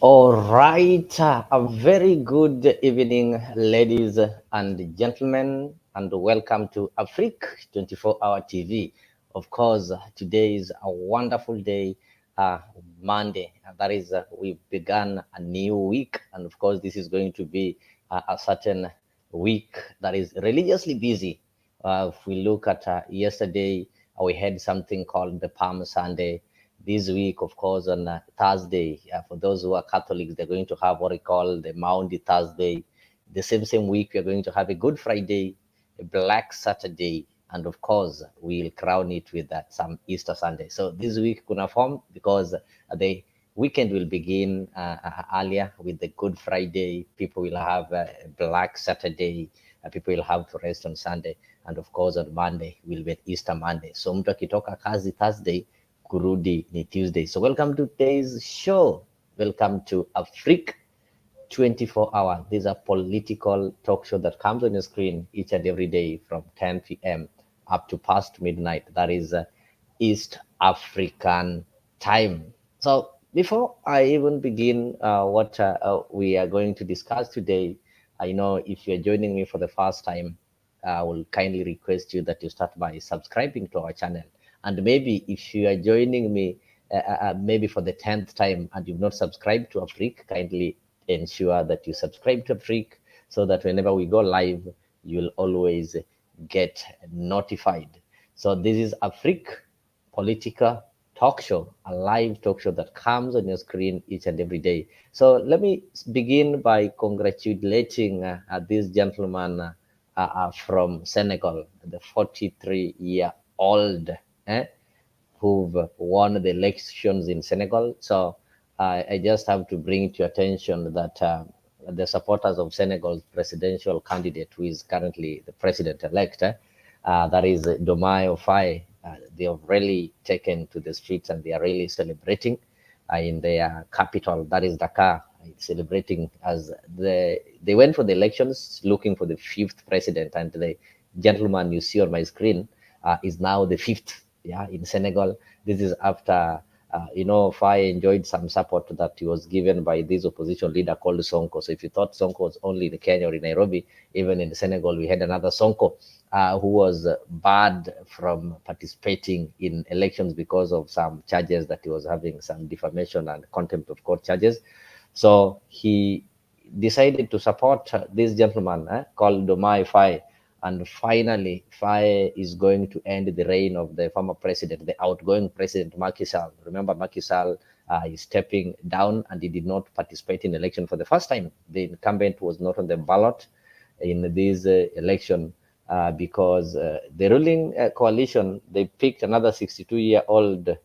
All right, a very good evening, ladies and gentlemen, and welcome to Afrique 24-hour TV. Of course, today is a wonderful day, Monday. That is, we began a new week, and of course, this is going to be a certain week that is religiously busy. If we look at yesterday, we had something called the Palm Sunday. This week, of course, on Thursday, for those who are Catholics, they're going to have what we call the Maundy Thursday. The same week, we're going to have a Good Friday, a Black Saturday, and of course, we'll crown it with some Easter Sunday. So this week gonna form because the weekend will begin earlier with the Good Friday. People will have a Black Saturday. People will have to rest on Sunday, and of course, on Monday will be Easter Monday. So mtu akitoka kazi Thursday kurudi ni Tuesday. So welcome to today's show. Welcome to Afrique 24 hour. This is a political talk show that comes on your screen each and every day from 10 p.m. up to past midnight. That is East African time. So before I even begin what we are going to discuss today, I know if you're joining me for the first time, I will kindly request you that you start by subscribing to our channel. And maybe if you are joining me maybe for the 10th time and you've not subscribed to Afrique, kindly ensure that you subscribe to Afrique so that whenever we go live, you'll always get notified. So this is Afrique Politica Talk Show, a live talk show that comes on your screen each and every day. So let me begin by congratulating this gentleman from Senegal, the 43-year-old who've won the elections in Senegal. So I just have to bring to your attention that the supporters of Senegal's presidential candidate, who is currently the president-elect, that is Diomaye Faye, they have really taken to the streets and they are really celebrating in their capital, that is Dakar, celebrating as they went for the elections looking for the fifth president, and the gentleman you see on my screen is now the fifth, in Senegal. This is after Faye enjoyed some support that he was given by this opposition leader called Sonko. So if you thought Sonko was only in Kenya or in Nairobi, even in Senegal, we had another Sonko who was barred from participating in elections because of some charges that he was having, some defamation and contempt of court charges. So he decided to support this gentleman called Diomaye Faye. And finally, Faye is going to end the reign of the former president, the outgoing president, Macky Sall. Remember, Macky Sall is stepping down and he did not participate in election for the first time. The incumbent was not on the ballot in this election because the ruling coalition, they picked another 62-year-old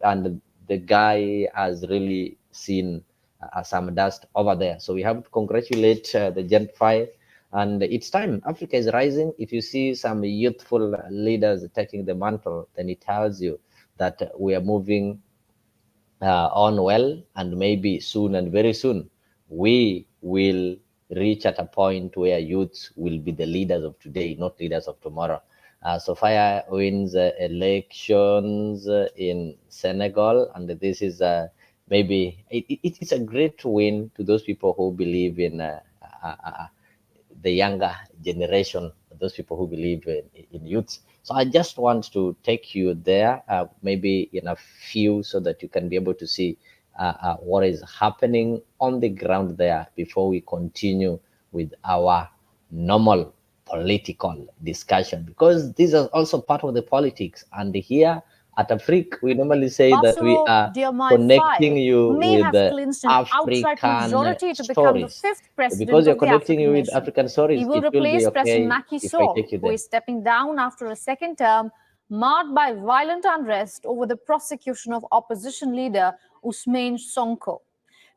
and the guy has really seen some dust over there. So we have to congratulate the Gent Faye. And it's time. Africa is rising. If you see some youthful leaders taking the mantle, then it tells you that we are moving on well, and maybe soon and very soon we will reach at a point where youths will be the leaders of today, not leaders of tomorrow. So Faye wins elections in Senegal, and this is maybe it's a great win to those people who believe in the younger generation, those people who believe in youth. So I just want to take you there, maybe in a few, so that you can be able to see what is happening on the ground there before we continue with our normal political discussion, because these are also part of the politics. And here at Afrique, we normally say that we are connecting you with the African stories. So because you're connecting you with African stories, it will be okay if I take you who there. is stepping down after a second term marked by violent unrest over the prosecution of opposition leader Ousmane Sonko.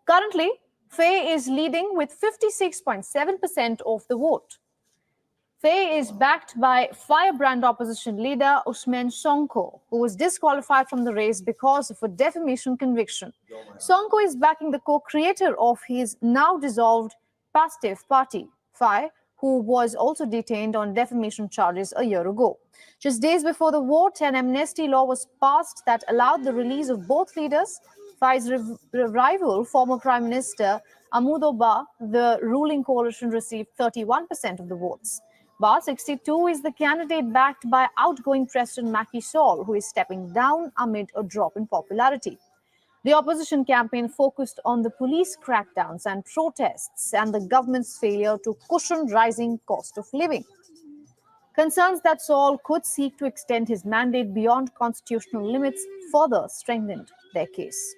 Currently, Faye is leading with 56.7% of the vote. Faye is backed by firebrand opposition leader Ousmane Sonko, who was disqualified from the race because of a defamation conviction. Sonko is backing the co-creator of his now dissolved PASTEF party, Faye, who was also detained on defamation charges a year ago. Just days before the vote, an amnesty law was passed that allowed the release of both leaders. Faye's rival, former Prime Minister Amadou Ba, the ruling coalition received 31% of the votes. Ba, 62, is the candidate backed by outgoing President Macky Sall, who is stepping down amid a drop in popularity. The opposition campaign focused on the police crackdowns and protests and the government's failure to cushion rising cost of living. Concerns that Saul could seek to extend his mandate beyond constitutional limits further strengthened their case.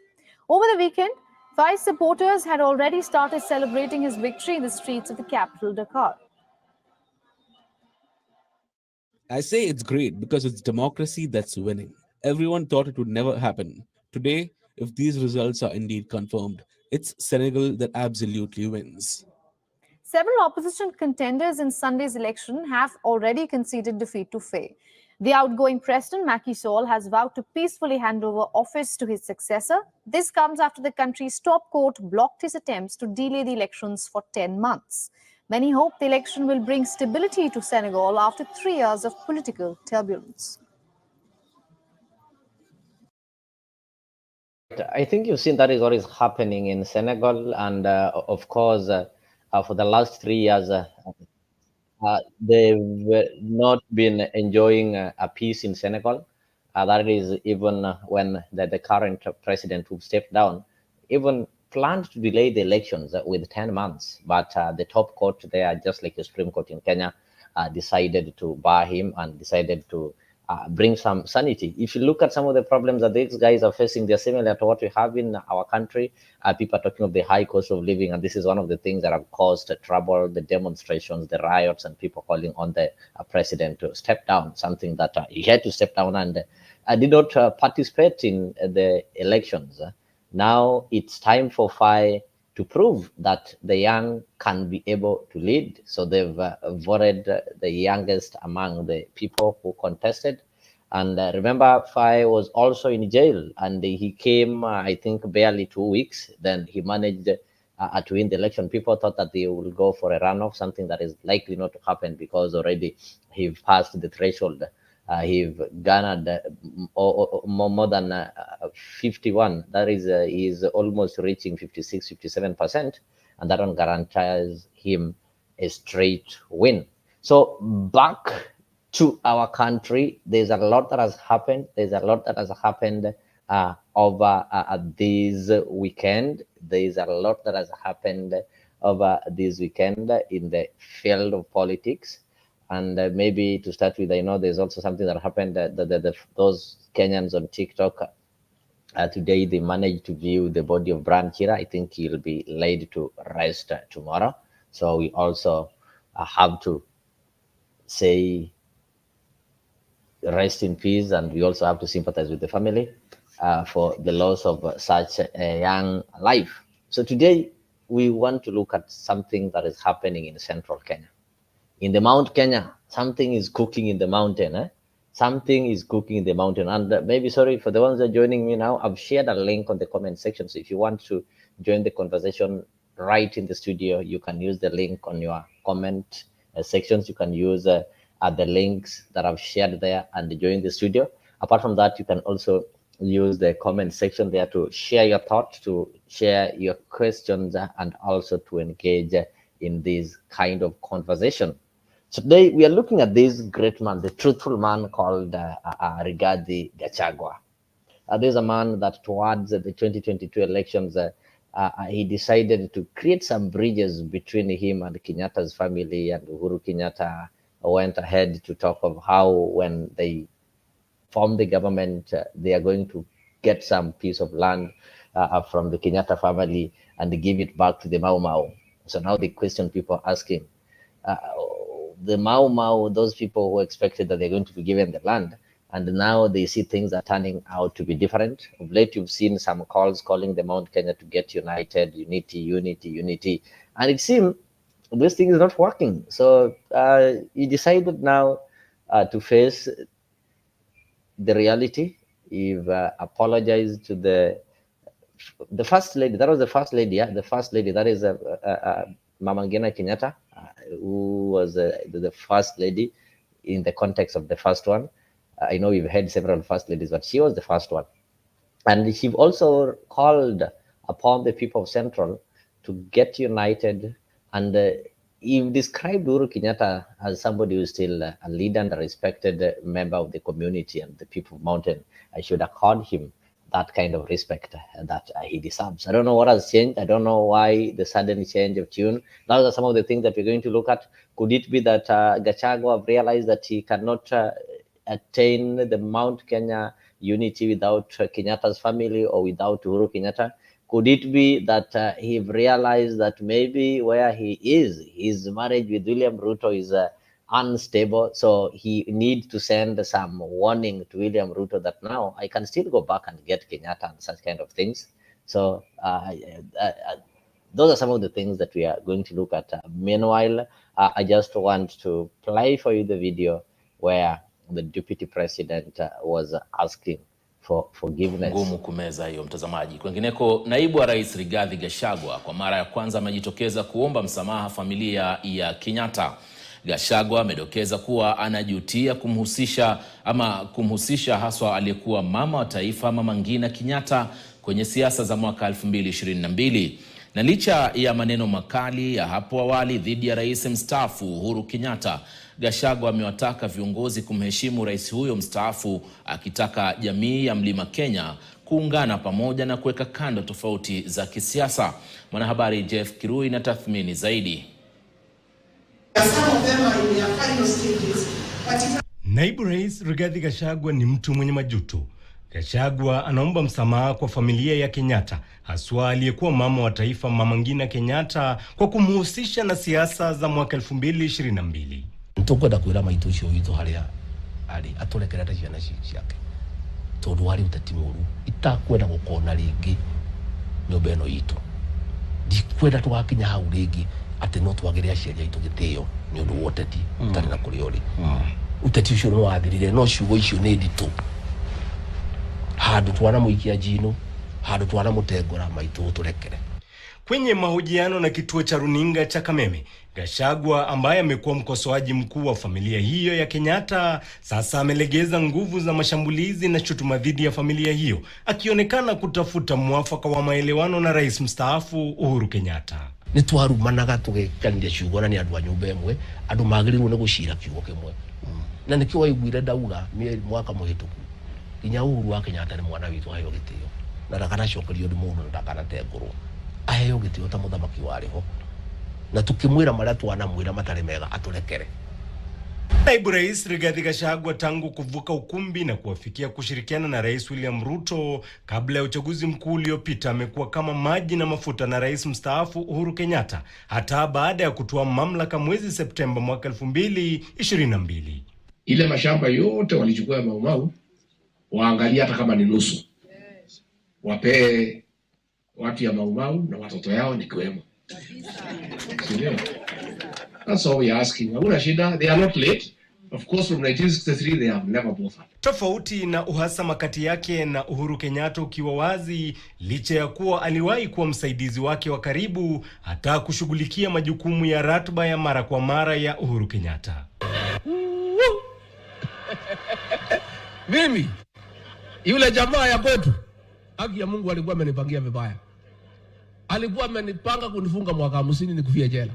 Over the weekend, Faye's supporters had already started celebrating his victory in the streets of the capital, Dakar. I say it's great because it's democracy that's winning. Everyone thought it would never happen. Today, if these results are indeed confirmed, it's Senegal that absolutely wins. Several opposition contenders in Sunday's election have already conceded defeat to Faye. The outgoing president, Macky Sall, has vowed to peacefully hand over office to his successor. This comes after the country's top court blocked his attempts to delay the elections for 10 months. Many hope the election will bring stability to Senegal after 3 years of political turbulence. I think you've seen that is what is happening in Senegal, and of course, for the last 3 years, they've not been enjoying a peace in Senegal. That is even when the current president who stepped down even planned to delay the elections with 10 months. But the top court there, just like the Supreme Court in Kenya, decided to bar him and decided to bring some sanity. If you look at some of the problems that these guys are facing, they're similar to what we have in our country. People are talking of the high cost of living, and this is one of the things that have caused trouble, the demonstrations, the riots, and people calling on the president to step down, something that he had to step down and did not participate in the elections. Now it's time for Faye to prove that the young can be able to lead. So they've voted the youngest among the people who contested. And remember, Faye was also in jail, and he came, I think, barely 2 weeks. Then he managed to win the election. People thought that they will go for a runoff, something that is likely not to happen because already he passed the threshold. He garnered more than 51. That is, he's almost reaching 56, 57%, and that one guarantees him a straight win. So back to our country, there's a lot that has happened. There's a lot that has happened over this weekend. There's a lot that has happened over this weekend in the field of politics. And maybe to start with, I know there's also something that happened. Those Kenyans on TikTok today, they managed to view the body of Brian Chira. I think he'll be laid to rest tomorrow. So we also have to say rest in peace, and we also have to sympathize with the family for the loss of such a young life. So today, we want to look at something that is happening in central Kenya. In the Mount Kenya, something is cooking in the mountain. Something is cooking in the mountain. And maybe, sorry, for the ones that are joining me now, I've shared a link on the comment section. So if you want to join the conversation right in the studio, you can use the link on your comment sections. You can use the links that I've shared there and join the studio. Apart from that, you can also use the comment section there to share your thoughts, to share your questions, and also to engage in this kind of conversation. So today we are looking at this great man, the truthful man called Rigathi Gachagua. There's a man that towards the 2022 elections, he decided to create some bridges between him and Kenyatta's family, and Uhuru Kenyatta went ahead to talk of how when they form the government, they are going to get some piece of land from the Kenyatta family and give it back to the Mau Mau. So now the question people are asking, the Mau Mau, those people who expected that they're going to be given the land, and now they see things are turning out to be different. Of late, you've seen some calls calling the Mount Kenya to get united, unity. And it seems this thing is not working. So he decided now to face the reality. You've apologized to the first lady. That was the first lady. Yeah, the first lady. That is Mama Ngina Kenyatta, who was the first lady in the context of the first one. I know we've had several first ladies, but she was the first one. And she also called upon the people of Central to get united. And he described Uhuru Kenyatta as somebody who's still a leader and a respected member of the community and the people of Mountain. I should accord him that kind of respect that he deserves. I don't know what has changed. I don't know why the sudden change of tune. Those are some of the things that we're going to look at. Could it be that Gachagua realized that he cannot attain the Mount Kenya unity without Kenyatta's family or without Uhuru Kenyatta? Could it be that he realized that maybe where he is, his marriage with William Ruto is unstable, so he needs to send some warning to William Ruto that now I can still go back and get Kenyatta and such kind of things. So those are some of the things that we are going to look at. Meanwhile, I just want to play for you the video where the deputy president was asking for forgiveness. Ngumu kumeza hiyo, mtazamaji. Kwengineko, naibu wa rais Rigathi Gachagua kwa mara ya kwanza amejitokeza kuomba msamaha familia ya Kenyatta. Gachagua amedokeza kuwa anajutia kumhusisha haswa aliyekuwa mama wa taifa Mama Ngina Kenyatta kwenye siasa za mwaka 2022. Na licha ya maneno makali ya hapo awali dhidi ya rais mstaafu Uhuru Kenyatta, Gachagua amewataka viongozi kumheshimu rais huyo mstaafu, akitaka jamii ya Mlima Kenya kuungana pamoja na kuweka kando tofauti za kisiasa. Mwanahabari Jeff Kirui na tathmini zaidi. Naibu Rais Rigathi Gachagua ni mtu mwenye majuto. Gachagua anaomba msamaha kwa familia ya Kenyatta, haswa aliyekuwa mama wa taifa Mama Ngina Kenyatta, kwa kumhusisha na siasa za mwaka 2022. Ntukwenda kwira maitu ucio witu haria ari aturekerete ciana ciake tondu wari uteti muru itakwenda gukona ringi nyumba ino itu ndikwenda twakinya hau ringi ati no twagire aciari aitu gitio ni undu woteti tari na kuri uri uteti ucio no wathirire no ciugo icio ni nditu handu twana muikia jino handu twana mutengora maitu turekere. Kwenye mahojiano na kituo cha runinga cha Kameme, Gachagua ambaye amekuwa mkosoaji mkuu wa familia hiyo ya Kenyatta sasa amelegeza nguvu za mashambulizi na shutuma dhidi ya familia hiyo, akionekana kutafuta mwafaka wa maelewano na rais mstaafu Uhuru Kenyatta. Ni twarumanaga tugekanire ciugo na ni andu a nyumba imwe, andu magirirwo ni gucira kiugo kimwe. Na nikio waiguire ndauga mwaka muhituku inya Uhuru wa Kenyatta ni mwana witu hayo gitio na ndakana cokerio ndi mundu ndakana tengurwo aheo gitio ta muthamaki wariho na tukimwira maria twanamwira matari mega aturekere. Naibu Rais Rigathi Gachagua tangu kuvuka ukumbi na kuwafikia kushirikiana na Rais William Ruto kabla ya uchaguzi mkuu uliopita amekuwa kama maji na mafuta na rais mstaafu Uhuru Kenyatta, hata baada ya kutoa mamlaka mwezi Septemba mwaka 2022. Ile mashamba yote walichukua ya Mau waangalia hata kama ni nusu. Wapee watu ya Mau na watoto yao nikiwemo. That's all we are asking. Hakuna shida, they are not late. Of course from 1963 they have never bothered. Tofauti na uhasama kati yake na Uhuru Kenyatta ukiwa wazi, licha ya kuwa aliwahi kuwa msaidizi wake wa karibu hata kushughulikia majukumu ya ratiba ya mara kwa mara ya Uhuru Kenyatta. Mimi yule jamaa ya kwetu, haki ya Mungu alikuwa amenipangia vibaya. Alikuwa amenipanga kunifunga mwaka 50 nikufie jela.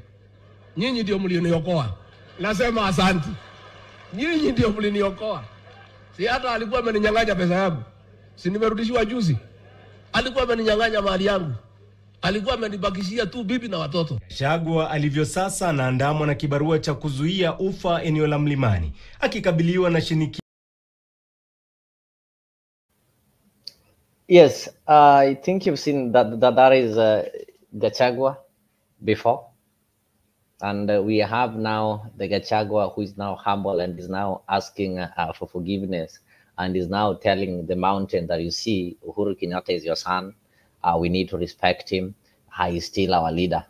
Nyinyi ndio mlioniokoa. Nasema asante. Nyinyi ndio mliniokoa. Si hata alikuwa ameninyang'anya pesa yangu. Si nimerudishiwa juzi. Alikuwa ameninyang'anya mali yangu. Alikuwa amenibakishia tu bibi na watoto. Gachagua alivyo sasa anaandamwa na kibarua cha kuzuia ufa eneo la Mlimani, akikabiliwa na shinikizo. Yes, I think you've seen that is Gachagua before. And we have now the Gachagua who is now humble and is now asking for forgiveness and is now telling the mountain that, you see, Uhuru Kenyatta is your son. We need to respect him. He is still our leader.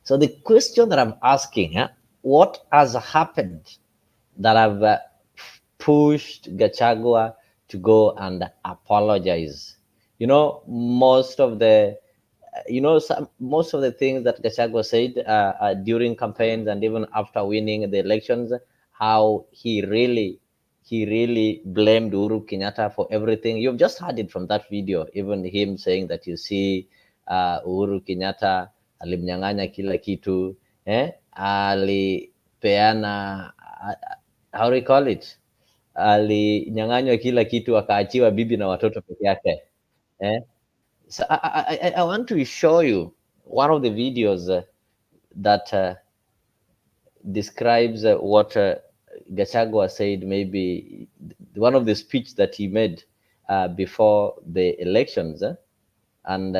So the question that I'm asking, what has happened that I've pushed Gachagua to go and apologize? You know, most of the things that Gachagua said during campaigns and even after winning the elections, how he he really blamed Uhuru Kenyatta for everything. You've just heard it from that video, even him saying that, you see, Uhuru Kenyatta alimnyang'anya kila kitu, alipeana, how do you call it? Alinyang'anywa kila kitu, akaachiwa bibi na watoto peke yake. So I want to show you one of the videos that describes what Gachagua said, maybe one of the speech that he made before the elections, and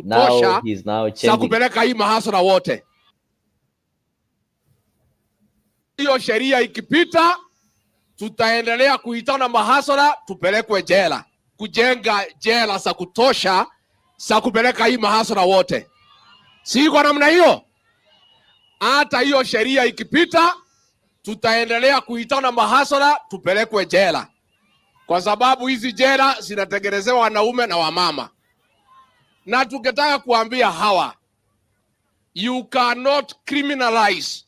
now he's now changing. Sakupeleka hii mahasara wote. Hiyo sheria ikipita, tutaendelea kuitana mahasara, tupelekwe jela. Kujenga jela za kutosha, sakupeleka hii mahasara wote. Si kwa namna hiyo? Hata hiyo sheria ikipita, tutaendelea kuitana mahasara, tupelekwe jela. Kwa sababu hizi jela zinatengenezewa wanaume na wamama. Na tukitaka kuambia hawa, you cannot criminalize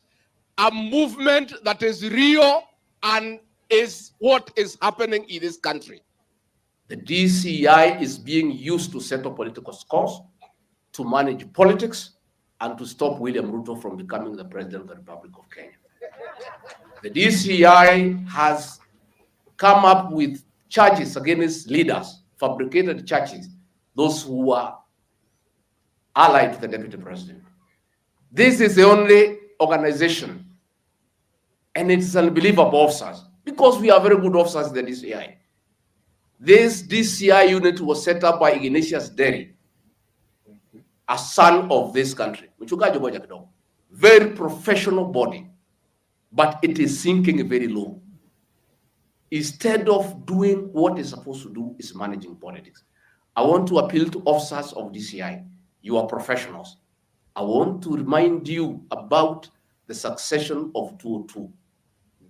a movement that is real and is what is happening in this country. The DCI is being used to settle political scores, to manage politics, and to stop William Ruto from becoming the president of the Republic of Kenya. The DCI has come up with charges against leaders, fabricated charges, those who are allied to the deputy president. This is the only organization, and it's unbelievable officers, because we are very good officers in the DCI. This DCI unit was set up by Ignatius Derry, a son of this country. Very professional body, but it is sinking very low. Instead of doing what it's supposed to do, is managing politics. I want to appeal to officers of DCI. You are professionals. I want to remind you about the succession of 202.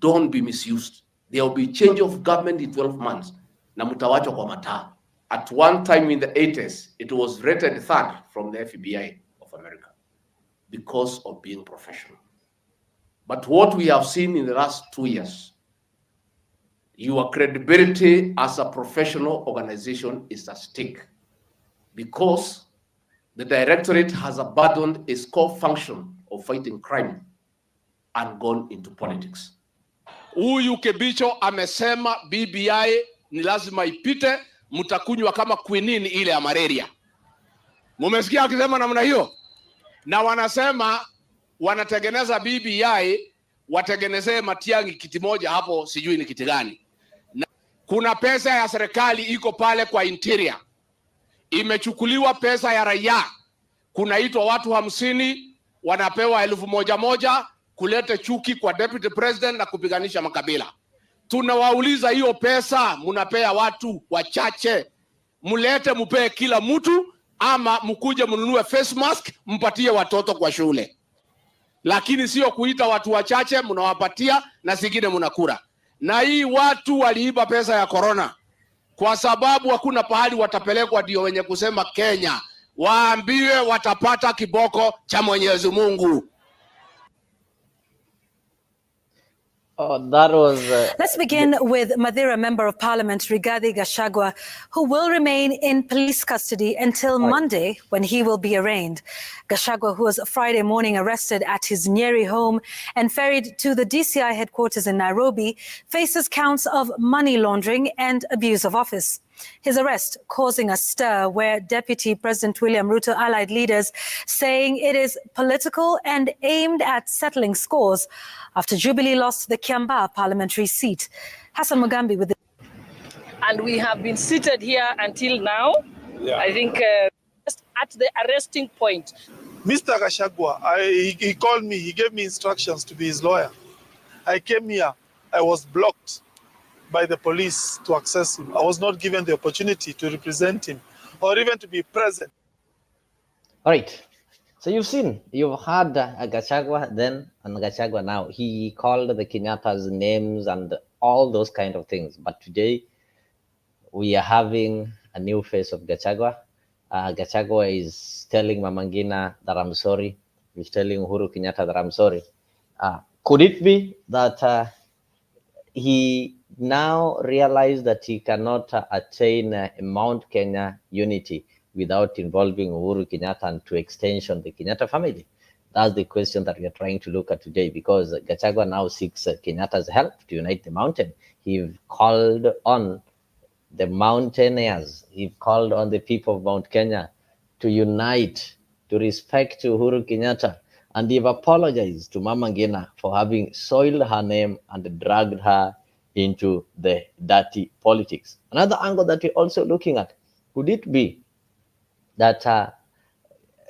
Don't be misused. There will be change of government in 12 months. Na mutawacho kwa mataa. At one time in the 80s, it was rated third from the FBI of America because of being professional. But what we have seen in the last 2 years, your credibility as a professional organization is at stake because the directorate has abandoned its core function of fighting crime and gone into politics. Huyu Kebicho amesema BBI ni lazima ipite, mtakunywa kama quinine ile ya malaria. Mumesikia akisema namna hiyo? Na wanasema wanatengeneza BBI, watengenezee Matiang'i kiti moja hapo, sijui ni kiti gani. Kuna pesa ya serikali iko pale kwa interior. Imechukuliwa pesa ya raia. Kunaitwa watu 50 wanapewa 1,000 kuleta chuki kwa deputy president na kupiganisha makabila. Tunawauliza, hiyo pesa munapea watu wachache, mulete mupee kila mtu, ama mkuje mununue face mask mpatie watoto kwa shule. Lakini sio kuita watu wachache munawapatia na zingine munakura. Na hii watu waliiba pesa ya corona kwa sababu hakuna pahali watapelekwa, ndio wenye kusema Kenya waambiwe watapata kiboko cha Mwenyezi Mungu. Oh, that was. Let's begin with Madeira Member of Parliament Rigathi Gachagua, who will remain in police custody until Monday, when he will be arraigned. Gachagua, who was Friday morning arrested at his Nyeri home and ferried to the DCI headquarters in Nairobi, faces counts of money laundering and abuse of office. His arrest causing a stir where Deputy President William Ruto allied leaders saying it is political and aimed at settling scores after Jubilee lost the Kiambaa parliamentary seat. Hassan Mugambi with the... And we have been seated here until now. Yeah. I think just at the arresting point. Mr. Gachagua, he called me, he gave me instructions to be his lawyer. I came here, I was blocked by the police to access him. I was not given the opportunity to represent him or even to be present. All right. So you've heard Gachagua then and Gachagua now. He called the Kenyatta's names and all those kind of things. But today we are having a new face of Gachagua. Gachagua is telling Mama Ngina that I'm sorry. He's telling Uhuru Kenyatta that I'm sorry. Could it be that he now realized that he cannot attain Mount Kenya unity without involving Uhuru Kenyatta and to extension the Kenyatta family? That's the question that we are trying to look at today, because Gachagua now seeks Kenyatta's help to unite the mountain. He called on the mountaineers, he called on the people of Mount Kenya to unite, to respect Uhuru Kenyatta, and they've apologized to Mama Ngina for having soiled her name and dragged her into the dirty politics. Another angle that we're also looking at, could it be that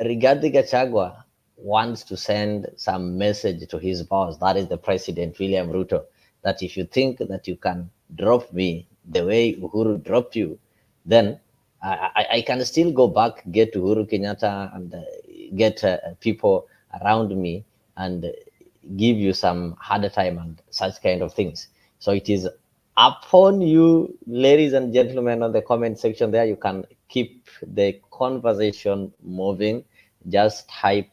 Rigathi Gachagua wants to send some message to his boss, that is the President William Ruto, that if you think that you can drop me the way Uhuru dropped you, then I can still go back, get Uhuru Kenyatta and get people around me and give you some harder time and such kind of things. So it is upon you, ladies and gentlemen, on the comment section there. You can keep the conversation moving. Just type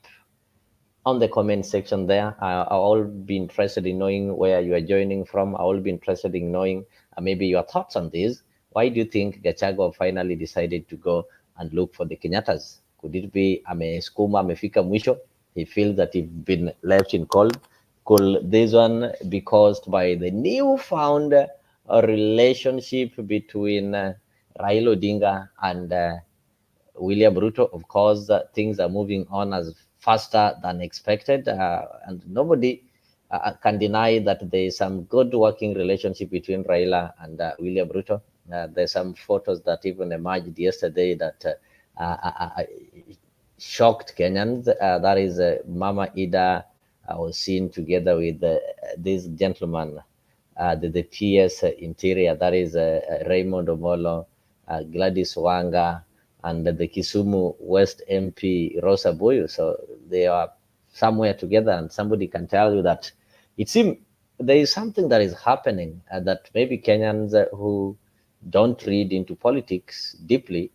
on the comment section there. I'll be interested in knowing where you are joining from. I will be interested in knowing maybe your thoughts on this. Why do you think Gachagua finally decided to go and look for the Kenyattas? Could it be ameskuma amefika mwisho? He feels that he's been left in cold. Could this one be caused by the newfound relationship between Raila Odinga and William Ruto? Of course, things are moving on as faster than expected, and nobody can deny that there is some good working relationship between Raila and William Ruto. There's some photos that even emerged yesterday that shocked Kenyans. That is Mama Ida was seen together with this gentleman, the PS Interior, that is Raymond Omolo, Gladys Wanga, and the Kisumu West MP Rosa Boyu. So they are somewhere together, and somebody can tell you that it seems there is something that is happening that maybe Kenyans who don't read into politics deeply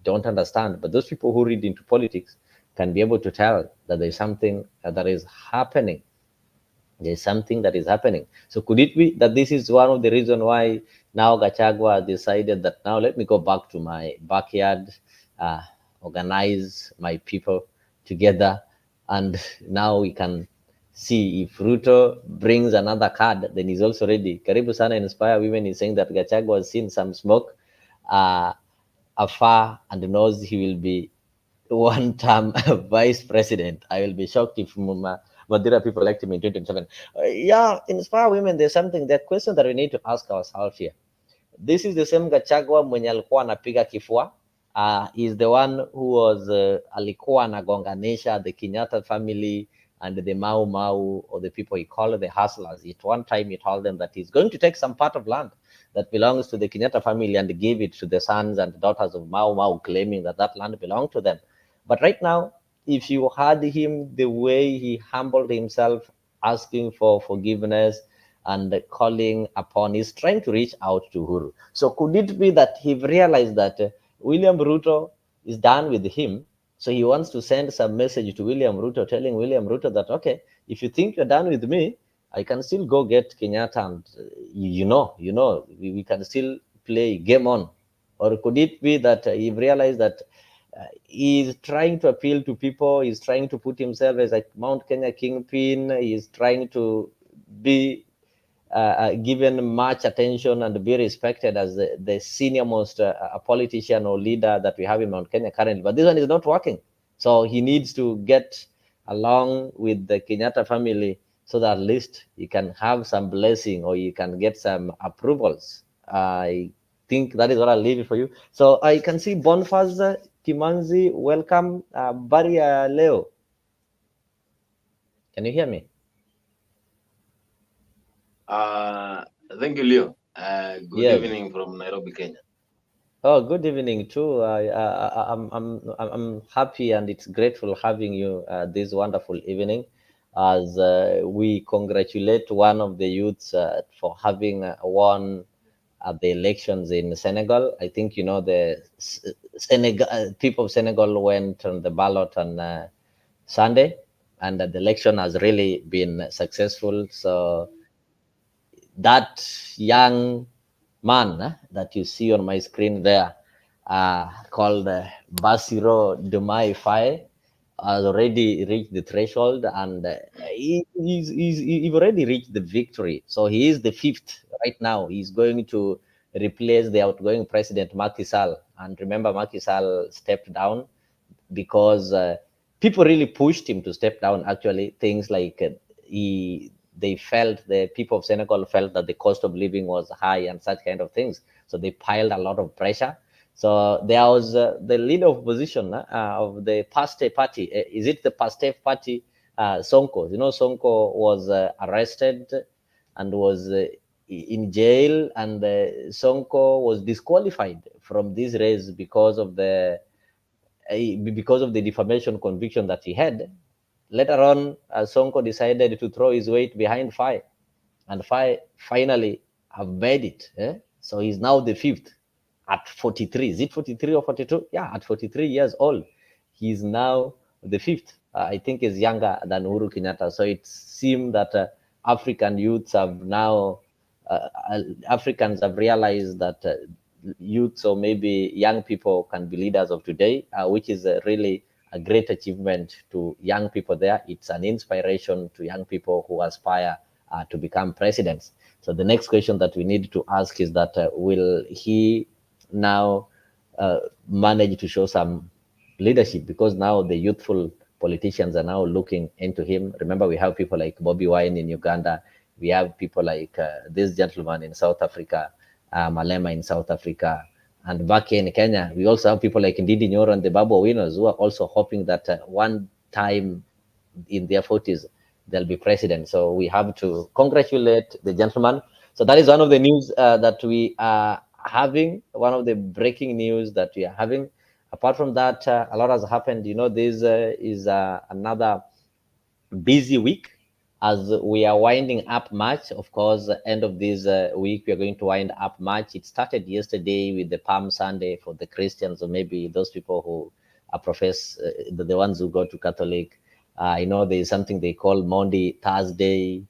don't understand, but those people who read into politics can be able to tell that there's something that is happening. There's something that is happening. So could it be that this is one of the reasons why now Gachagua decided that now let me go back to my backyard, organize my people together, and now we can see if Ruto brings another card, then he's also ready. Karibu Sana Inspire Women is saying that Gachagua has seen some smoke afar and knows he will be one-term vice president. I will be shocked if Madura people elect him in 2027. Yeah, Inspire Women, there's something, that question that we need to ask ourselves here. This is the same Gachagua mwenye alikuwa anapiga kifua. Is the one who was alikuwa anagonganisha the Kenyatta family and the Mau Mau, or the people he called the hustlers. At one time he told them that he's going to take some part of land that belongs to the Kenyatta family and give it to the sons and daughters of Mau Mau, claiming that that land belonged to them. But right now, if you heard him, the way he humbled himself, asking for forgiveness and calling upon, he's trying to reach out to Uhuru. So could it be that he realized that William Ruto is done with him? So he wants to send some message to William Ruto, telling William Ruto that, okay, if you think you're done with me, I can still go get Kenyatta and we can still play game on. Or could it be that he realized that he's trying to appeal to people, he's trying to put himself as a Mount Kenya kingpin, he's trying to be given much attention and be respected as the senior most politician or leader that we have in Mount Kenya currently. But this one is not working. So he needs to get along with the Kenyatta family so that at least he can have some blessing or he can get some approvals. I think that is what I'll leave it for you. So I can see Bonfaz Kimanzi, welcome. Barry Leo, can you hear me? Thank you, Leo. Good Yes. evening from Nairobi, Kenya. Oh, good evening too. I'm happy and it's grateful having you this wonderful evening, as we congratulate one of the youths for having won the elections in Senegal. I think you know the Senegal people of Senegal went on the ballot on Sunday, and the election has really been successful. So that young man that you see on my screen there, called Basiro Dumai Faye, has already reached the threshold, and he's already reached the victory. So he is the fifth right now. He's going to replace the outgoing president Macky Sall. And remember, Macky Sall stepped down because people really pushed him to step down. Actually, things like the people of Senegal felt that the cost of living was high and such kind of things. So they piled a lot of pressure. So there was the leader of opposition of the Pastef party. Is it the Pastef party? Sonko. You know, Sonko was arrested and was in jail, and Sonko was disqualified from this race because of the defamation conviction that he had. Later on, Sonko decided to throw his weight behind Faye, and Faye finally have made it. So he's now the fifth at 43. Is it 43 or 42? Yeah, at 43 years old, he's now the fifth. I think he's younger than Uhuru Kenyatta. So it seems that African youths have now, Africans have realized that youths or maybe young people can be leaders of today, which is really a great achievement to young people there. It's an inspiration to young people who aspire to become presidents. So the next question that we need to ask is that will he now manage to show some leadership? Because now the youthful politicians are now looking into him. Remember, we have people like Bobby Wine in Uganda. We have people like this gentleman in South Africa, Malema in South Africa. And back in Kenya, we also have people like Ndidi Nyoro and the Babu Winners, who are also hoping that one time in their 40s, they'll be president. So we have to congratulate the gentleman. So that is one of the news that we are having, one of the breaking news that we are having. Apart from that, a lot has happened. You know, this is another busy week as we are winding up March. Of course, end of this week, we are going to wind up March. It started yesterday with the Palm Sunday for the Christians, or maybe those people who profess, the ones who go to Catholic. I know there is something they call Monday, Thursday.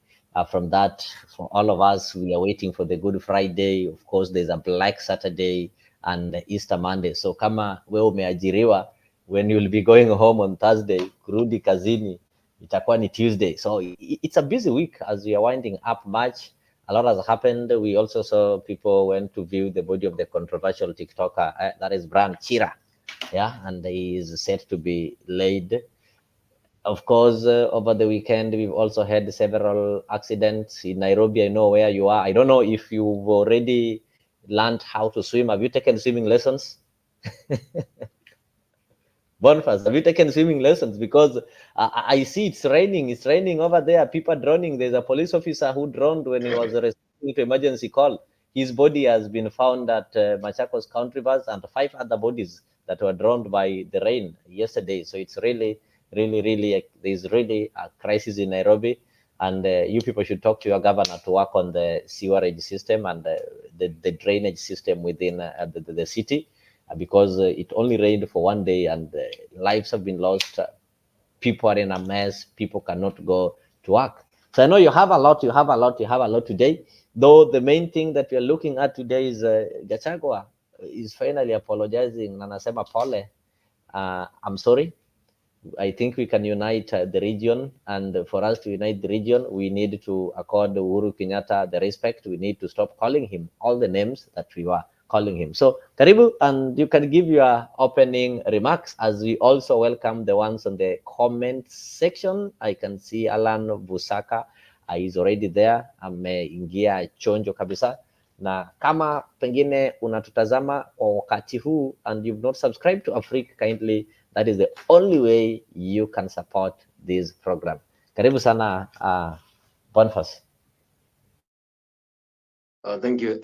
From that, for all of us, we are waiting for the Good Friday. Of course, there's a Black Saturday and Easter Monday. So kama wewe umeajiriwa, when you'll be going home on Thursday, kurudi kazini itakuwa ni Tuesday. So it's a busy week as we are winding up March. A lot has happened. We also saw people went to view the body of the controversial TikToker, that is Brian Chira. Yeah, and he is set to be laid. Of course, over the weekend, we've also had several accidents in Nairobi. I know where you are. I don't know if you've already learned how to swim. Have you taken swimming lessons? Boniface, have you taken swimming lessons? Because I see it's raining. It's raining over there. People are drowning. There's a police officer who drowned when he was responding to emergency call. His body has been found at Machakos Country Bus, and 5 other bodies that were drowned by the rain yesterday. So it's really, there's really a crisis in Nairobi. And you people should talk to your governor to work on the sewerage system and the drainage system within the city. Because it only rained for one day and lives have been lost. People are in a mess. People cannot go to work. So I know you have a lot today. Though the main thing that we are looking at today is Gachagua is finally apologizing. Nanasema pole. I'm sorry. I think we can unite the region, and for us to unite the region, we need to accord Uhuru Kenyatta the respect. We need to stop calling him all the names that we were calling him. So, Karibu, and you can give your opening remarks as we also welcome the ones on the comment section. I can see Alan Busaka is already there, ameingia chonjo kabisa. Na kama pengine unatutazama kwa wakati huu and you've not subscribed to Africa, kindly, that is the only way you can support this program. Karibu sana Boniface. Thank you.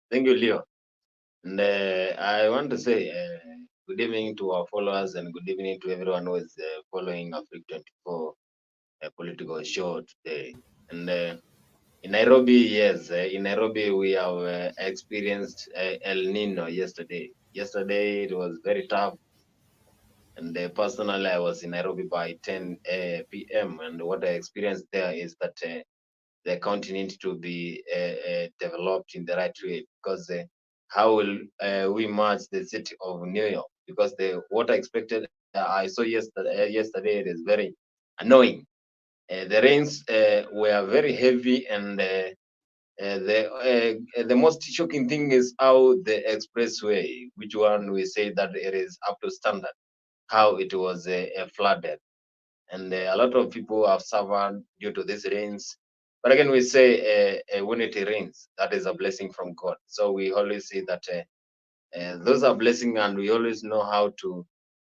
Thank you, Leo. And I want to say good evening to our followers and good evening to everyone who is following Africa 24 political show today. And in Nairobi, yes, in Nairobi we have experienced El Nino yesterday. Yesterday it was very tough. And personally, I was in Nairobi by 10 p.m. And what I experienced there is that the county needs to be developed in the right way, because how will we merge the city of New York? Because the what I expected, I saw yesterday, it is very annoying. The rains were very heavy, and the most shocking thing is how the expressway, which one we say that it is up to standard, how it was flooded, and a lot of people have suffered due to these rains. But again, we say when it rains, that is a blessing from God. So we always say that those are blessings, and we always know how to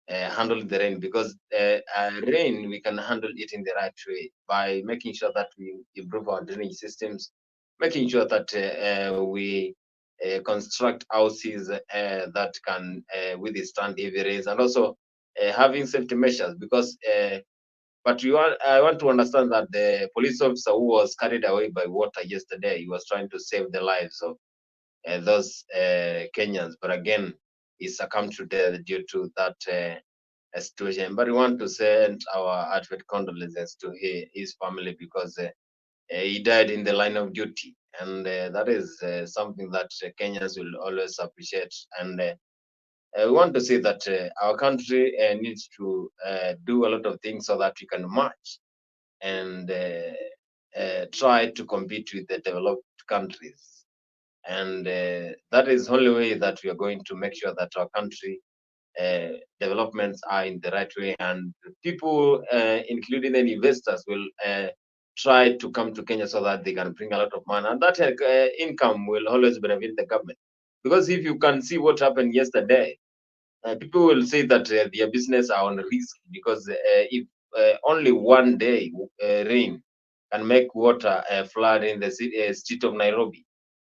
handle the rain, because rain, we can handle it in the right way by making sure that we improve our drainage systems, making sure that we construct houses that can withstand heavy rains, and also having safety measures, because but I want to understand that the police officer who was carried away by water yesterday, he was trying to save the lives of those Kenyans, but again, he succumbed to death due to that situation. But we want to send our heartfelt condolences to his family, because he died in the line of duty, and that is something that Kenyans will always appreciate. And we want to say that our country needs to do a lot of things so that we can march and try to compete with the developed countries. And that is the only way that we are going to make sure that our country developments are in the right way, and people, including the investors, will try to come to Kenya so that they can bring a lot of money, and that income will always benefit the government. Because if you can see what happened yesterday, people will say that their business are on risk, because if only one day rain can make water flood in the street of Nairobi.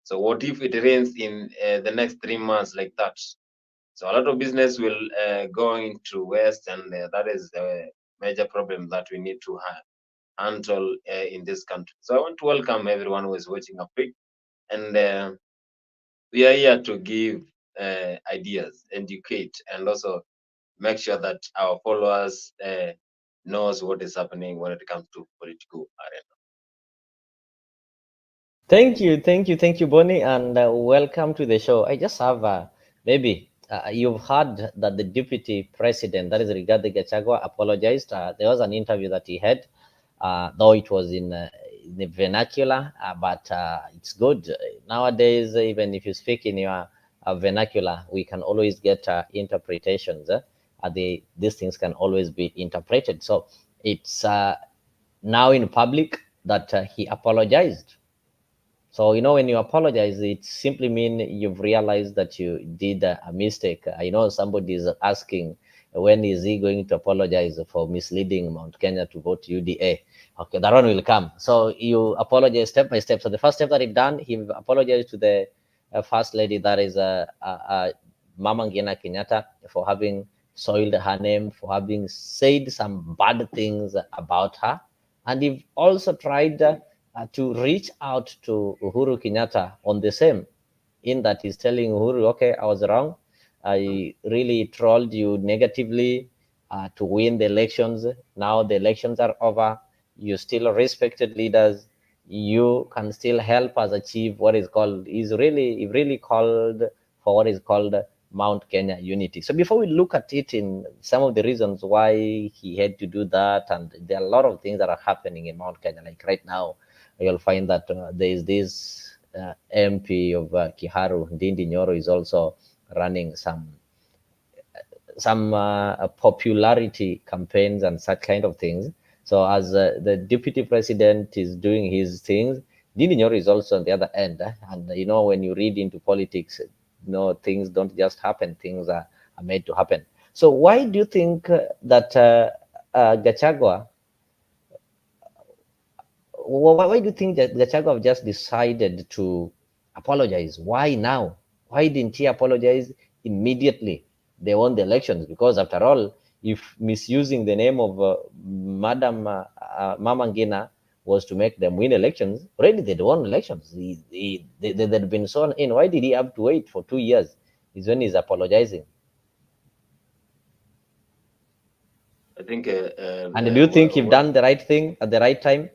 So what if it rains in the next 3 months like that? So a lot of business will go into waste, and that is the major problem that we need to handle in this country. So I want to welcome everyone who is watching a pic, and we are here to give ideas, educate, and also make sure that our followers knows what is happening when it comes to political arena. Thank you, Bonnie, and welcome to the show. I just have maybe you've heard that the deputy president, that is Rigathi Gachagua, apologized. There was an interview that he had, though it was in the vernacular, but it's good nowadays. Even if you speak in your vernacular, we can always get interpretations. These things can always be interpreted. So it's now in public that he apologized. So, when you apologize, it simply means you've realized that you did a mistake. I know somebody is asking, when is he going to apologize for misleading Mount Kenya to vote UDA? Okay, that one will come. So you apologize step by step. So the first step that he done, he apologized to the first lady, that is Mama Ngina Kenyatta, for having soiled her name, for having said some bad things about her. And he also tried to reach out to Uhuru Kenyatta on the same, in that he's telling Uhuru, okay, I was wrong. I really trolled you negatively to win the elections. Now the elections are over. You still respected leaders. You can still help us achieve what is called, he really called for what is called Mount Kenya unity. So before we look at it in some of the reasons why he had to do that, and there are a lot of things that are happening in Mount Kenya, like right now, you'll find that there is this MP of Kiharu, Ndindi Nyoro, is also running some popularity campaigns and such kind of things. So as the deputy president is doing his things, Ndindi Nyoro is also on the other end. And when you read into politics, things don't just happen; things are made to happen. So why do you think that Gachagua? Why do you think that Gachagua just decided to apologize? Why now? Why didn't he apologize immediately they won the elections? Because after all, if misusing the name of Madam Mama Ngina was to make them win elections, already they'd won elections. They'd been sworn in. Why did he have to wait for 2 years? Is when he's apologizing. I think. And do you think he've done the right thing at the right time?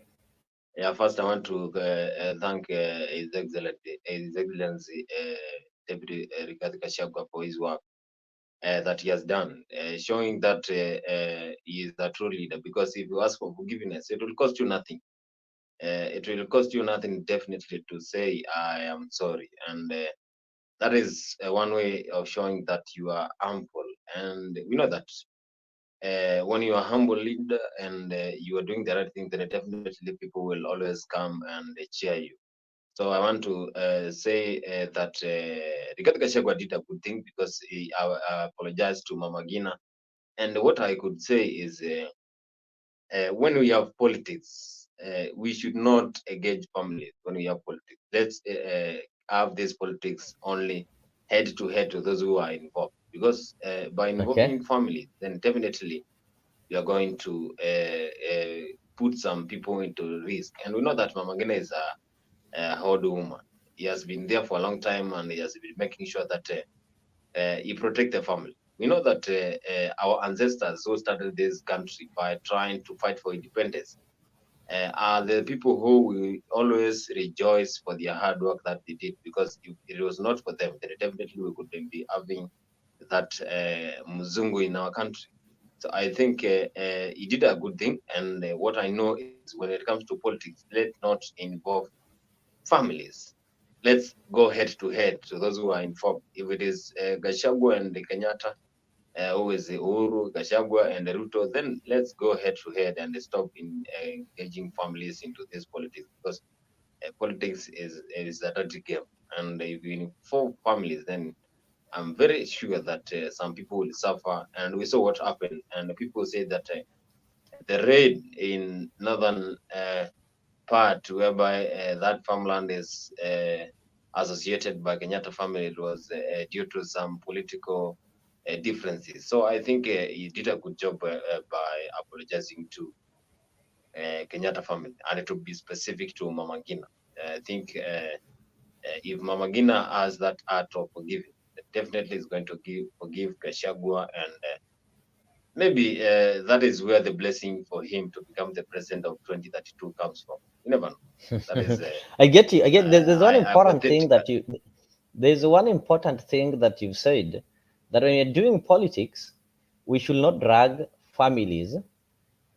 Yeah, first I want to thank His Excellency Deputy Rigathi Gachagua for his work that he has done, showing that he is a true leader. Because if you ask for forgiveness, it will cost you nothing. It will cost you nothing, definitely, to say I am sorry, and that is one way of showing that you are humble. And we know that when you are humble leader and you are doing the right thing, then definitely people will always come and cheer you. So I want to say that Rigathi Gachagua did a good thing because he apologized to Mama Ngina. And what I could say is when we have politics, we should not engage families when we have politics. Let's have this politics only head to head to those who are involved. Because by Okay. involving families, then definitely you are going to put some people into risk. And we know that Mama Ngina is a old woman. He has been there for a long time and he has been making sure that he protect the family. We know that our ancestors who started this country by trying to fight for independence are the people who will always rejoice for their hard work that they did, because if it was not for them, then definitely we could be having that Mzungu in our country. So I think he did a good thing. And what I know is when it comes to politics, let's not involve families. Let's go head to head to those who are informed. If it is Gachagua and Kenyatta, who is Uhuru, Gachagua and Ruto, then let's go head to head and stop engaging families into this politics, because politics is a dirty game. And if you involve families, then I'm very sure that some people will suffer. And we saw what happened. And people say that the raid in northern part, whereby that farmland is associated by Kenyatta family, it was due to some political differences. So I think he did a good job by apologizing to Kenyatta family, and to be specific to Mama Ngina. I think if Mama Ngina has that art of forgiving, definitely is going to forgive Gachagua, and maybe that is where the blessing for him to become the president of 2032 comes from. You never know. That is I get you. Again, there's one important thing hypothetical. that you. There's one important thing that you've said, that when you're doing politics, we should not drag families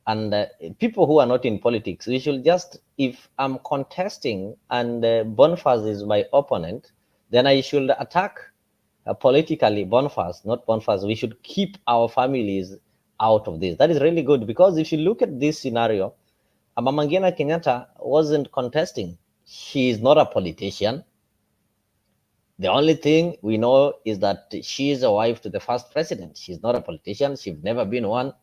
and people who are not in politics. We should just, if I'm contesting and Boniface is my opponent, then I should attack politically Boniface, not Boniface. We should keep our families out of this. That is really good, because if you look at this scenario, Mama Ngina Kenyatta wasn't contesting. She is not a politician. The only thing we know is that she is a wife to the first president. She's not a politician. She's never been one.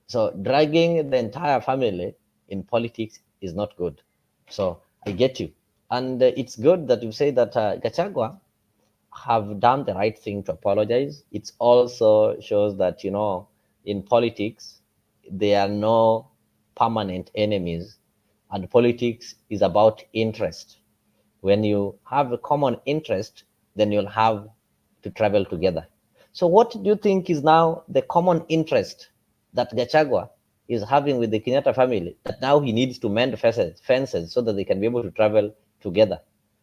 So dragging the entire family in politics is not good. So I get you. And it's good that you say that Gachagua have done the right thing to apologize. It also shows that, in politics, there are no permanent enemies, and politics is about interest. When you have a common interest, then you'll have to travel together. So what do you think is now the common interest that Gachagua is having with the Kenyatta family, that now he needs to mend fences so that they can be able to travel together?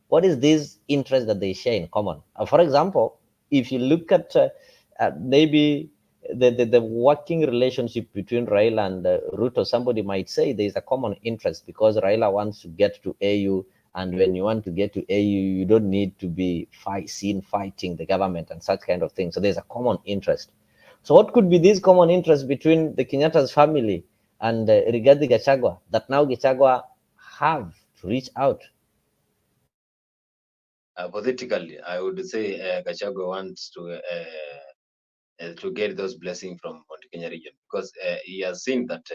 What is this interest that they share in common? For example, if you look at maybe the working relationship between Raila and Ruto, somebody might say there is a common interest because Raila wants to get to AU, and when you want to get to AU, you don't need to be seen fighting the government and such kind of thing. So there's a common interest. So what could be this common interest between the Kenyatta's family and Rigathi Gachagua that now Gachagua have to reach out? Politically, I would say Gachagua wants to get those blessings from Mount Kenya region, because he has seen that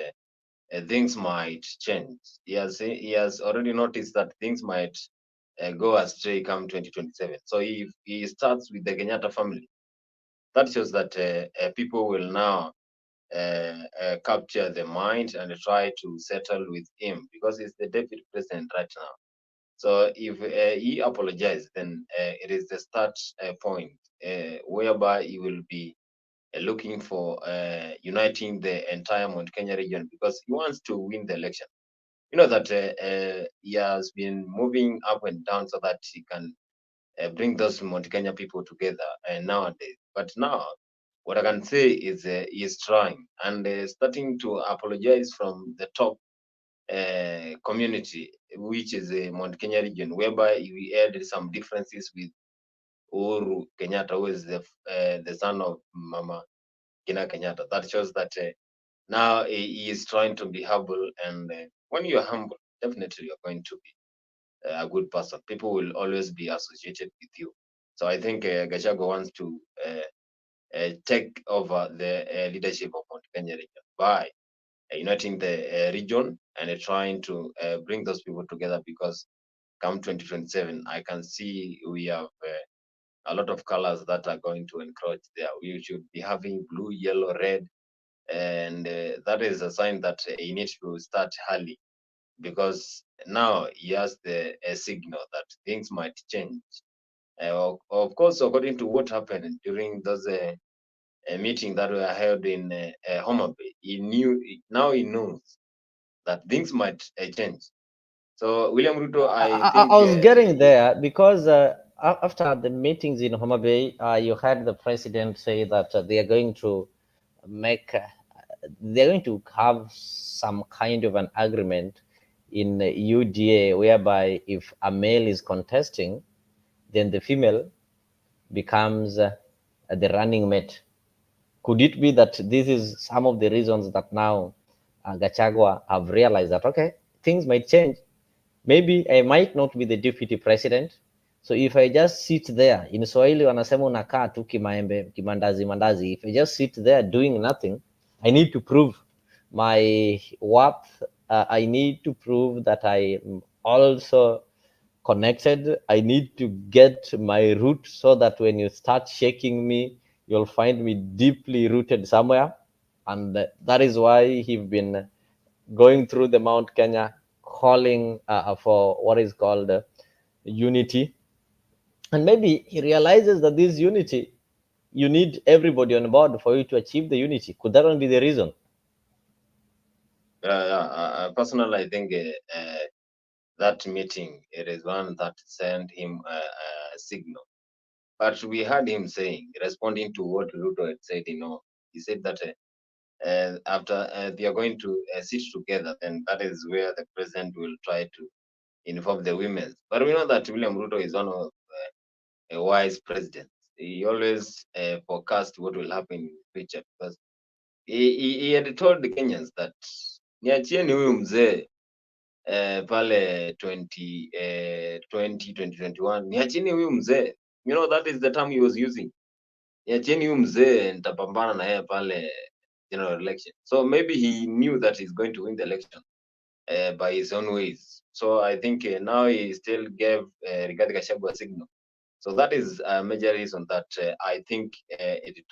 things might change. He has already noticed that things might go astray come 2027. So if he starts with the Kenyatta family, that shows that people will now capture the mind and try to settle with him, because he's the deputy president right now. So if he apologizes, then it is the start point whereby he will be looking for uniting the entire Mount Kenya region, because he wants to win the election. you know that he has been moving up and down so that he can bring those Mount Kenya people together nowadays. But now, what I can say is he's trying and starting to apologize from the top community, which is the Mount Kenya region, whereby we had some differences with Uhuru Kenyatta, who is the son of Mama Ngina Kenyatta. That shows that now he is trying to be humble, and when you're humble, definitely you're going to be a good person. People will always be associated with you. So I think Gachagua wants to take over the leadership of Mount Kenya region by uniting the region and trying to bring those people together, because come 2027, I can see we have a lot of colors that are going to encroach there. We should be having blue, yellow, red, and that is a sign that he needs to start early, because now he has the signal that things might change. Of course, according to what happened during those meeting that were held in Homa Bay, now he knows that things might change. So William Ruto, I think I was getting there because after the meetings in Homa Bay, you had the president say that they are going to make, they're going to have some kind of an agreement in UDA whereby if a male is contesting, then the female becomes the running mate. Could it be that this is some of the reasons that now Gachagua have realized that, okay, things might change. Maybe I might not be the deputy president. So if I just sit there, in Swahili wanasema unakaa tu kimaembe, kimandazi mandazi. If I just sit there doing nothing, I need to prove my worth. I need to prove that I am also connected. I need to get my root so that when you start shaking me, you'll find me deeply rooted somewhere. And that is why he's been going through the Mount Kenya, calling for what is called unity. And maybe he realizes that this unity, you need everybody on board for you to achieve the unity. Could that not be the reason? personally, I think that meeting, it is one that sent him a signal. But we heard him saying, responding to what Ruto had said, he said that after they are going to sit together, then that is where the president will try to inform the women. But we know that William Ruto is one of a wise president. He always forecast what will happen in the future, because he had told the Kenyans that niachieni huyu mzee pale 2021, niacheni huyu mzee. That is the term he was using. Niacheni huyu mzee, nitapambana na yeye pale general election. So maybe he knew that he's going to win the election by his own ways. So I think now he still gave Rigathi Gachagua a signal. So that is a major reason that I think it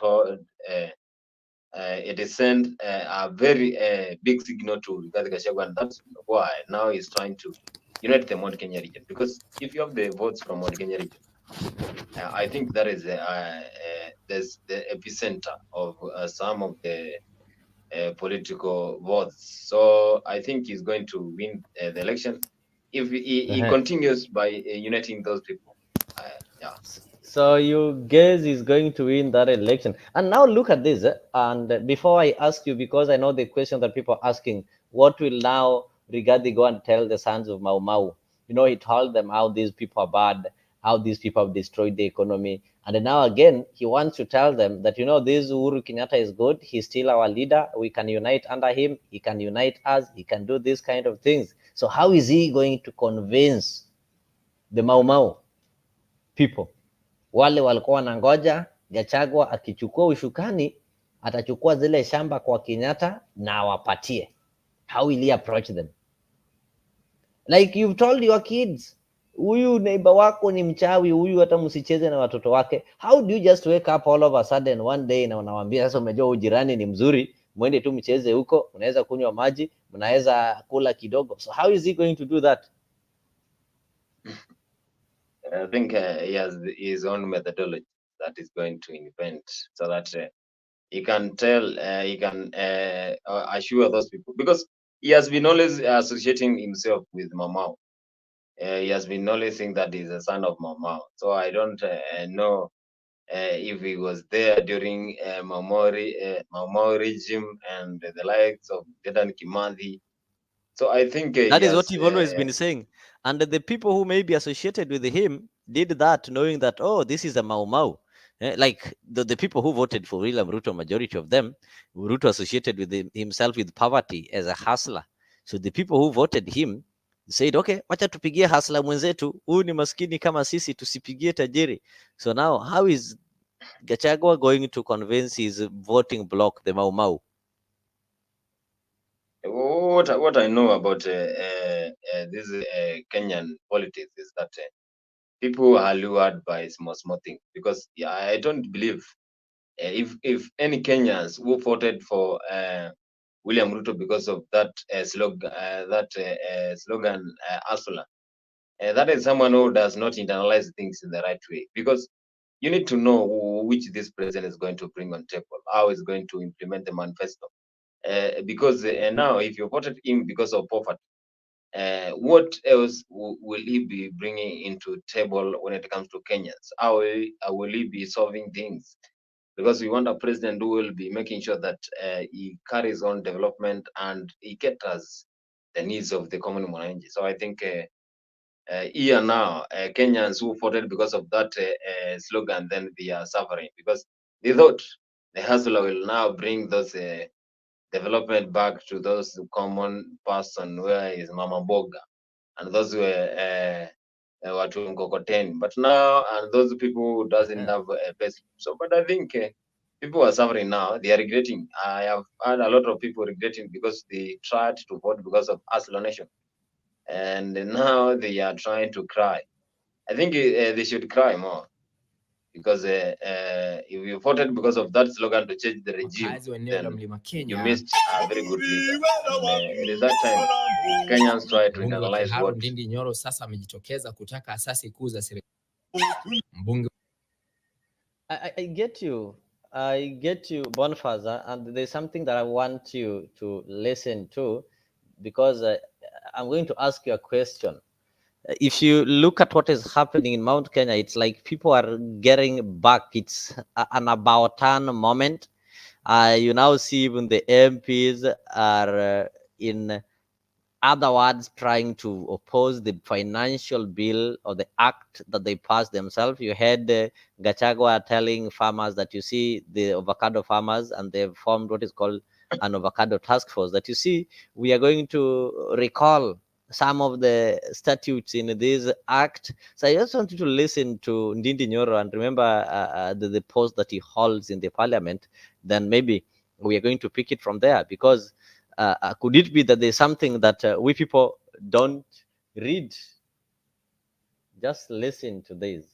is sent a very big signal to Rigathi Gachagua, and that's why now he's trying to unite the Mount Kenya region. Because if you have the votes from Mount Kenya region, I think that is there's the epicenter of some of the political votes. So I think he's going to win the election if he continues by uniting those people. Yeah. So you guess he's going to win that election. And now look at this. And before I ask you, because I know the question that people are asking, what will now Rigathi go and tell the sons of Mau Mau? He told them how these people are bad, how these people have destroyed the economy. And now again, he wants to tell them that, this Uhuru Kenyatta is good. He's still our leader. We can unite under him. He can unite us. He can do these kind of things. So how is he going to convince the Mau Mau people? Wale walikuwa wanangoja Gachagua akichukua ushukani, atachukua zile shamba kwa Kenyatta na awapatie. How will he approach them? Like you've told your kids, huyu neighbor wako ni mchawi, huyu hata msicheze na watoto wake. How do you just wake up all of a sudden one day na unawaambia sasa, umejua ujirani ni mzuri, mwende tu mcheze huko, unaweza kunywa maji, mnaweza kula kidogo. So how is he going to do that? I think he has his own methodology that is going to invent, so that he can tell, he can assure those people, because he has been always associating himself with Mama. He has been always saying that he's a son of Mama. So I don't know if he was there during Mama regime and the likes of Dedan Kimathi. So I think that is what you've always been saying. And the people who may be associated with him did that knowing that, oh, this is a Mau Mau. Like the people who voted for William Ruto, majority of them, Ruto associated with himself with poverty as a hustler. So the people who voted him said, okay, wacha tupigie hustler mwenzetu, huyu ni maskini kama sisi, tusipigie tajiri. So now, how is Gachagua going to convince his voting bloc, the Mau Mau? What I know about this Kenyan politics is that people are lured by small things, because I don't believe if any Kenyans who voted for William Ruto because of that slogan, Asula, that is someone who does not internalize things in the right way, because you need to know which this president is going to bring on table, how he's going to implement the manifesto. Because now, if you voted him because of poverty, what else will he be bringing into table when it comes to Kenyans? How will he be solving things? Because we want a president who will be making sure that he carries on development and he caters the needs of the common man. So I think here now, Kenyans who voted because of that slogan, then they are suffering, because they thought the hustler will now bring those development back to those common person, where is Mama Boga, and those were watu mkokoteni. But now, and those people who doesn't have a best. So, but I think people are suffering now. They are regretting. I have had a lot of people regretting because they tried to vote because of Aslo Nation, and now they are trying to cry. I think they should cry more, because if you voted because of that slogan to change the regime, then you missed a very good leader. And, it is that time Kenyans try to internalize what. Ndindi Nyoro sasa amejitokeza kutaka asasi kuu za serikali. Mbunge I get you. I get you, Bonfaza, and there's something that I want you to listen to, because I'm going to ask you a question. If you look at what is happening in Mount Kenya, it's like people are getting back. It's an about turn moment. You now see even the MPs are in other words trying to oppose the financial bill or the act that they passed themselves. You had Gachagua telling farmers that, you see, the avocado farmers, and they've formed what is called an avocado task force, that, you see, we are going to recall some of the statutes in this act. So I just want you to listen to Ndindi Nyoro and remember the post that he holds in the parliament. Then maybe we are going to pick it from there, because could it be that there's something that we people don't read? Just listen to this.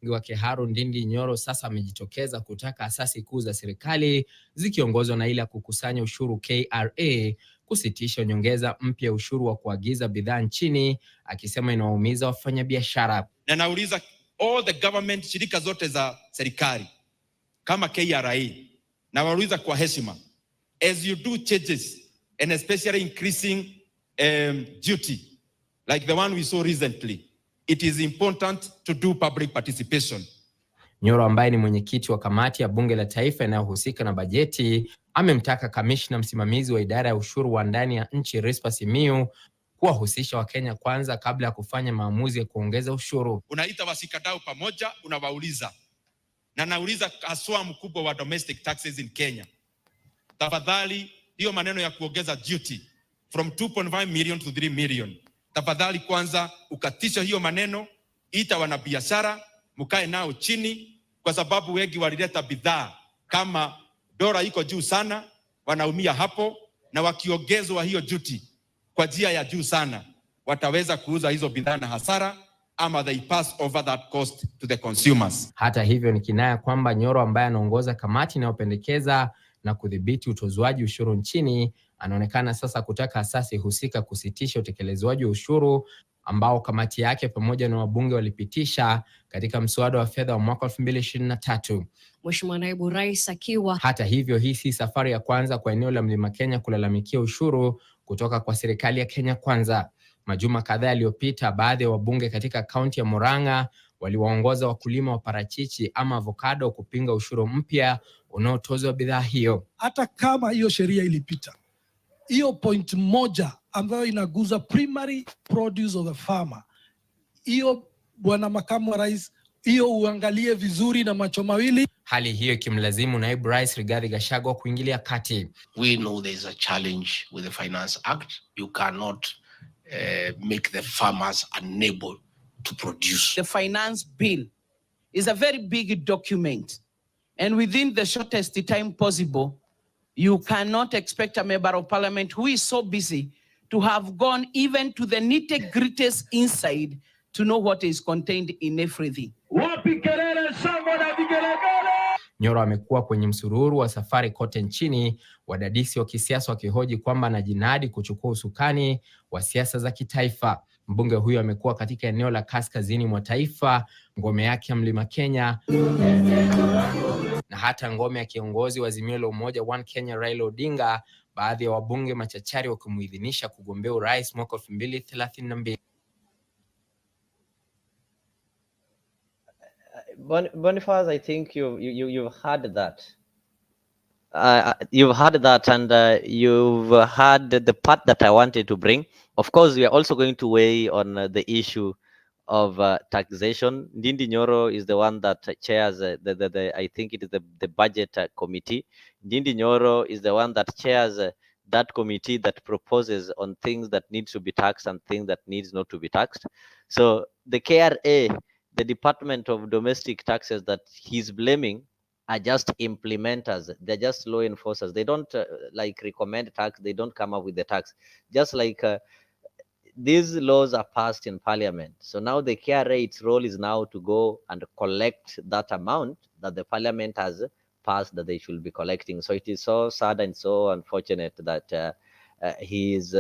wake Haru Ndindi Nyoro sasa amejitokeza kutaka asasi kuu za serikali zikiongozwa na ile ya kukusanya ushuru KRA kusitisha nyongeza mpya ushuru wa kuagiza bidhaa nchini, akisema inawaumiza wafanyabiashara. Na nauliza all the government, shirika zote za serikali kama KRA, na wauliza kwa heshima, as you do changes and especially increasing duty like the one we saw recently, it is important to do public participation. Nyoro ambaye ni mwenyekiti wa kamati ya bunge la taifa inayohusika na bajeti amemtaka kamishna msimamizi wa idara ya ushuru wa ndani ya nchi Rispa Simiu kuwahusisha Wakenya kwanza kabla ya kufanya maamuzi ya kuongeza ushuru. Unaita wasikadau pamoja, unawauliza, na nauliza haswa mkubwa wa domestic taxes in Kenya, tafadhali hiyo maneno ya kuongeza duty from 2.5 million to 3 million, tafadhali kwanza ukatisha hiyo maneno, ita wanabiashara mkae nao chini, kwa sababu wengi walileta bidhaa kama dola iko juu sana, wanaumia hapo, na wakiongezwa hiyo duty kwa njia ya juu sana, wataweza kuuza hizo bidhaa na hasara, ama they pass over that cost to the consumers. Hata hivyo, ni kinaya kwamba Nyoro ambaye anaongoza kamati inayopendekeza na kudhibiti utozwaji ushuru nchini anaonekana sasa kutaka asasi husika kusitisha utekelezwaji wa ushuru ambao kamati yake pamoja na wabunge walipitisha katika mswada wa fedha wa mwaka 2023. Mheshimiwa Naibu Rais akiwa. Hata hivyo, hii si safari ya kwanza kwa eneo la Mlima Kenya kulalamikia ushuru kutoka kwa serikali ya Kenya Kwanza. Majuma kadhaa yaliyopita, baadhi ya wabunge katika kaunti ya Murang'a waliwaongoza wakulima wa parachichi ama avocado kupinga ushuru mpya unaotozwa bidhaa hiyo. Hata kama hiyo sheria ilipita, hiyo point moja ambayo inaguza primary produce of the farmer, hiyo bwana makamu wa rais, hiyo uangalie vizuri na macho mawili. Hali hiyo ikimlazimu naibu rais Rigathi Gachagua kuingilia kati. We know there is a challenge with the Finance Act. You cannot make the farmers unable to produce. The finance bill is a very big document, and within the shortest time possible, you cannot expect a member of parliament who is so busy to have gone even to the nitty-gritties inside to know what is contained in everything. Nyoro amekuwa kwenye msururu wa safari kote nchini, wadadisi wa kisiasa wakihoji kwamba anajinadi kuchukua usukani wa siasa za kitaifa. Mbunge huyo amekuwa katika eneo la kaskazini mwa taifa, ngome yake ya Mlima Kenya, na hata ngome ya kiongozi wa Azimio la Umoja One Kenya Raila Odinga, baadhi ya wabunge machachari wakimuidhinisha kugombea urais mwaka 2032. Boniface, I think you've heard that. You've heard that, and you've heard the part that I wanted to bring. Of course, we are also going to weigh on the issue of taxation. Ndindi Nyoro is the one that chairs I think it is the budget committee. Ndindi Nyoro is the one that chairs that committee that proposes on things that needs to be taxed and things that needs not to be taxed. So the KRA, the Department of Domestic Taxes that he's blaming, are just implementers. They're just law enforcers. They don't like recommend tax. They don't come up with the tax. Just like these laws are passed in parliament. So now the KRA, its role is now to go and collect that amount that the parliament has passed that they should be collecting. So it is so sad and so unfortunate that he is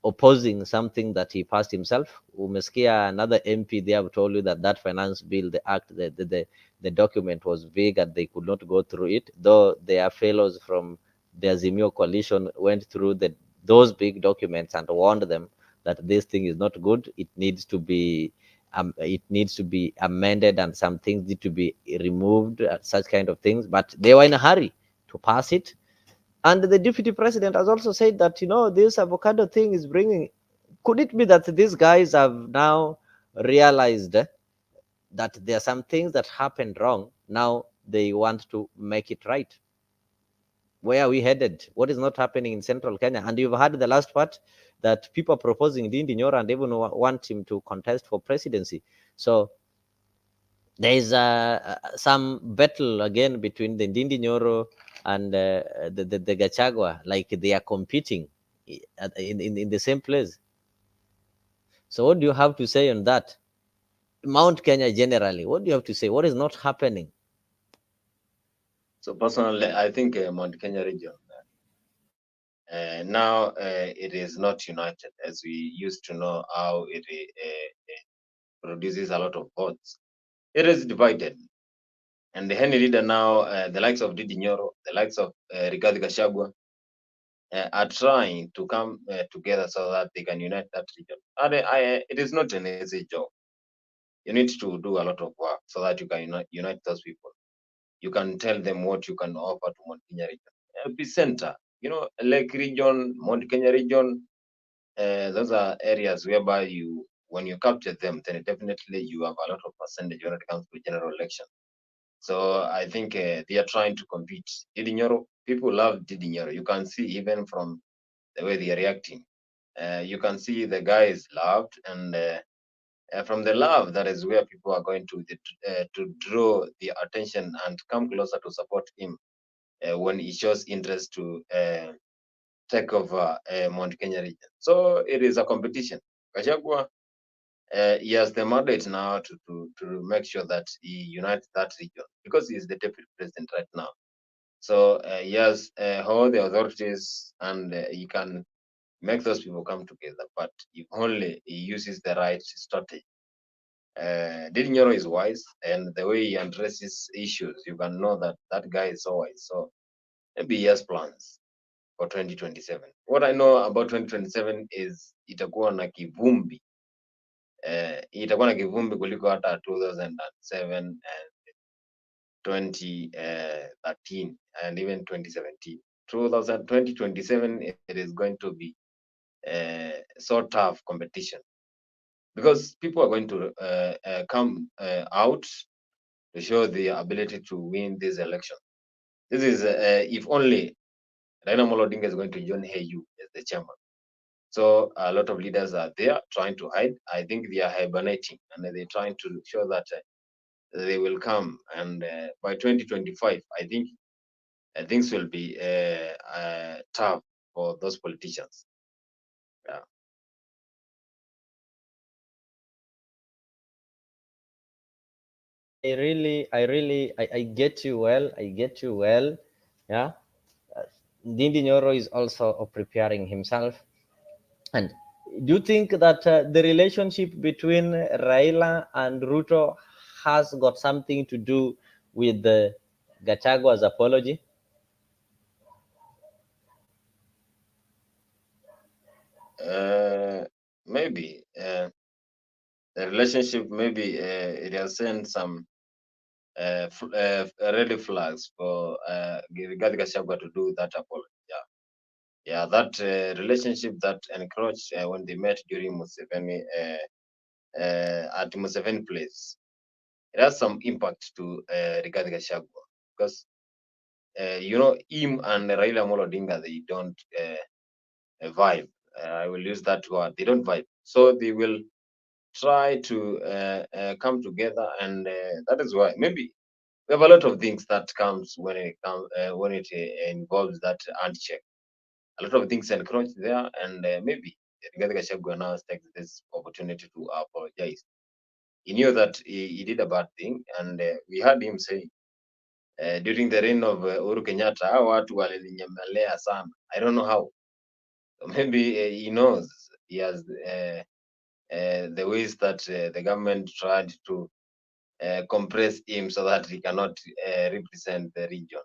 opposing something that he passed himself. Umesikia another MP, they have told you that that finance bill, the act, the document was big and they could not go through it, though their fellows from the Azimio coalition went through those big documents and warned them that this thing is not good. It needs to be amended and some things need to be removed, such kind of things. But they were in a hurry to pass it. And the deputy president has also said that, this avocado thing is bringing, could it be that these guys have now realized that there are some things that happened wrong? Now they want to make it right. Where are we headed? What is not happening in central Kenya? And you've heard the last part that people are proposing Ndindi Nyoro and even want him to contest for presidency. So there is some battle again between the Ndindi Nyoro and the Gachagua, like they are competing in the same place. So what do you have to say on that? Mount Kenya generally, what do you have to say? What is not happening? So personally, I think Mount Kenya region now it is not united as we used to know how it produces a lot of votes. It is divided. And any leader now, the likes of Ndindi Nyoro, the likes of Rigathi Gachagua, are trying to come together so that they can unite that region. And it is not an easy job. You need to do a lot of work so that you can unite those people. You can tell them what you can offer to Mount Kenya region. Be center, Lake region, Mount Kenya region, those are areas whereby when you capture them, then definitely you have a lot of percentage when it comes to general election. So I think they are trying to compete. Ndindi Nyoro, people love Ndindi Nyoro. You can see even from the way they are reacting. You can see the guy is loved, and from the love, that is where people are going to draw the attention and come closer to support him when he shows interest to take over Mount Kenya region. So it is a competition. Gachagua, he has the mandate now to make sure that he unites that region because he is the deputy president right now. So he has all the authorities and he can make those people come together. But if only he uses the right strategy. Didi Nyoro is wise, and the way he addresses issues, you can know that that guy is so wise. So maybe he has plans for 2027. What I know about 2027 is itakuwa na kivumbi. Itakuwa na kivumbi kuliko hata 2007 and 2013 and even 2017. 2027, it is going to be so tough competition because people are going to come out to show the ability to win this election. This is if only Raila Amolo Odinga is going to join AU as the chairman. So a lot of leaders are there trying to hide. I think they are hibernating and they're trying to show that they will come. And by 2025, I think things will be tough for those politicians. Yeah. I get you well. I get you well. Yeah. Ndindi Nyoro is also preparing himself. And do you think that the relationship between Raila and Ruto has got something to do with the Gachagua's apology? Maybe the relationship, maybe it has sent some red flags for Rigathi Gachagua to do that apology. Yeah, that relationship that encroached when they met during Museveni at Museveni place. It has some impact to Rigathi Gachagua because you know him and Raila Amolo Odinga, they don't vibe. I will use that word. They don't vibe, so they will try to come together, and that is why maybe we have a lot of things that comes when it involves that handshake. A lot of things encroach there, and maybe Rigathi Gachagua now takes this opportunity to apologize. He knew that he did a bad thing, and we heard him say during the reign of Uhuru Kenyatta, hao watu walininyemelea sana. I don't know how. So maybe he knows he has the ways that the government tried to compress him so that he cannot represent the region.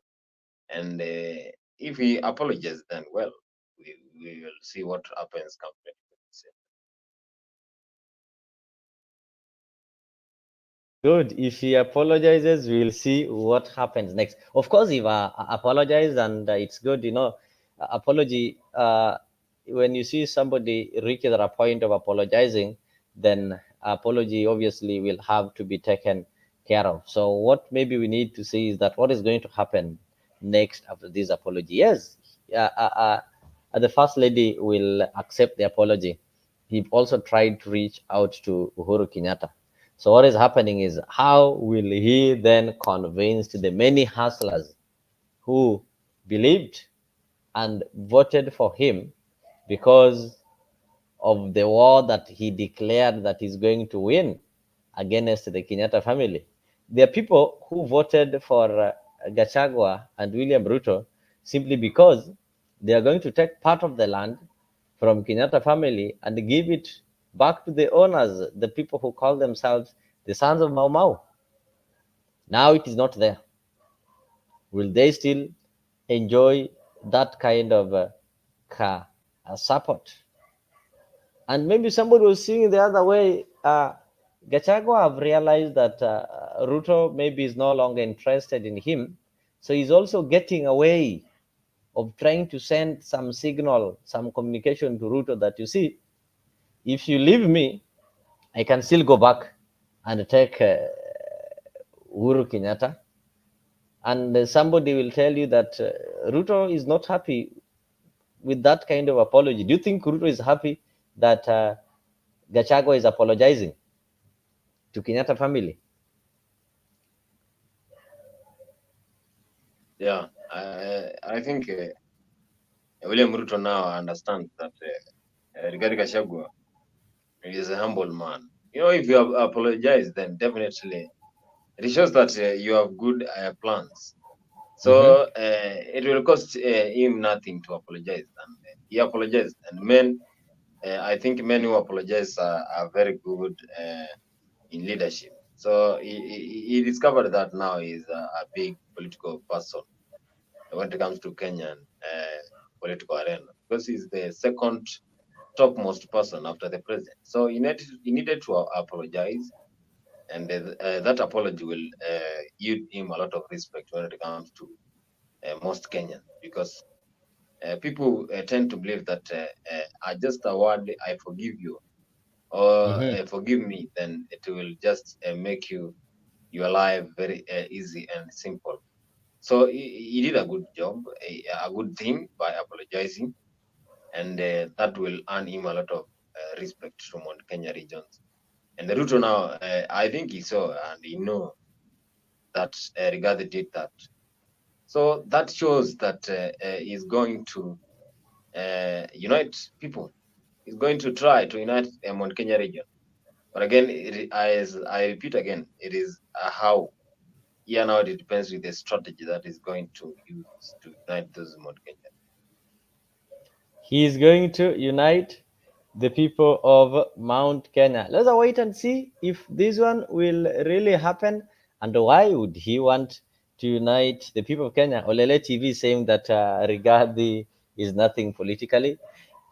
And if he apologizes, then well, we will see what happens come 2027. Good. If he apologizes, we'll see what happens next. Of course, if apologize, and it's good, apology. When you see somebody reach the point of apologizing, then apology obviously will have to be taken care of. So what maybe we need to see is that what is going to happen next after this apology. Yes, the first lady will accept the apology. He also tried to reach out to Uhuru Kenyatta. So what is happening is, how will he then convince the many hustlers who believed and voted for him because of the war that he declared that he's going to win against the Kenyatta family? There are people who voted for Gachagua and William Ruto simply because they are going to take part of the land from Kenyatta family and give it back to the owners, the people who call themselves the sons of Mau Mau. Now it is not there. Will they still enjoy that kind of support? And maybe somebody was seeing the other way. Gachagua have realized that Ruto maybe is no longer interested in him. So he's also getting away of trying to send some signal, some communication to Ruto that, you see, if you leave me, I can still go back and take Uhuru Kenyatta. And somebody will tell you that Ruto is not happy with that kind of apology. Do you think Ruto is happy that Gachagua is apologizing to Kenyatta family? Yeah, I think William Ruto now understands that Rigathi Gachagua is a humble man. You know, if you have apologized, then definitely it shows that you have good plans. So it will cost him nothing to apologize, and he apologized, and I think men who apologize are very good in leadership. So he discovered that now he's a big political person when it comes to Kenyan political arena, because he's the second topmost person after the president. So he needed to apologize, and that apology will yield him a lot of respect when it comes to most Kenyans, because people tend to believe that just a word, I forgive you, or Mhm. forgive me, then it will just make your life very easy and simple. So he did a good job, a good thing by apologizing, and that will earn him a lot of respect from Mount Kenya regions. And the Ruto now, I think he saw and he know that Rigathi did that. So that shows that he's going to unite people. He's going to try to unite Mount Kenya region. But again, as I repeat again, it is how. Yeah, now it depends with the strategy that is going to use to unite those Mount Kenya. He is going to unite the people of Mount Kenya. Let's wait and see if this one will really happen, and why would he want to unite the people of Kenya? Olele TV is saying that Rigathi is nothing politically.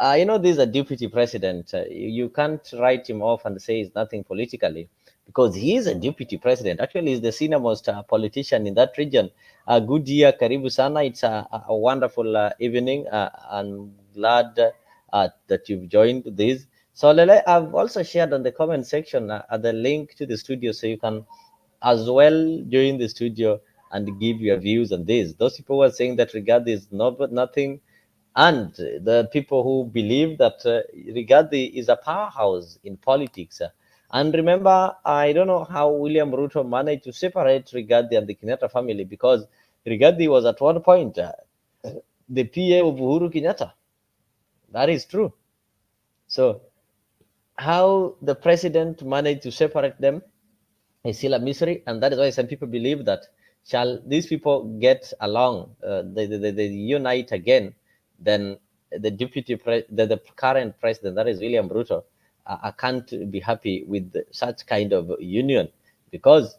This is a deputy president. You can't write him off and say he's nothing politically because he is a deputy president. Actually, he's the senior most politician in that region. Good year, Karibu Sana. It's a wonderful evening. I'm glad that you've joined this. So, Lele, I've also shared on the comment section the link to the studio so you can as well join the studio and give your views on this. Those people who are saying that regard is nothing, and the people who believe that Rigathi is a powerhouse in politics. And remember, I don't know how William Ruto managed to separate Rigathi and the Kenyatta family, because Rigathi was at one point the PA of Uhuru Kenyatta. That is true. So, how the president managed to separate them is still a mystery, and that is why some people believe that shall these people get along, they unite again, then the current president, that is William Ruto, can't be happy with such kind of union, because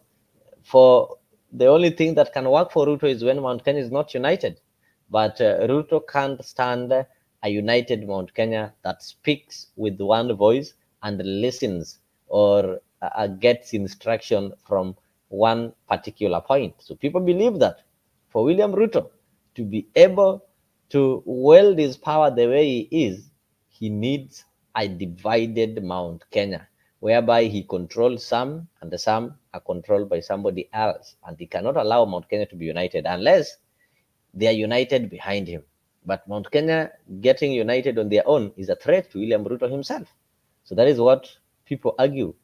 for the only thing that can work for Ruto is when Mount Kenya is not united. But Ruto can't stand a united Mount Kenya that speaks with one voice and listens or gets instruction from one particular point. So people believe that for William Ruto to be able to wield his power the way he is, he needs a divided Mount Kenya, whereby he controls some and the some are controlled by somebody else. And he cannot allow Mount Kenya to be united unless they are united behind him. But Mount Kenya getting united on their own is a threat to William Ruto himself. So that is what people argue.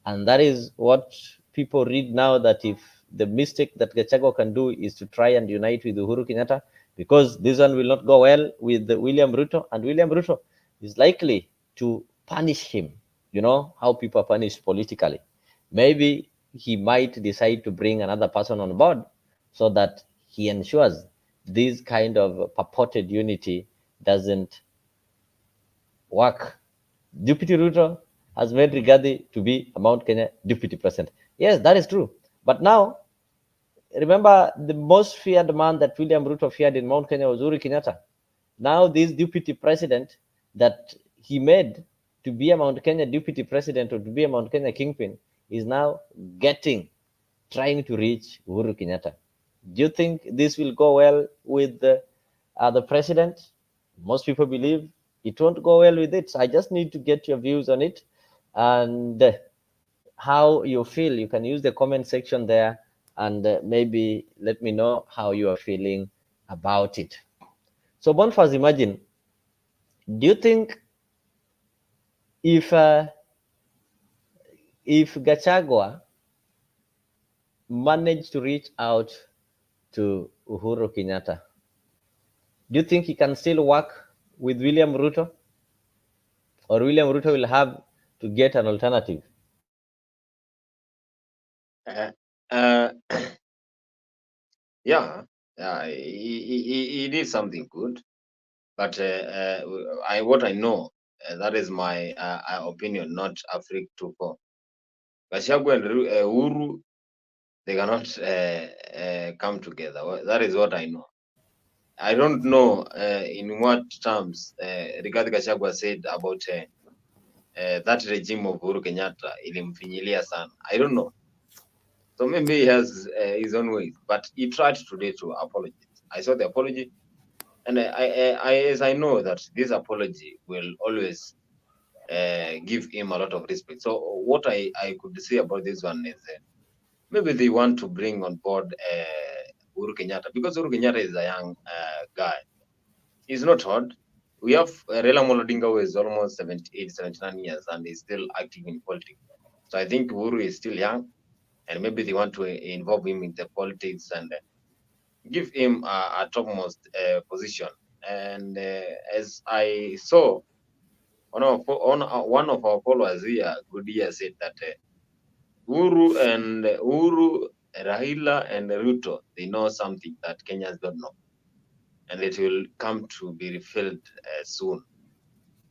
And that is what people read now, that if the mistake that Gachagua can do is to try and unite with Uhuru Kenyatta, because this one will not go well with William Ruto, and William Ruto is likely to punish him. You know how people are punished politically. Maybe he might decide to bring another person on board so that he ensures this kind of purported unity doesn't work. Deputy Ruto has made Rigathi to be a Mount Kenya deputy president. Yes, that is true. But now, remember, the most feared man that William Ruto feared in Mount Kenya was Uhuru Kenyatta. Now, this deputy president that he made to be a Mount Kenya deputy president or to be a Mount Kenya kingpin is now trying to reach Uhuru Kenyatta. Do you think this will go well with the president? Most people believe it won't go well with it. So I just need to get your views on it, and how you feel. You can use the comment section there, and maybe let me know how you are feeling about it. So Bonfaz, imagine, do you think if uh, if Gachagua managed to reach out to Uhuru Kenyatta, do you think he can still work with William Ruto, or William Ruto will have to get an alternative? Uh, uh, yeah, he did something good. But what I know, that is my opinion, not Africa 24. Gachagua and Uhuru, they cannot come together. That is what I know. I don't know in what terms Rigathi Gachagua said about that regime of Uhuru Kenyatta ilimfinyilia sana. I don't know. So maybe he has his own ways, but he tried today to apologize. I saw the apology, and as I know that this apology will always give him a lot of respect. So what I could say about this one is maybe they want to bring on board Uhuru Kenyatta, because Uhuru Kenyatta is a young guy. He's not old. We have Raila Odinga, who is almost 78, 79 years and is still active in politics. So I think Uhuru is still young, and maybe they want to involve him in the politics and give him a topmost position. And as I saw, one of our followers here, Goodyear, said that Uhuru, Raila, and Ruto, they know something that Kenyans don't know, and it will come to be revealed soon.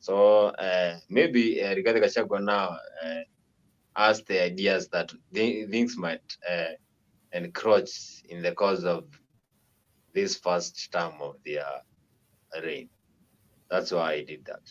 So maybe Rigathi Gachagua now has the ideas that things might encroach in the course of this first term of their reign. That's why I did that.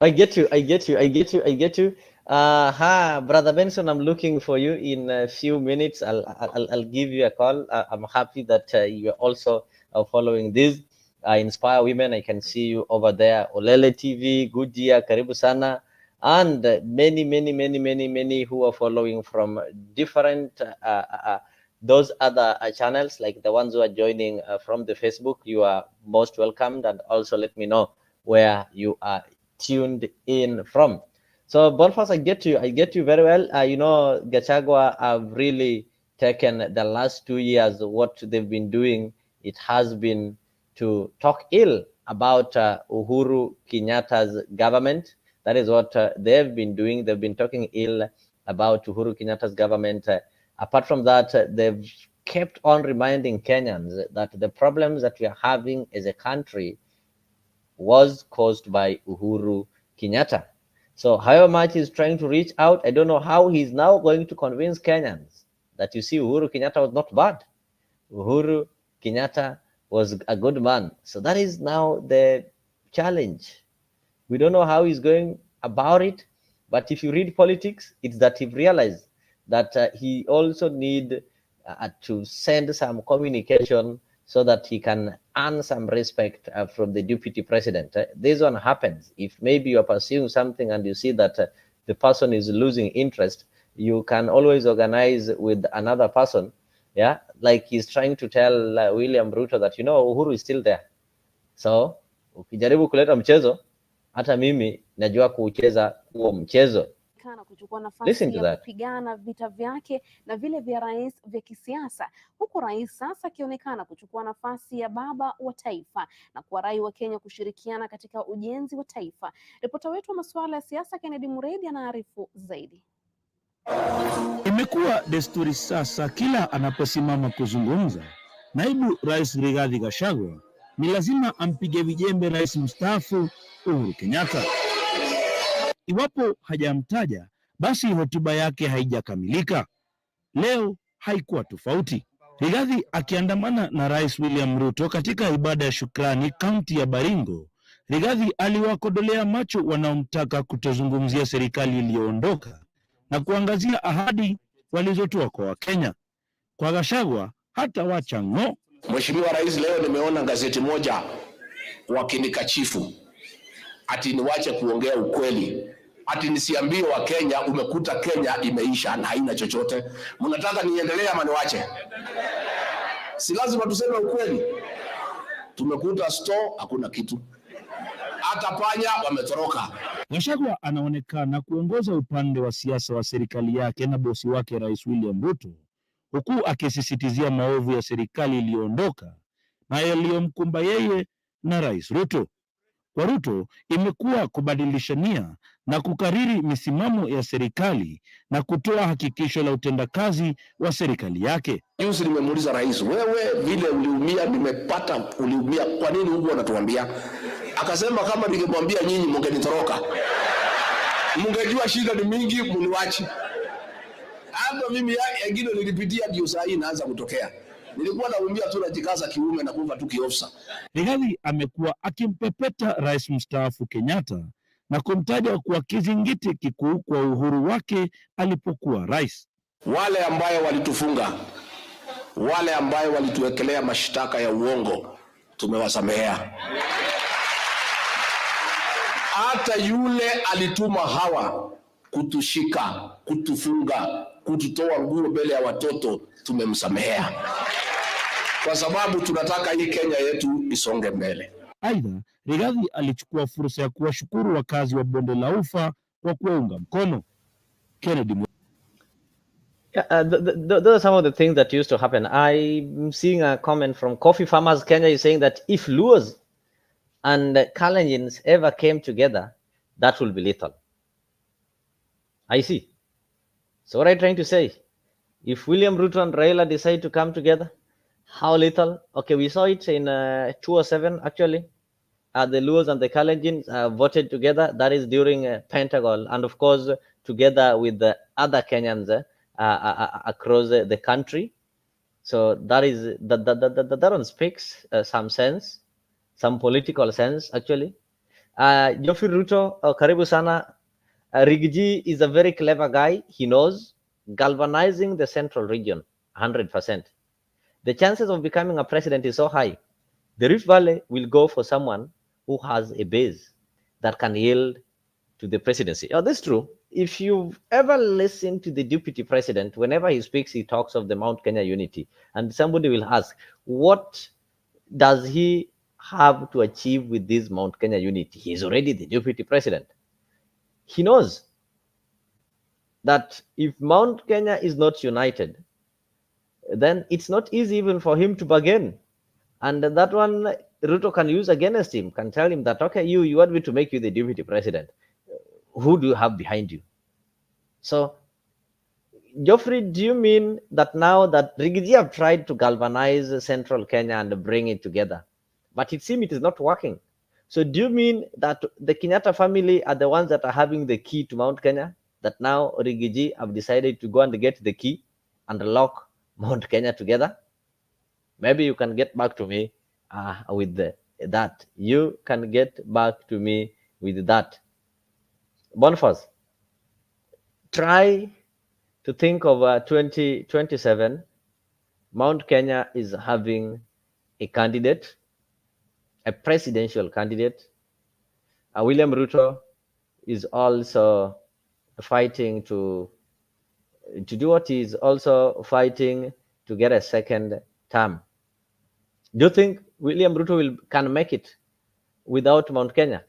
I get you. Brother Benson, I'm looking for you in a few minutes. I'll give you a call. I'm happy that you're also following this. Inspire Women. I can see you over there. Olele TV, Goodyear, Karibu Sana, and many who are following from different those other channels, like the ones who are joining from the Facebook. You are most welcomed, and also let me know where you are tuned in from. So Boniface, I get you very well. Gachagua have really taken the last 2 years. What they've been doing, it has been to talk ill about Uhuru Kenyatta's government. That is what they've been doing. They've been talking ill about Uhuru Kenyatta's government. Apart from that, they've kept on reminding Kenyans that the problems that we are having as a country was caused by Uhuru Kenyatta. So however much he's trying to reach out, I don't know how he's now going to convince Kenyans that, you see, Uhuru Kenyatta was not bad. Uhuru Kenyatta was a good man. So that is now the challenge. We don't know how he's going about it, but if you read politics, it's that he realized that he also need to send some communication so that he can earn some respect from the deputy president. This one happens. If maybe you are pursuing something and you see that the person is losing interest, you can always organize with another person. Yeah, like he's trying to tell William Ruto that, Uhuru is still there. So ukijaribu kuleta mchezo, hata mimi najua kucheza huo mchezo. Kuchukua nafasi ya kupigana vita vyake na vile vya rais vya kisiasa, huku rais sasa akionekana kuchukua nafasi ya baba wa taifa na kuwarai wa Kenya kushirikiana katika ujenzi wa taifa. Ripota wetu wa masuala ya siasa Kennedy Muredi anaarifu zaidi. Imekuwa desturi sasa, kila anaposimama kuzungumza naibu rais Rigathi Gachagua ni lazima ampige vijembe rais mstaafu Uhuru Kenyatta. Iwapo hajamtaja, basi hotuba yake haijakamilika. Leo haikuwa tofauti. Rigathi akiandamana na Rais William Ruto katika ibada ya shukrani kaunti ya Baringo, Rigathi aliwakodolea macho wanaomtaka kutozungumzia serikali iliyoondoka na kuangazia ahadi walizotoa kwa Wakenya. Kwa Gachagua hata wacha ng'o. Mheshimiwa Rais, leo nimeona gazeti moja wakinikachifu ati niwache kuongea ukweli, ati nisiambie wa Kenya umekuta Kenya imeisha na haina chochote. Mnataka niendelee ama niwache? Si lazima tuseme ukweli. Tumekuta store hakuna kitu, hata panya wametoroka. Gachagua anaonekana kuongoza upande wa siasa wa serikali yake na bosi wake Rais William Ruto, huku akisisitizia maovu ya serikali iliyoondoka na yaliyomkumba yeye na Rais Ruto. Kwa Ruto imekuwa kubadilisha nia na kukariri misimamo ya serikali na kutoa hakikisho la utendakazi wa serikali yake. Juzi nimemuuliza rais, wewe vile uliumia, nimepata uliumia, kwa nini huko unatuambia? Akasema kama ningemwambia nyinyi mngenitoroka, mngejua shida ni mingi, mniwache. Hata mimi yengine nilipitia, ndio saa hii inaanza kutokea. Nilikuwa naumia tu, najikaza kiume na kuva tu kiofisa. Rigathi amekuwa akimpepeta rais mstaafu Kenyatta na kumtaja kuwa kizingiti kikuu kwa uhuru wake alipokuwa rais. Wale ambayo walitufunga, wale ambayo walituwekelea mashtaka ya uongo, tumewasamehea. Hata yule alituma hawa kutushika, kutufunga, kututoa nguo mbele ya watoto, tumemsamehea, kwa sababu tunataka hii Kenya yetu isonge mbele. Aidha, Rigathi alichukua fursa ya kuwashukuru wakazi wa Bonde la Ufa kwa kuwaunga mkono. Kennedy. Those are some of the things that used to happen. I'm seeing a comment from Coffee Farmers Kenya is saying that if Luos and Kalenjins ever came together, that will be lethal. I see. So what I'm trying to say, if William Ruto and Raila decide to come together, how lethal? Okay, we saw it in 2007 actually. The Luos and the Kalenjins voted together. That is during Pentagon, and of course together with the other Kenyans across the country. So that is that one speaks some sense, some political sense actually. Geoffrey Ruto, karibu sana. Rigiji is a very clever guy. He knows galvanizing the central region 100%. The chances of becoming a president is so high. The Rift Valley will go for someone who has a base that can yield to the presidency. Oh, that's true. If you've ever listened to the deputy president, whenever he speaks, he talks of the Mount Kenya unity. And somebody will ask, what does he have to achieve with this Mount Kenya unity? He is already the deputy president. He knows that if Mount Kenya is not united, then it's not easy even for him to bargain. And that one, Ruto can use against him, can tell him that, okay, you want me to make you the deputy president. Who do you have behind you? So, Geoffrey, do you mean that now that Rigiji have tried to galvanize central Kenya and bring it together, but it seems it is not working? So do you mean that the Kenyatta family are the ones that are having the key to Mount Kenya, that now Rigiji have decided to go and get the key and lock Mount Kenya together? Maybe you can get back to me with that. You can get back to me with that. Boniface, try to think of 2027. Mount Kenya is having a candidate, a presidential candidate. William Ruto is also fighting to do what he is also fighting to get a second term. Do you think William Ruto can make it without Mount Kenya?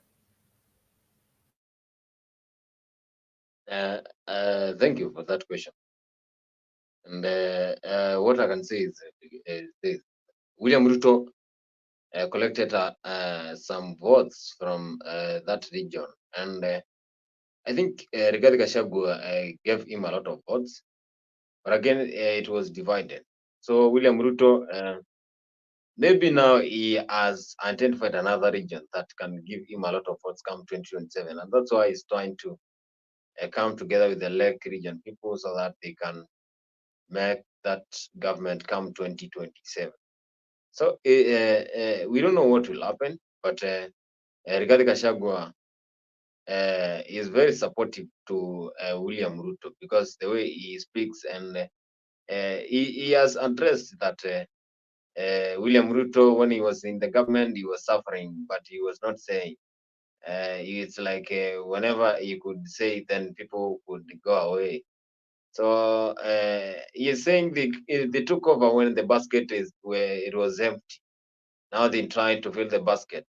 Thank you for that question. And what I can say is this. William Ruto collected some votes from that region, and I think Rigathi Gachagua gave him a lot of votes, but again it was divided. So William Ruto, maybe now he has identified another region that can give him a lot of votes come 2027, and that's why he's trying to come together with the Lake region people so that they can make that government come 2027. So we don't know what will happen, but Rigathi Gachagua is very supportive to William Ruto because the way he speaks, and he has addressed that William Ruto, when he was in the government, he was suffering, but he was not saying. It's like whenever he could say, then people could go away. So he is saying they took over when the basket is where it was empty. Now they're trying to fill the basket.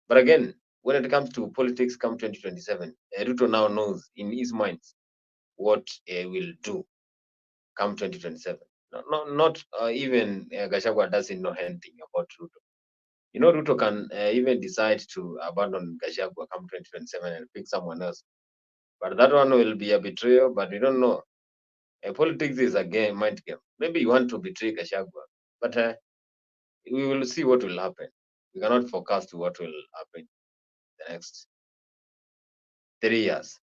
But again, when it comes to politics, come 2027, Ruto now knows in his mind what he will do come 2027. Not even Gachagua doesn't know anything about Ruto. Ruto can even decide to abandon Gachagua come 2027 and pick someone else. But that one will be a betrayal, but we don't know. Politics is a game, mind game. Maybe you want to betray Gachagua, but we will see what will happen. We cannot forecast what will happen the next 3 years.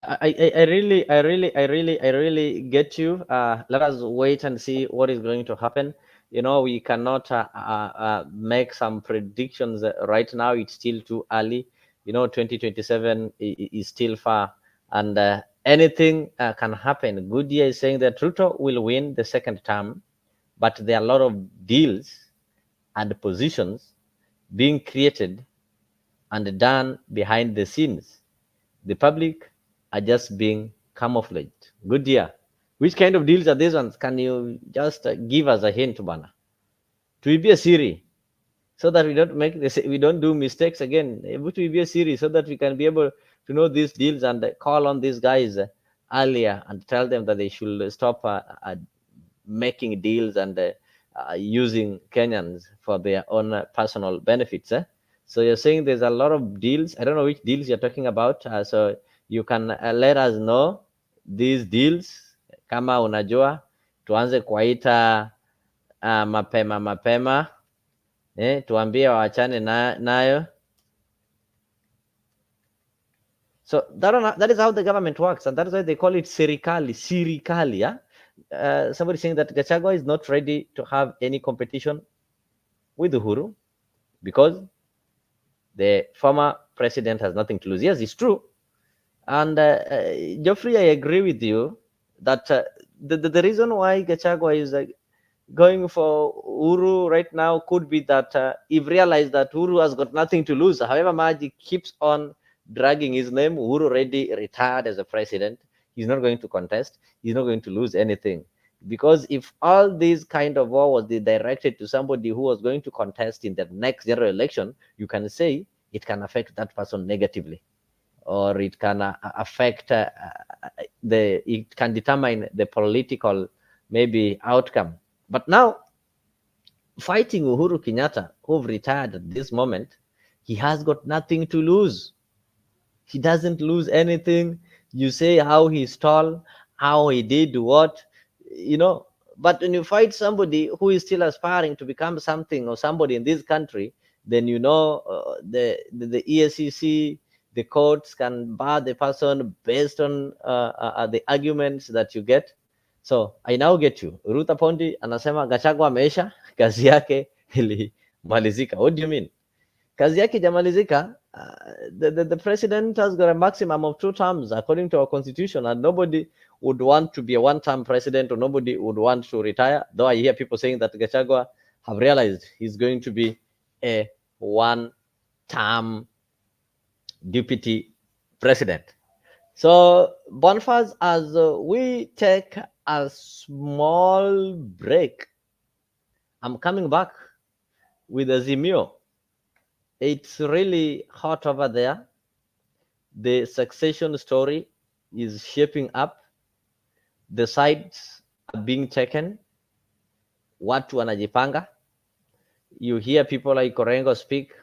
I really get you. Let us wait and see what is going to happen. We cannot make some predictions right now. It's still too early. 2027 is still far, and anything can happen. Goodyear is saying that Ruto will win the second term, but there are a lot of deals and positions being created and done behind the scenes. The public are just being camouflaged. Goodyear, which kind of deals are these ones? Can you just give us a hint, Bana? To be a series so that we don't we don't do mistakes again. It will be a series so that we can be able to know these deals and call on these guys earlier and tell them that they should stop making deals and using Kenyans for their own personal benefits. So you're saying there's a lot of deals. I don't know which deals you're talking about. So you can let us know these deals. Kama unajua, tuanze kuwaita mapema. Tuambie waachane nayo. So that is how the government works, and that is why they call it sirikali. Yeah? Somebody saying that Gachagua is not ready to have any competition with Uhuru because the former president has nothing to lose. Yes, it's true. And Geoffrey, I agree with you that the reason why Gachagua is going for Uhuru right now could be that he realized that Uhuru has got nothing to lose. However much he keeps on dragging his name, Uhuru already retired as a president. He's not going to contest. He's not going to lose anything. Because if all this kind of war was directed to somebody who was going to contest in the next general election, you can say it can affect that person negatively, or it can affect it can determine the political maybe outcome. But now, fighting Uhuru Kenyatta, who've retired at this moment, he has got nothing to lose. He doesn't lose anything. You say how he's tall, how he did what, but when you fight somebody who is still aspiring to become something or somebody in this country, then the EACC, the courts can bar the person based on the arguments that you get. So I now get you. Ruth Apondi anasema Gachagua ameisha, kazi yake ilimalizika. What do you mean? Kazi yake jamalizika. The president has got a maximum of 2 terms according to our constitution, and nobody would want to be a one-term president, or nobody would want to retire. Though I hear people saying that Gachagua have realized he's going to be a one-term deputy president. So, Bonfaz, as we take a small break, I'm coming back with Azimio. It's really hot over there. The succession story is shaping up. The sides are being taken. Watu wanajipanga. You hear people like Korengo speak.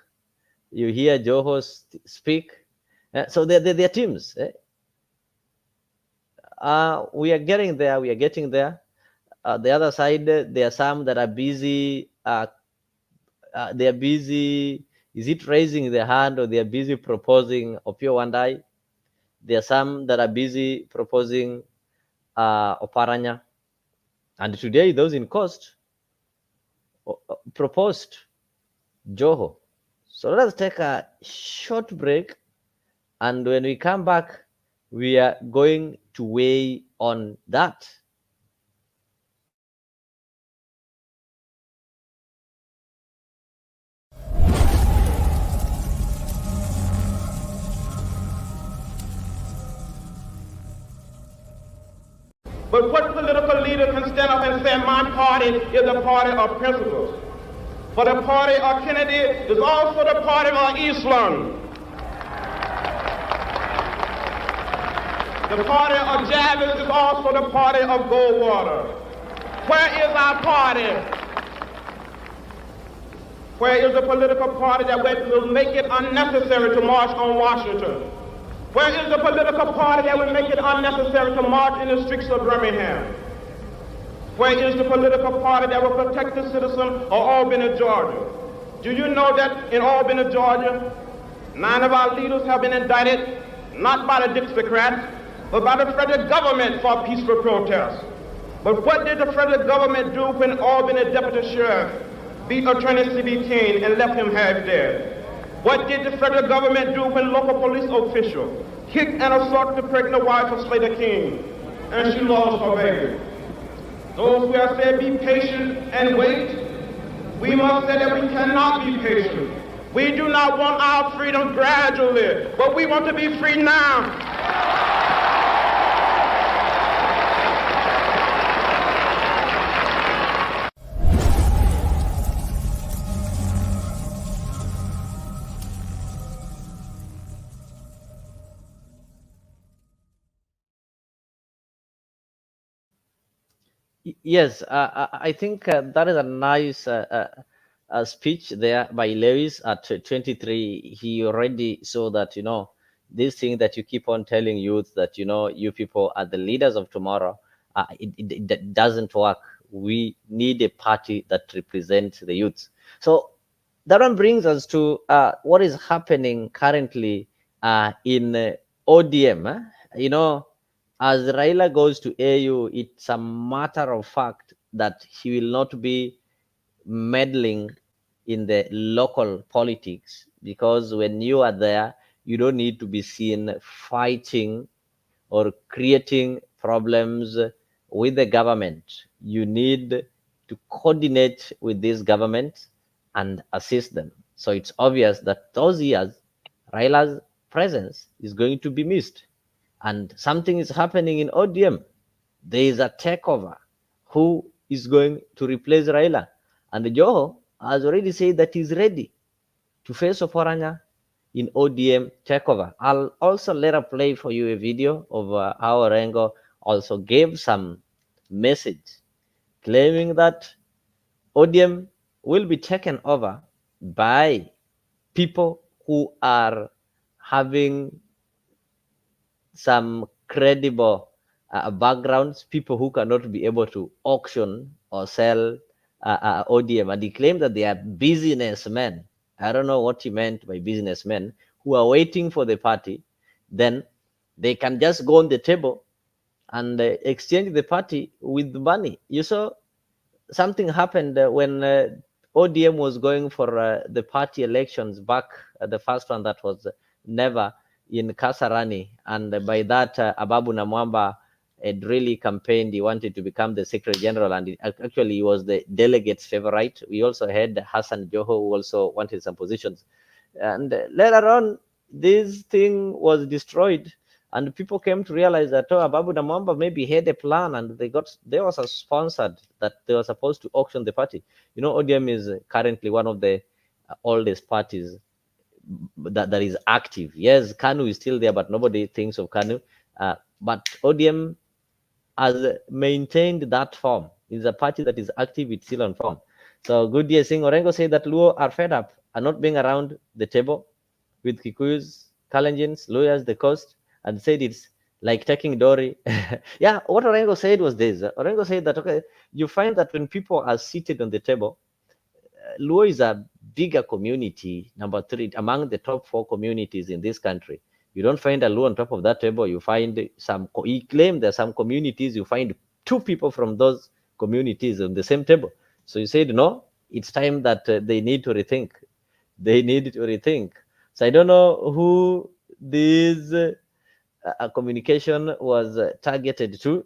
You hear Joho speak. So they're teams. We are getting there. We are getting there. The other side, there are some that are busy. They are busy. Is it raising their hand, or they are busy proposing Opio Wandai? There are some that are busy proposing Oparanya. And today, those in coast proposed Joho. So let us take a short break. And when we come back, we are going to weigh on that. But what political leader can stand up and say my party is a party of principles? For the party of Kennedy is also the party of Islam. The party of Javits is also the party of Goldwater. Where is our party? Where is the political party that will make it unnecessary to march on Washington? Where is the political party that will make it unnecessary to march in the streets of Birmingham? Where is the political party that will protect the citizen of Albany, Georgia? Do you know that in Albany, Georgia, 9 of our leaders have been indicted, not by the Dixiecrats, but by the federal government for peaceful protest? But what did the federal government do when Albany Deputy Sheriff beat Attorney C.B. King and left him half dead? What did the federal government do when local police official kicked and assaulted the pregnant wife of Slater King and she lost her baby? Those who have said be patient and wait, we must say that we cannot be patient. We do not want our freedom gradually, but we want to be free now. Yes, I think that is a nice speech there by Lewis at 23. He already saw that, this thing that you keep on telling youth that, you people are the leaders of tomorrow, it doesn't work. We need a party that represents the youth. So that one brings us to what is happening currently in ODM. As Raila goes to AU, it's a matter of fact that he will not be meddling in the local politics, because when you are there, you don't need to be seen fighting or creating problems with the government. You need to coordinate with this government and assist them. So it's obvious that those years, Raila's presence is going to be missed. And something is happening in ODM. There is a takeover. Who is going to replace Raila? And Joho has already said that he's ready to face Oporanya in ODM takeover. I'll also later play for you a video of how Orengo also gave some message claiming that ODM will be taken over by people who are having some credible backgrounds, people who cannot be able to auction or sell ODM. And he claimed that they are businessmen. I don't know what he meant by businessmen, who are waiting for the party. Then they can just go on the table and exchange the party with money. You saw something happened when ODM was going for the party elections back, the first one that was never in Kasarani, and by that Ababu Namwamba had really campaigned. He wanted to become the Secretary General, and actually he was the delegate's favorite. We also had Hassan Joho, who also wanted some positions, and later on this thing was destroyed, and people came to realize that Ababu Namwamba maybe had a plan, and they was sponsored that they were supposed to auction the party. ODM is currently one of the oldest parties that is active. Yes, KANU is still there, but nobody thinks of KANU. But ODM has maintained that form. It's a party that is active, it's still on form. So Goodyear Singh Orengo said that Luo are fed up and not being around the table with Kikuyus, Kalenjins, Luyas, the coast, and said it's like taking Dory. Yeah, what Orengo said was this. Orengo said that, okay, you find that when people are seated on the table, Luo is a bigger community, number 3, among the top 4 communities in this country. You don't find a Luo on top of that table. You find some, he claimed there are some communities, you find 2 people from those communities on the same table. So you said, no, it's time that they need to rethink. They need to rethink. So I don't know who this communication was targeted to,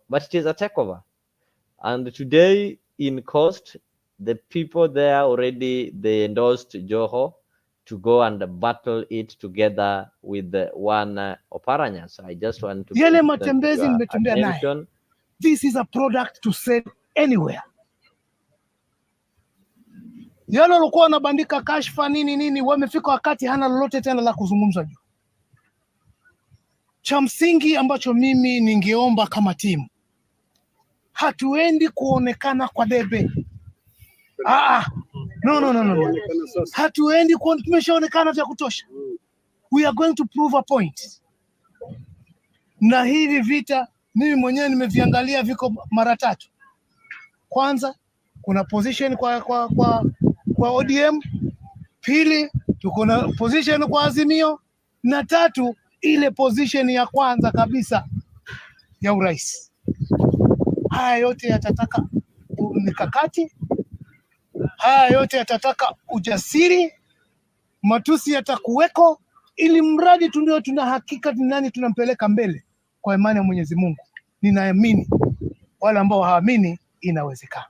but it is a takeover. And today in Coast, the people there already, they endorsed Joho to go and battle it together with one Oparanya. So I just want to yale matembezi nimetembea naye attention This is a product to sell anywhere. Yale walikuwa wanabandika kashfa nini, wamefika wakati hana lolote tena la kuzungumza juu. Cha msingi ambacho mimi ningeomba kama timu, hatuendi kuonekana kwa debe. No. Hatuendi tumeshaonekana vya kutosha. We are going to prove a point. Na hivi vita mimi mwenyewe nimeviangalia viko mara 3. Kwanza kuna position kwa ODM, pili tuko na position kwa Azimio, na 3 ile position ya kwanza kabisa ya urais. Haya yote yatataka mikakati, haya yote yatataka ujasiri, matusi yatakuweko, ili mradi tu ndio tuna hakika ni nani tunampeleka mbele. Kwa imani ya Mwenyezi Mungu ninaamini, wale ambao haamini inawezekana.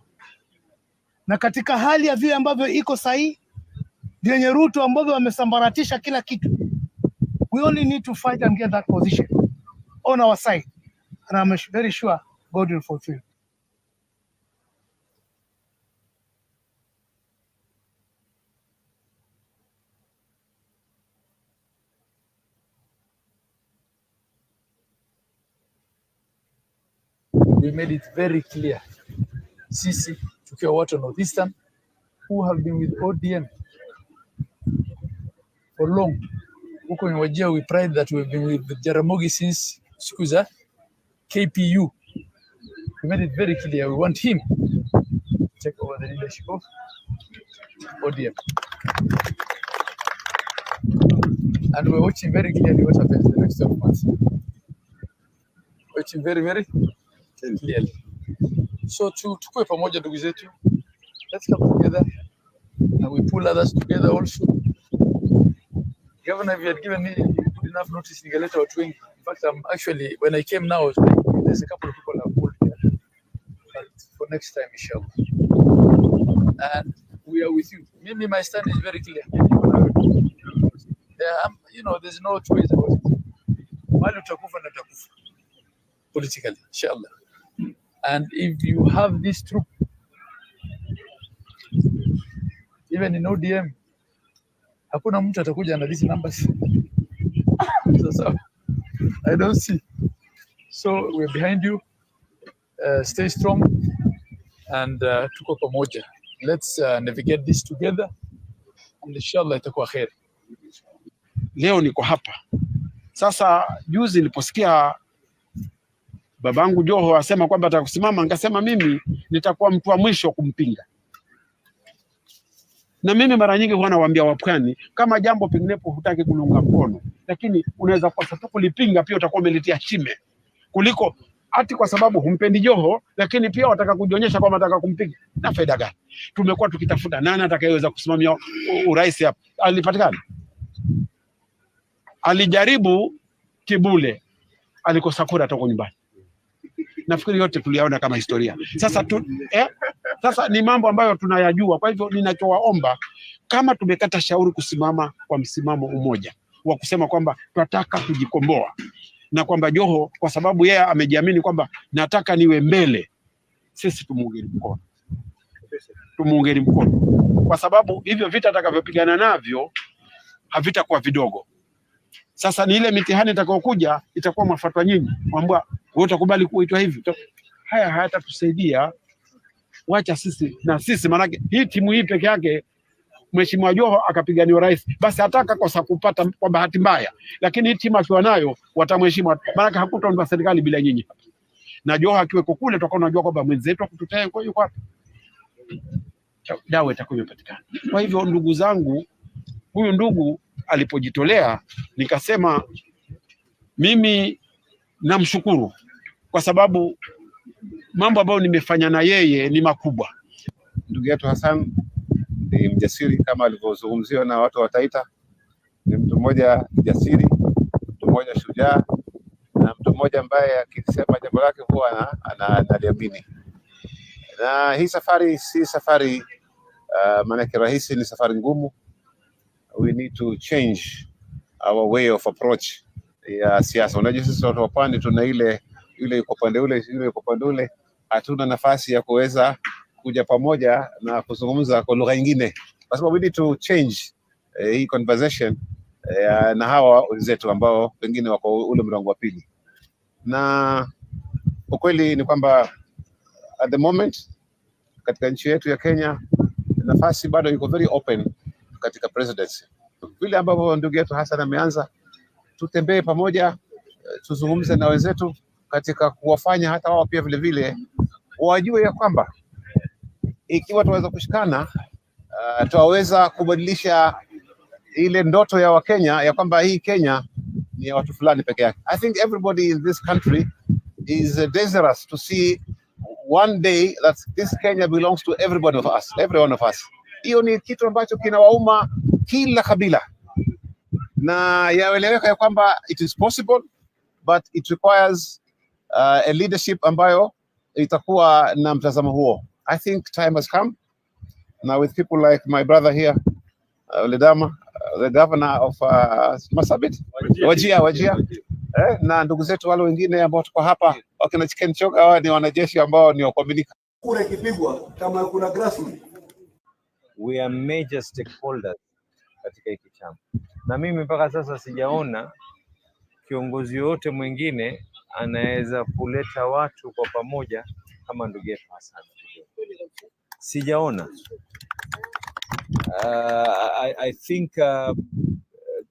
Na katika hali ya vile ambavyo iko sahihi, vyenye Ruto ambavyo wamesambaratisha kila kitu, we only need to fight and get that position on our side, and I'm very sure God will fulfill. We made it very clear, sisi tukiwa watu wa Northeastern who have been with ODM for long. Huko ni Wajir, we pride that we've been with Jaramogi since siku za KPU. We made it very clear we want him to take over the leadership of ODM. And we're watching very clearly what happens in the next 12 months. Watching very clearly. So tukue pamoja ndugu zetu. Let's come together and we pull others together also. Governor, if you had given me good enough notice, ningeleta watu wengi. In fact, actually, when I came now, there's a couple of people I've pulled here. But for next time, inshallah. And we are with you. Maybe my stand is very clear. There's no choice about it. Mali utakufa na utakufa. Politically, inshallah. And if you have this troop, even in ODM, hakuna mtu atakuja na these numbers. So I don't see. So we're behind you. Stay strong and tuko pamoja. Let's navigate this together and inshallah itakuwa khair. Leo niko hapa. Sasa juzi niliposikia babangu Joho asema kwamba atakusimama, nikasema mimi nitakuwa mtu wa mwisho kumpinga. Na mimi mara nyingi huwa nawaambia wapwani, kama jambo penginepo hutaki kulunga mkono, lakini unaweza kwa sababu kulipinga pia utakuwa umelitia shime, kuliko ati kwa sababu humpendi Joho lakini pia wataka kujionyesha kwamba nataka kumpiga. Na faida gani? Tumekuwa tukitafuta nani atakayeweza kusimamia urais hapa. Alipatikana. Alijaribu Kibule, alikosa kura toka nyumbani. Nafikiri yote tuliyaona kama historia. Sasa ni mambo ambayo tunayajua. Kwa hivyo ninachowaomba, kama tumekata shauri kusimama kwa msimamo mmoja wa kusema kwamba tunataka kujikomboa, na kwamba Joho kwa sababu yeye amejiamini kwamba nataka niwe mbele, sisi tumuungeni mkono, kwa sababu hivyo vita atakavyopigana navyo havitakuwa vidogo. Sasa ni ile mitihani itakayokuja itakuwa mafatwa nyingi, kwamba wewe utakubali kuitwa hivi. Haya hayatatusaidia. Wacha sisi manake hii timu hii peke yake, Mheshimiwa Joho akapigania rais, basi hataka kosa kupata kwa bahati mbaya, lakini hii timu akiwa nayo watamheshimu, manake hakutaondoa serikali bila nyinyi. Na Joho akiweko kule tutakuwa tunajua kwamba mwenzetu akututea kwa hiyo kwa dawa itakuwa imepatikana. Kwa hivyo ndugu zangu, huyu ndugu alipojitolea, nikasema mimi namshukuru kwa sababu mambo ambayo nimefanya na yeye ni makubwa. Ndugu yetu Hassan ni mjasiri kama alivyozungumziwa na watu wa Taita. Ni mtu mmoja jasiri, mtu mmoja shujaa, na mtu mmoja ambaye akisema jambo lake huwa analiamini. Na hii safari si safari maana rahisi, ni safari ngumu. We need to change our way of approach ya siasa. Unajua sisi watu wa pwani tuna ile yule yuko pande ule, yule yuko pande ule, hatuna nafasi ya kuweza kuja pamoja na kuzungumza kwa lugha nyingine, kwa sababu we need to change hii conversation na hawa wenzetu ambao wengine wako ule mlango wa pili. Na ukweli ni kwamba at the moment katika nchi yetu ya Kenya nafasi bado iko very open katika presidency. Vile ambavyo ndugu yetu Hassan ameanza, tutembee pamoja, tuzungumze na wenzetu katika kuwafanya hata wao pia vile vile wajue ya kwamba ikiwa tuweza kushikana tutaweza kubadilisha ile ndoto ya Wakenya ya kwamba hii Kenya ni ya watu fulani peke yake. I think everybody in this country is desirous to see one day that this Kenya belongs to every one of us. Hiyo ni kitu ambacho kinawauma kila kabila, na yaeleweka ya kwamba it is possible, but it requires a leadership ambayo itakuwa na mtazamo huo. I think time has come now with people like my brother here, Ledama, the governor of Marsabit, Wajir, na ndugu zetu wale wengine ambao tuko hapa wakina Chicken Choga, hawa ni wanajeshi ambao ni wa kuaminika. Kura ikipigwa kama kuna grassroots, we are major stakeholders katika hiki chama, na mimi mpaka sasa sijaona kiongozi yote mwingine anaweza kuleta watu kwa pamoja kama ndugu yetu Hassan. Sijaona. I think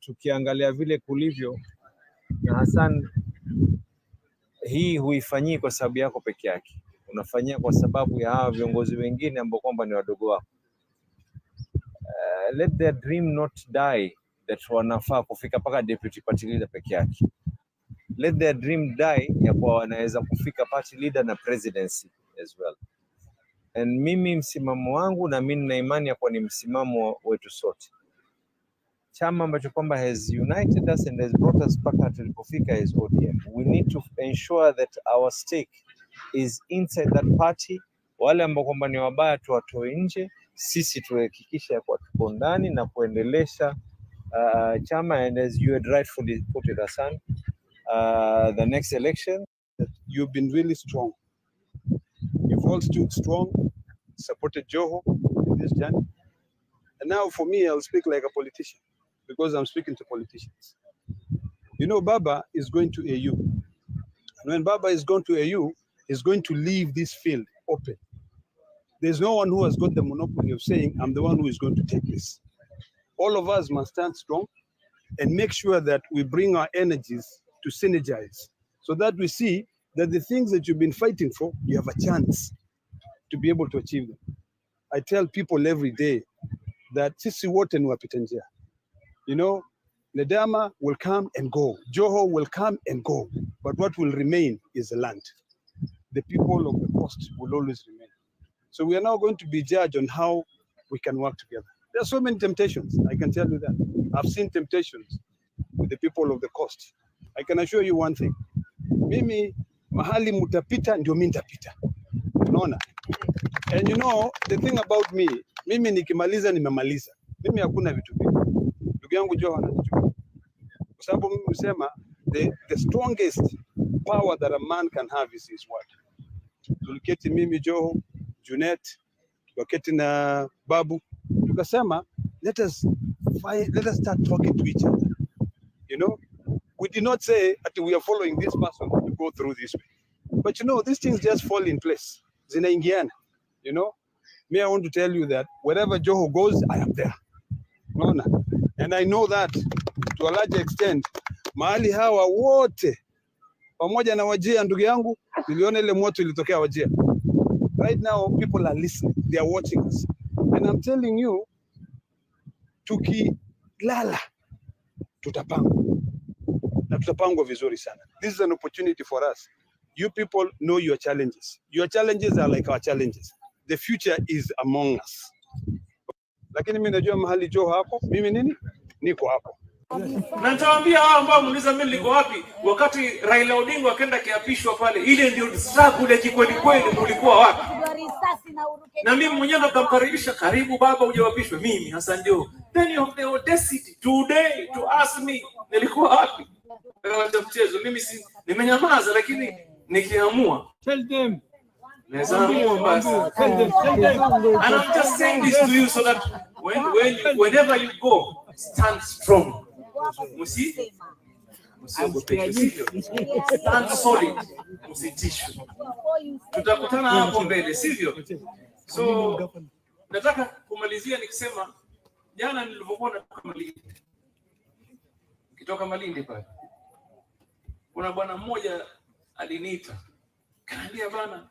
tukiangalia vile kulivyo na Hassan, hii huifanyii kwa sababu yako peke yake, unafanyia kwa sababu ya hawa viongozi wengine ambao kwamba ni wadogo wako. Let their dream not die that wanafaa kufika paka deputy party leader peke yake. Let their dream die ya kuwa wanaweza kufika party leader na presidency as well. And mimi msimamo wangu, na mimi na imani ya kuwa ni msimamo wetu sote, chama ambacho kwamba has united us and has brought us paka tulipofika is ODM. We need to ensure that our stake is inside that party. Wale ambao kwamba ni wabaya tuwatoe nje, sisi tuhakikisha kwa tuko ndani na kuendelesha chama. And as you had rightfully put it, Hassan, the next election, you've been really strong. You've all stood strong, supported Joho in this journey. And now for me, I'll speak like a politician because I'm speaking to politicians. You know, Baba is going to AU. And when Baba is going to AU, he's going to leave this field open. There's no one who has got the monopoly of saying, I'm the one who is going to take this. All of us must stand strong and make sure that we bring our energies to synergize so that we see that the things that you've been fighting for, you have a chance to be able to achieve them. I tell people every day that sisi wote ni wapita njia. You know, Ledama will come and go. Joho will come and go. But what will remain is the land. The people of the coast will always remain. So we are now going to be judged on how we can work together. There are so many temptations, I can tell you that. I've seen temptations with the people of the coast. I can assure you one thing. Mimi mahali mutapita ndio mimi nitapita. Unaona? And you know, the thing about me, mimi nikimaliza nimemaliza. Mimi hakuna vitu vingi. Ndugu yangu Joho anajua. Kwa sababu mimi husema the strongest power that a man can have is his word. Tuliketi mimi Joho, Junet, tukaketi na Babu, tukasema let us start talking to each other. You know, we did not say that we are following this person to go through this way. But you know, these things just fall in place. Zinaingiana. You know, me, I want to tell you that wherever Joho goes, I am there. No. And I know that to a large extent, mahali hawa wote pamoja na Wajir, ndugu yangu, niliona ile moto ilitokea Wajir. Right now, people are listening. They are watching us. And I'm telling you, tukilala, tutapangwa. Na tutapangwa vizuri sana. This is an opportunity for us. You people know your challenges. Your challenges are like our challenges. The future is among us. Lakini mimi najua mahali Joho hapo, mimi nini? Niko hapo. Na nitawaambia hao ambao muuliza mimi niko wapi wakati Raila Odinga akaenda kiapishwa pale, ile ndio struggle ya kweli kweli, mlikuwa wapi? Na mimi mwenyewe ndo kamkaribisha, karibu baba uje wapishwe mimi Hassan Joho. Then you have the audacity today to ask me nilikuwa wapi? Ndio mchezo, mimi si nimenyamaza, lakini Nikiamua. Tell them. Naweza amua basi. Tell them. And I'm just saying this to you so that whenever you go, stand strong. Msiogope, sivyo? Stand solid, msitishwe. Tutakutana hapo mbele, sivyo? So nataka kumalizia nikisema jana nilivyokuwa natoka Malindi. Kitoka Malindi pale. Kuna bwana mmoja aliniita. Kaniambia bana,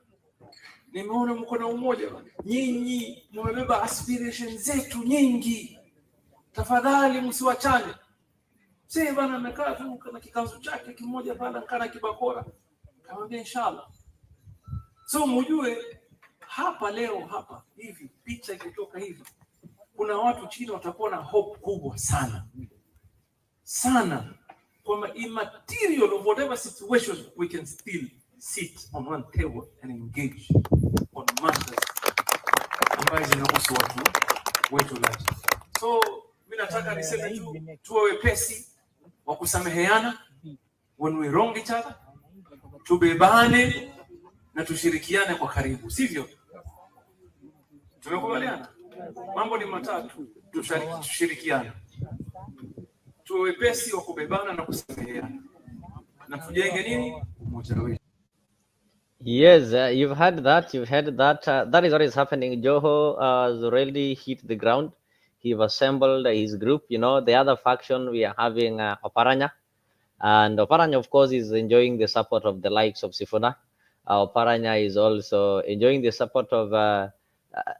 nimeona mko na umoja bana. Nyinyi mmebeba aspirations zetu nyingi. Tafadhali msiwachane. Sasa bana amekaa tu na kikanzu chake kimoja pale kana kibakora. Kamwambia inshallah. So mjue hapa leo hapa hivi picha ikitoka hivi kuna watu chini watakuwa na hope kubwa sana. Sana from immaterial of whatever situation we can still sit on one table and engage on matters ambazo zinahusu watu wetu leo. So mimi nataka niseme tu tuwe wepesi wa kusameheana when we wrong each other, tubebane na tushirikiane kwa karibu, sivyo? Tumekubaliana mambo ni matatu, tushirikiane, tuwe wepesi wa kubebana na kusameheana na tujenge nini umoja wetu. Yes, you've heard that. That is what is happening. Joho has already hit the ground. He've assembled his group. You know, the other faction, we are having Oparanya. And Oparanya, of course, is enjoying the support of the likes of Sifuna. Oparanya is also enjoying the support of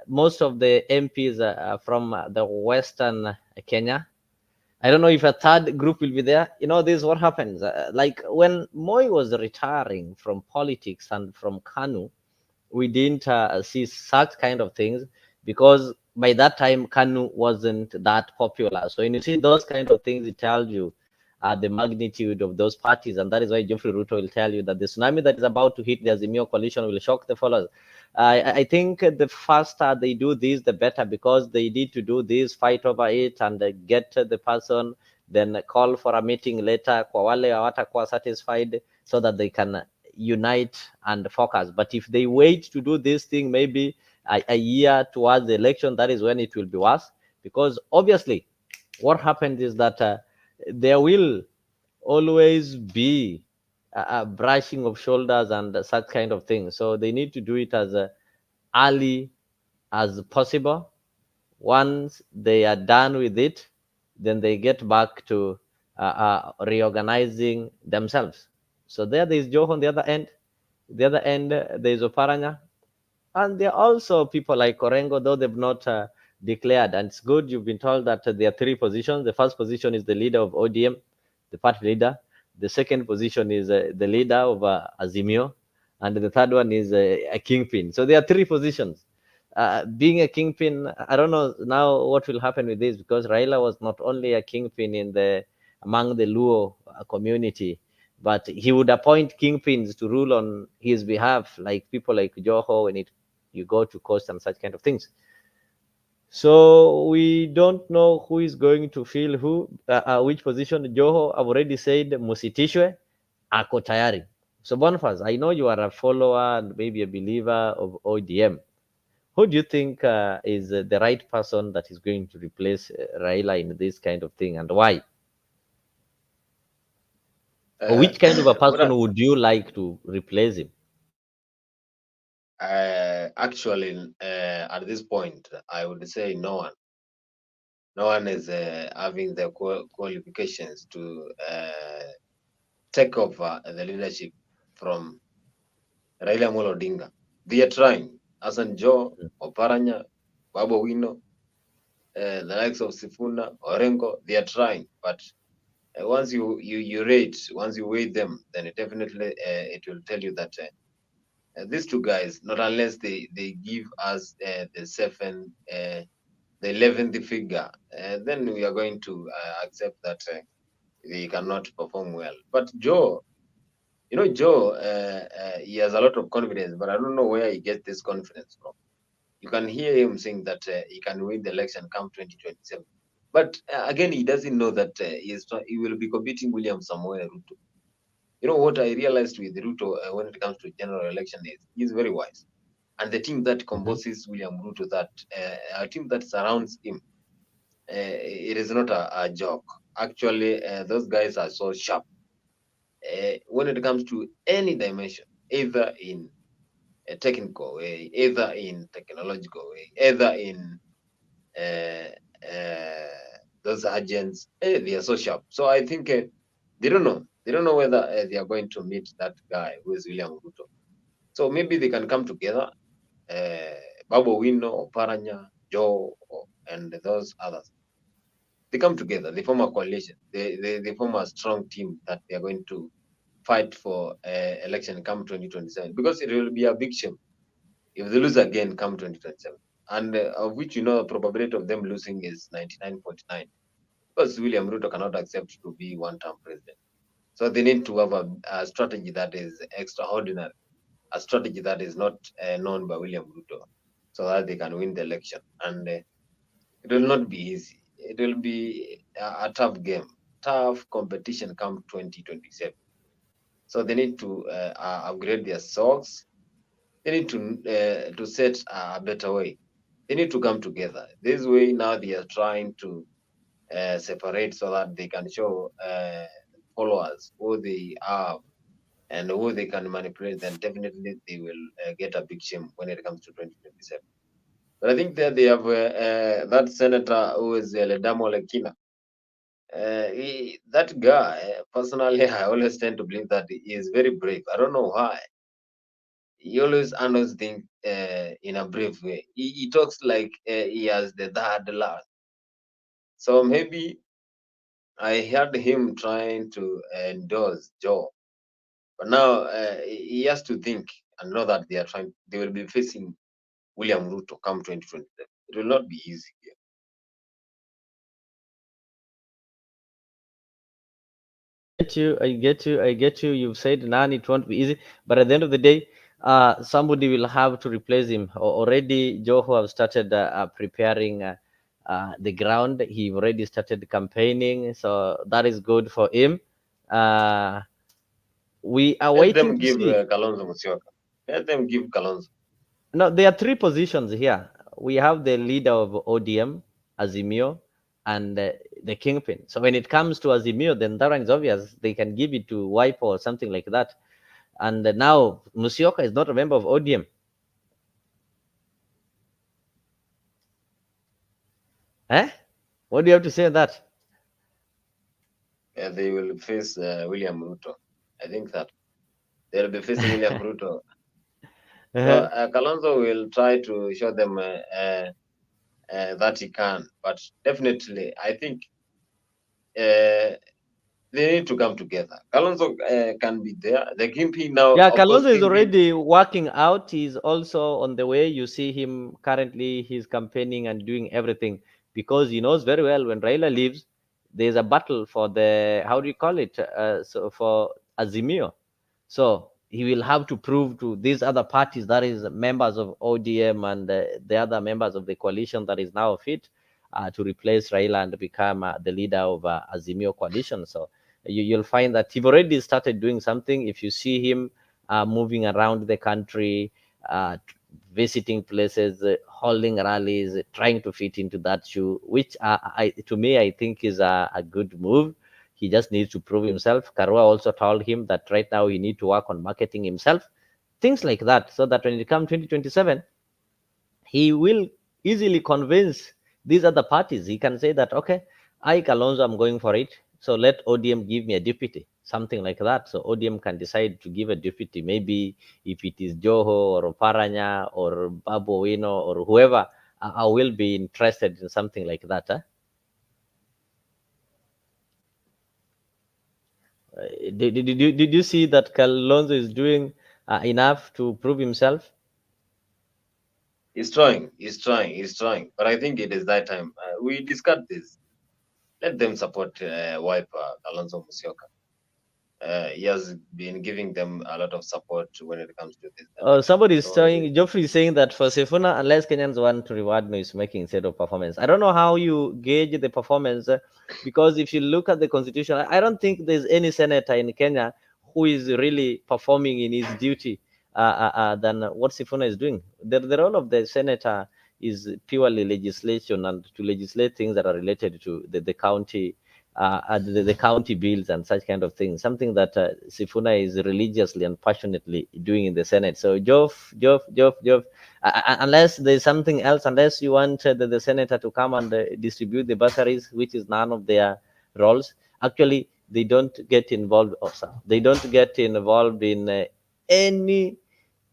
most of the MPs from the Western Kenya. I don't know if a third group will be there. You know, this is what happens. Like when Moi was retiring from politics and from KANU, we didn't see such kind of things because by that time KANU wasn't that popular. So when you see those kind of things, it tells you the magnitude of those parties, and that is why Geoffrey Ruto will tell you that the tsunami that is about to hit the Azimio coalition will shock the followers. I think the faster they do this, the better, because they need to do this, fight over it, and get the person, then call for a meeting later, kwa wale hawatakuwa satisfied, so that they can unite and focus. But if they wait to do this thing, maybe a year towards the election, that is when it will be worse, because obviously what happens is that there will always be a brushing of shoulders and such kind of things. So they need to do it as early as possible. Once they are done with it, then they get back to reorganizing themselves. So there is Joho on the other end. The other end, there is Oparanya. And there are also people like Orengo, though they've not declared. And it's good you've been told that there are three positions. The first position is the leader of ODM, the party leader. The second position is the leader of Azimio. And the third one is a kingpin. So there are three positions. Being a kingpin, I don't know now what will happen with this, because Raila was not only a kingpin among the Luo community, but he would appoint kingpins to rule on his behalf, like people like Joho when you go to coast and such kind of things. So we don't know who is going to fill which position. Joho, I've already said Musitishwe, ako tayari. So Boniface, I know you are a follower and maybe a believer of ODM. Who do you think is the right person that is going to replace Raila in this kind of thing, and why? Or which kind of a person would you like to replace him? Actually, at this point, I would say no one. No one is having the qualifications to take over the leadership from Raila Amolo Odinga. They are trying. Hassan Joho, Oparanya, Babu Owino, the likes of Sifuna, Orengo, they are trying. But once you rate, once you weigh them, then it definitely it will tell you that these two guys, not unless they give us the 11th figure, then we are going to accept that they cannot perform well. But Joe, he has a lot of confidence, but I don't know where he gets this confidence from. You can hear him saying that he can win the election come 2027. But again, he doesn't know that he will be competing William Samoei Ruto. You know what I realized with Ruto when it comes to general election is he's very wise, and the team that composes William Ruto, that a team that surrounds him, it is not a joke. Actually, those guys are so sharp when it comes to any dimension, either in a technical way, either in technological way, either in uh, those agents. They are so sharp. So I think they don't know. They don't know whether they are going to meet that guy who is William Ruto. So maybe they can come together. Babu Wino, Oparanya, Joe, and those others. They come together. They form a coalition. They form a strong team that they are going to fight for election come 2027, because it will be a big shame if they lose again come 2027, and of which the probability of them losing is 99.9, because William Ruto cannot accept to be one-term president. So they need to have a strategy that is extraordinary, a strategy that is not known by William Ruto, so that they can win the election. And it will not be easy. It will be a tough game, tough competition come 2027. So they need to upgrade their socks. They need to set a better way. They need to come together. This way now they are trying to separate so that they can show followers who they are and who they can manipulate. Then definitely they will get a big shame when it comes to 2027. But I think that they have that senator who is Ledamo Lekina. That guy, personally, I always tend to believe that he is very brave. I don't know why. He always handles things in a brave way. He talks like he has the third last. So maybe I heard him trying to endorse Joe, but now he has to think and know that they will be facing William Ruto come 2027. It will not be easy. I get you. You've said none, it won't be easy. But at the end of the day, somebody will have to replace him. Already, Joho have started preparing the ground. He already started campaigning, so that is good for him. We are Let waiting them to give see. Kalonzo Musyoka. Let them give Kalonzo. No, there are three positions here. We have the leader of ODM, Azimio, and the kingpin. So when it comes to Azimio, then that one is obvious. They can give it to Wipe or something like that. And now Musyoka is not a member of ODM. Eh? What do you have to say on that? They will face William Ruto. I think that they'll be facing William Ruto. So Kalonzo will try to show them that he can, but definitely, I think they need to come together. Kalonzo can be there. The Kingpin now, Yeah, of course, Kalonzo is Kingpin. already working out. He's also on the way. You see him currently, he's campaigning and doing everything because he knows very well when Raila leaves, there's a battle for the, how do you call it? So for Azimio. So he will have to prove to these other parties, that is members of ODM and the other members of the coalition that is now fit to replace Raila and become the leader of Azimio coalition. So you'll find that he've already started doing something. If you see him moving around the country, visiting places, holding rallies, trying to fit into that shoe, which to me, I think is a good move. He just needs to prove himself. Karua also told him that right now he needs to work on marketing himself, things like that, so that when it comes 2027, he will easily convince these other parties. He can say that, okay, I, Kalonzo, I'm going for it. So let ODM give me a deputy, something like that. So ODM can decide to give a deputy. Maybe if it is Joho or Paranya or Babu Wino or whoever, I will be interested in something like that. Huh? Did you see that Kalonzo is doing enough to prove himself? He's trying. But I think it is that time. We discussed this. Let them support Wiper, Kalonzo Musyoka. He has been giving them a lot of support when it comes to this. Somebody is saying, Geoffrey is saying that for Sifuna, unless Kenyans want to reward noise making instead of performance. I don't know how you gauge the performance because if you look at the constitution, I don't think there's any senator in Kenya who is really performing in his duty than what Sifuna is doing. The role of the senator is purely legislation and to legislate things that are related to the county, the county bills and such kind of things. Something that Sifuna is religiously and passionately doing in the Senate. So Jof, unless there's something else, unless you want the senator to come and distribute the bursaries, which is none of their roles, actually they don't get involved also. They don't get involved in any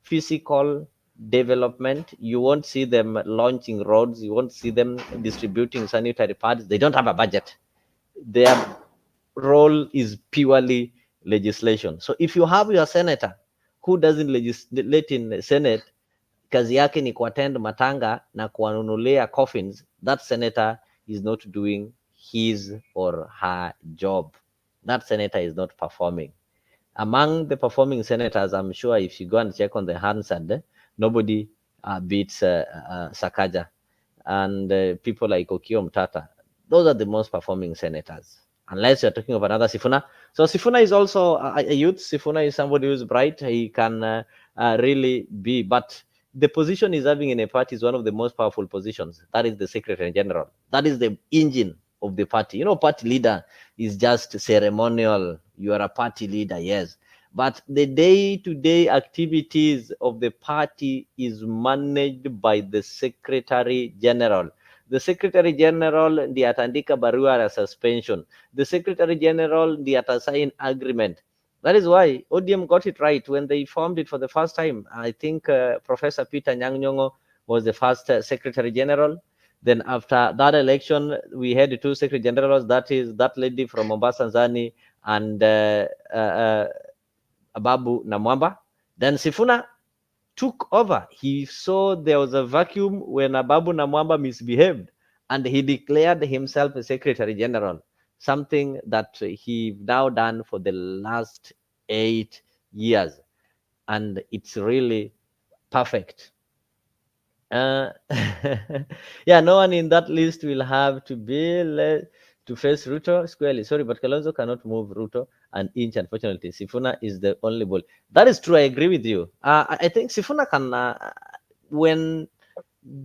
physical development. You won't see them launching roads. You won't see them distributing sanitary pads. They don't have a budget. Their role is purely legislation. So if you have your senator who doesn't legislate in the Senate, kazi yake ni kuattend matanga na kuwanunulia coffins, that senator is not doing his or her job. That senator is not performing. Among the performing senators, I'm sure if you go and check on the Hansard, nobody beats Sakaja and people like Okio Mtata. Those are the most performing senators, unless you're talking of another Sifuna. So Sifuna is also a youth. Sifuna is somebody who's bright. He can really be, but the position he's having in a party is one of the most powerful positions. That is the Secretary General. That is the engine of the party. You know, party leader is just ceremonial. You are a party leader, yes. But the day-to-day activities of the party is managed by the Secretary General. The Secretary General ndiye ataandika barua ya suspension. The Secretary General ndiye atasign agreement. That is why ODM got it right when they formed it for the first time. I think Professor Peter Nyang'nyong'o was the first Secretary General. Then after that election, we had two Secretary Generals. That is that lady from Mombasa, Zani, and Ababu Namwamba. Then Sifuna took over. He saw there was a vacuum when Ababu Namwamba misbehaved, and he declared himself a Secretary General, something that he now done for the last 8 years, and it's really perfect. Yeah, no one in that list will have to be to face Ruto squarely. Sorry, but Kalonzo cannot move Ruto an inch, unfortunately. Sifuna is the only bull. That is true. I agree with you. I think Sifuna can, when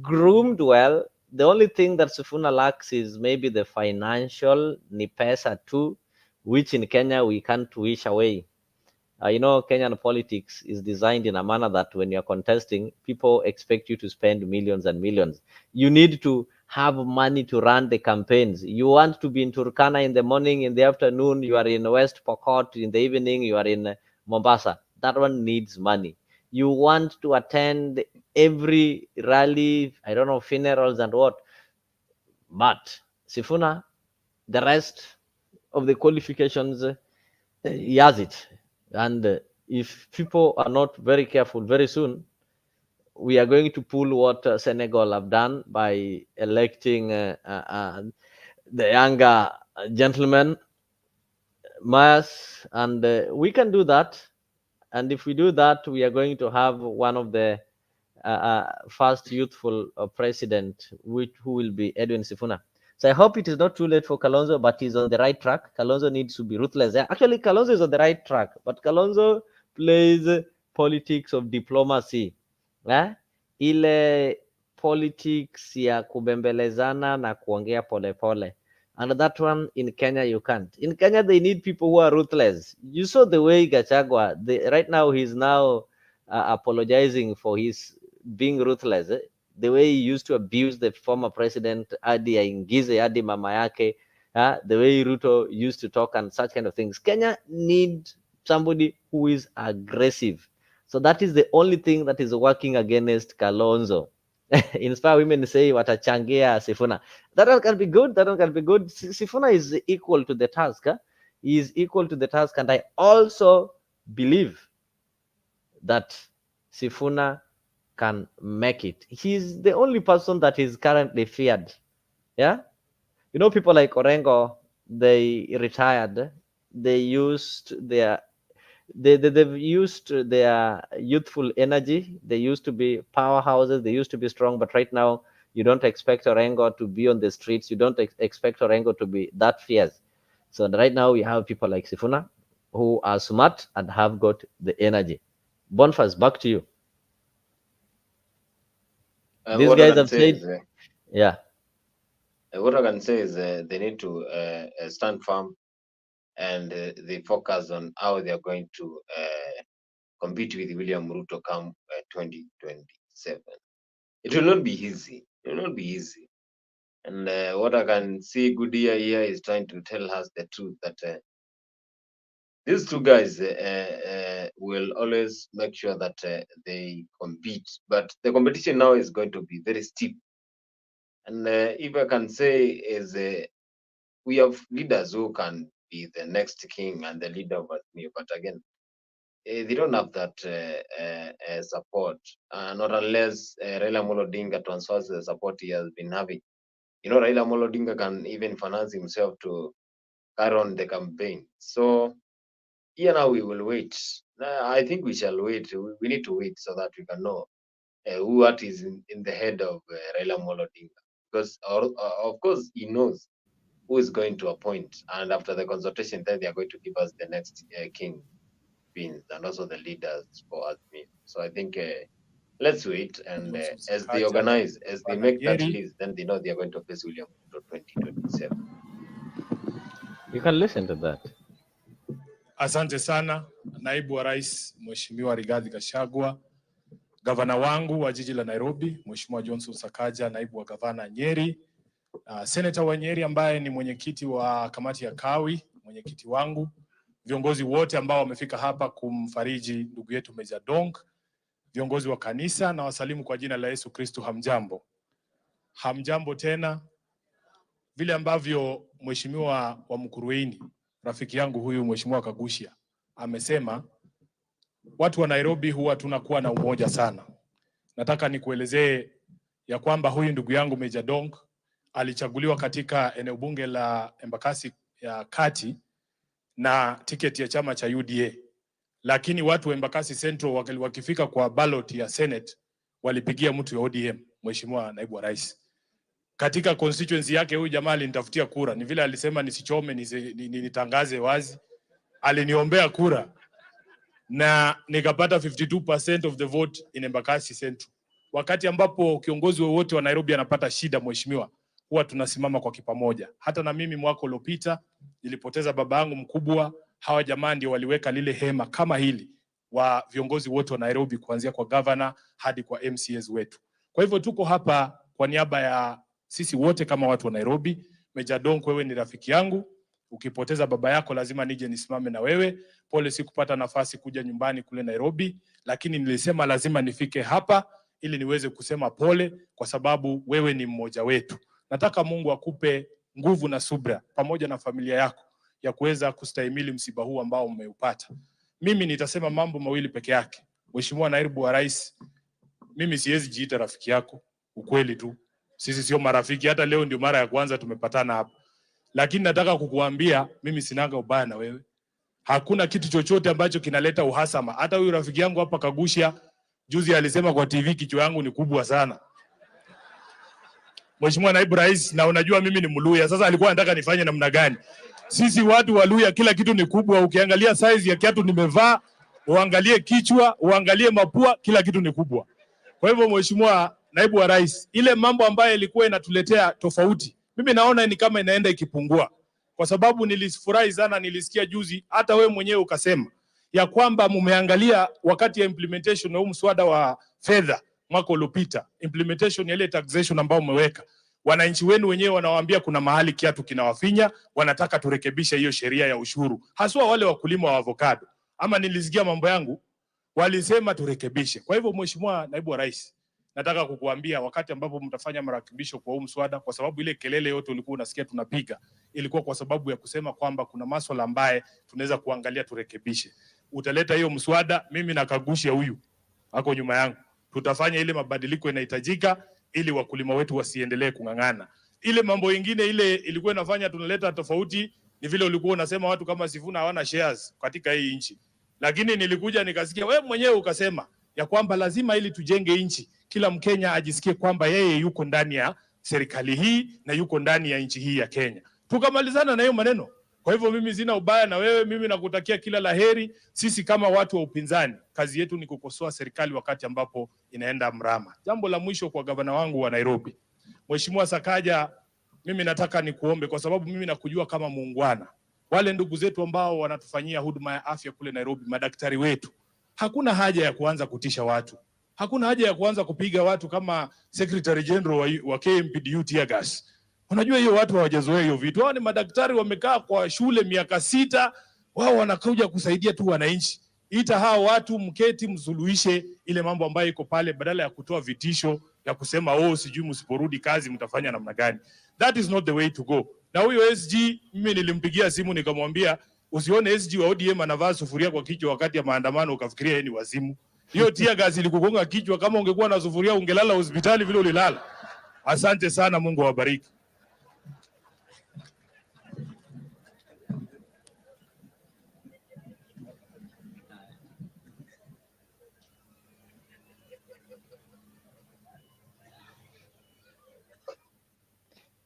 groomed well, the only thing that Sifuna lacks is maybe the financial nipesa too, which in Kenya we can't wish away. You know, Kenyan politics is designed in a manner that when you're contesting, people expect you to spend millions and millions. You need to have money to run the campaigns. You want to be in Turkana in the morning, in the afternoon, you are in West Pokot, in the evening, you are in Mombasa. That one needs money. You want to attend every rally, I don't know, funerals and what. But Sifuna, the rest of the qualifications, he has it. And if people are not very careful, very soon, we are going to pull what Senegal have done by electing the younger gentleman, Mas, and we can do that. And if we do that, we are going to have one of the first youthful president, who will be Edwin Sifuna. So I hope it is not too late for Kalonzo, but he's on the right track. Kalonzo needs to be ruthless. Actually, Kalonzo is on the right track, but Kalonzo plays politics of diplomacy. Ile politics ya kubembelezana na kuongea polepole. And that one in Kenya, you can't. In Kenya, they need people who are ruthless. You saw the way Gachagua, right now, he's now apologizing for his being ruthless. The way he used to abuse the former president, Adi aingize Adi mama yake, the way Ruto used to talk and such kind of things. Kenya need somebody who is aggressive. So that is the only thing that is working against Kalonzo. Inspire women say watachangia Sifuna. That one can be good. That one can be good. Sifuna is equal to the task. He is equal to the task, and I also believe that Sifuna can make it. He's the only person that is currently feared. Yeah, you know, people like Orengo, they retired. They used their they've used their youthful energy. They used to be powerhouses. They used to be strong, but right now you don't expect Orengo to be on the streets. You don't expect Orengo to be that fierce. So right now we have people like Sifuna. who are smart and have got the energy. Boniface, back to you. These guys have said, yeah. What I can say is they need to stand firm, and they focus on how they are going to compete with William Ruto come 2027. It will not be easy. It will not be easy. And what I can see good here is trying to tell us the truth that these two guys will always make sure that they compete. But the competition now is going to be very steep. And if I can say is we have leaders who can be the next king and the leader of me, but again, they don't have that support, not unless Raila Amolo Odinga transfers the support he has been having. You know, Raila Amolo Odinga can even finance himself to carry on the campaign. So here now we will wait. I think we shall wait. We need to wait so that we can know what is in the head of Raila Amolo Odinga. Because of course he knows who is going to appoint, and after the consultation, then they are going to give us the next king beings and also the leaders for us. So I think let's wait, and as they organize, as they make that list, then they know they are going to face William Ruto 2027. You can listen to that. Asante sana naibu wa rais Mheshimiwa Rigathi Gachagua, gavana wangu wa jiji la Nairobi Mheshimiwa Johnson Sakaja, naibu wa gavana Nyeri, Senator wa Nyeri ambaye ni mwenyekiti wa kamati ya Kawi, mwenyekiti wangu, viongozi wote ambao wamefika hapa kumfariji ndugu yetu Meja Dong, viongozi wa kanisa, na wasalimu kwa jina la Yesu Kristo. Hamjambo. Hamjambo tena. Vile ambavyo Mheshimiwa wa Mkuruini, rafiki yangu huyu Mheshimiwa Kagushia, amesema watu wa Nairobi huwa tunakuwa na umoja sana. Nataka nikuelezee ya kwamba huyu ndugu yangu Meja Dong alichaguliwa katika eneo bunge la Embakasi ya Kati na tiketi ya chama cha UDA. Lakini watu wa Embakasi Central wakifika kwa ballot ya Senate walipigia mtu ya ODM, Mheshimiwa naibu wa rais. Katika constituency yake huyu jamaa alinitafutia kura. Ni vile alisema nisichome, nitangaze wazi. Aliniombea kura na nikapata 52% of the vote in Embakasi Central. Wakati ambapo kiongozi wowote wa Nairobi anapata shida, mheshimiwa, huwa tunasimama kwa kipamoja. Hata na mimi mwaka uliopita nilipoteza baba yangu mkubwa, hawa jamaa ndio waliweka lile hema kama hili wa viongozi wote wa Nairobi, kuanzia kwa governor hadi kwa MCAs wetu. Kwa hivyo tuko hapa kwa niaba ya sisi wote kama watu wa Nairobi. Meja Dong, wewe ni rafiki yangu. Ukipoteza baba yako lazima nije nisimame na wewe. Pole sikupata nafasi kuja nyumbani kule Nairobi, lakini nilisema lazima nifike hapa ili niweze kusema pole, kwa sababu wewe ni mmoja wetu. Nataka Mungu akupe nguvu na subra pamoja na familia yako ya kuweza kustahimili msiba huu ambao umeupata. Mimi nitasema mambo mawili peke yake. Mheshimiwa naibu wa rais, mimi siwezi jiita rafiki yako, ukweli tu. Sisi sio marafiki, hata leo ndio mara ya kwanza tumepatana hapa. Lakini nataka kukuambia mimi sinaga ubaya na wewe. Hakuna kitu chochote ambacho kinaleta uhasama. Hata huyu rafiki yangu hapa Kagushia juzi alisema kwa TV kichwa yangu ni kubwa sana. Mheshimiwa naibu rais, na unajua mimi ni Mluya. Sasa alikuwa anataka nifanye namna gani? Sisi watu wa Luya kila kitu ni kubwa. Ukiangalia size ya kiatu nimevaa, uangalie kichwa, uangalie mapua, kila kitu ni kubwa. Kwa hivyo Mheshimiwa naibu wa rais, ile mambo ambayo ilikuwa inatuletea tofauti, mimi naona ni kama inaenda ikipungua. Kwa sababu nilifurahi sana, nilisikia juzi hata we mwenyewe ukasema ya kwamba mumeangalia wakati ya implementation na mswada wa fedha mwaka uliopita, implementation ya ile taxation ambao umeweka. Wananchi wenu wenyewe wanawaambia kuna mahali kiatu kinawafinya, wanataka turekebishe hiyo sheria ya ushuru. Haswa wale wakulima wa avocado. Ama nilisikia mambo yangu, walisema turekebishe. Kwa hivyo Mheshimiwa naibu wa rais, nataka kukuambia wakati ambapo mtafanya marekebisho kwa huu mswada, kwa sababu ile kelele yote ulikuwa unasikia tunapiga, ilikuwa kwa sababu ya kusema kwamba kuna masuala ambaye tunaweza kuangalia turekebishe. Utaleta hiyo mswada, mimi na Kagushia huyu hako nyuma yangu, tutafanya ile mabadiliko inahitajika ili wakulima wetu wasiendelee kung'ang'ana. Ile mambo ingine ile ilikuwa inafanya tunaleta tofauti ni vile ulikuwa unasema watu kama Sifuna hawana shares katika hii nchi. Lakini nilikuja nikasikia wewe mwenyewe ukasema ya kwamba lazima ili tujenge nchi, kila Mkenya ajisikie kwamba yeye yuko ndani ya serikali hii na yuko ndani ya nchi hii ya Kenya. Tukamalizana na hiyo maneno. Kwa Kwa hivyo mimi sina ubaya na wewe, mimi nakutakia kila laheri. Sisi kama watu wa upinzani, kazi yetu ni kukosoa serikali wakati ambapo inaenda mrama. Jambo la mwisho kwa gavana wangu wa Nairobi, Mheshimiwa Sakaja, mimi nataka nikuombe, kwa sababu mimi nakujua kama muungwana. Wale ndugu zetu ambao wanatufanyia huduma ya afya kule Nairobi, madaktari wetu, hakuna haja ya kuanza kutisha watu. Hakuna haja ya kuanza kupiga watu kama Secretary General wa KMPDU tear gas. Unajua hiyo watu hawajazoea hiyo vitu. Hao ni madaktari wamekaa kwa shule miaka 6, wao wanakuja kusaidia tu wananchi. Ita hao watu mketi, msuluhishe ile mambo ambayo iko pale, badala ya kutoa vitisho ya kusema sijui msiporudi kazi mtafanya namna gani. That is not the way to go. Na huyo SG mimi nilimpigia simu nikamwambia, usione SG wa ODM anavaa sufuria kwa kichwa wakati ya maandamano ukafikiria yeye ni wazimu. Hiyo tear gas ilikugonga kichwa, kama ungekuwa na sufuria ungelala hospitali vile ulilala. Asante sana, Mungu awabariki.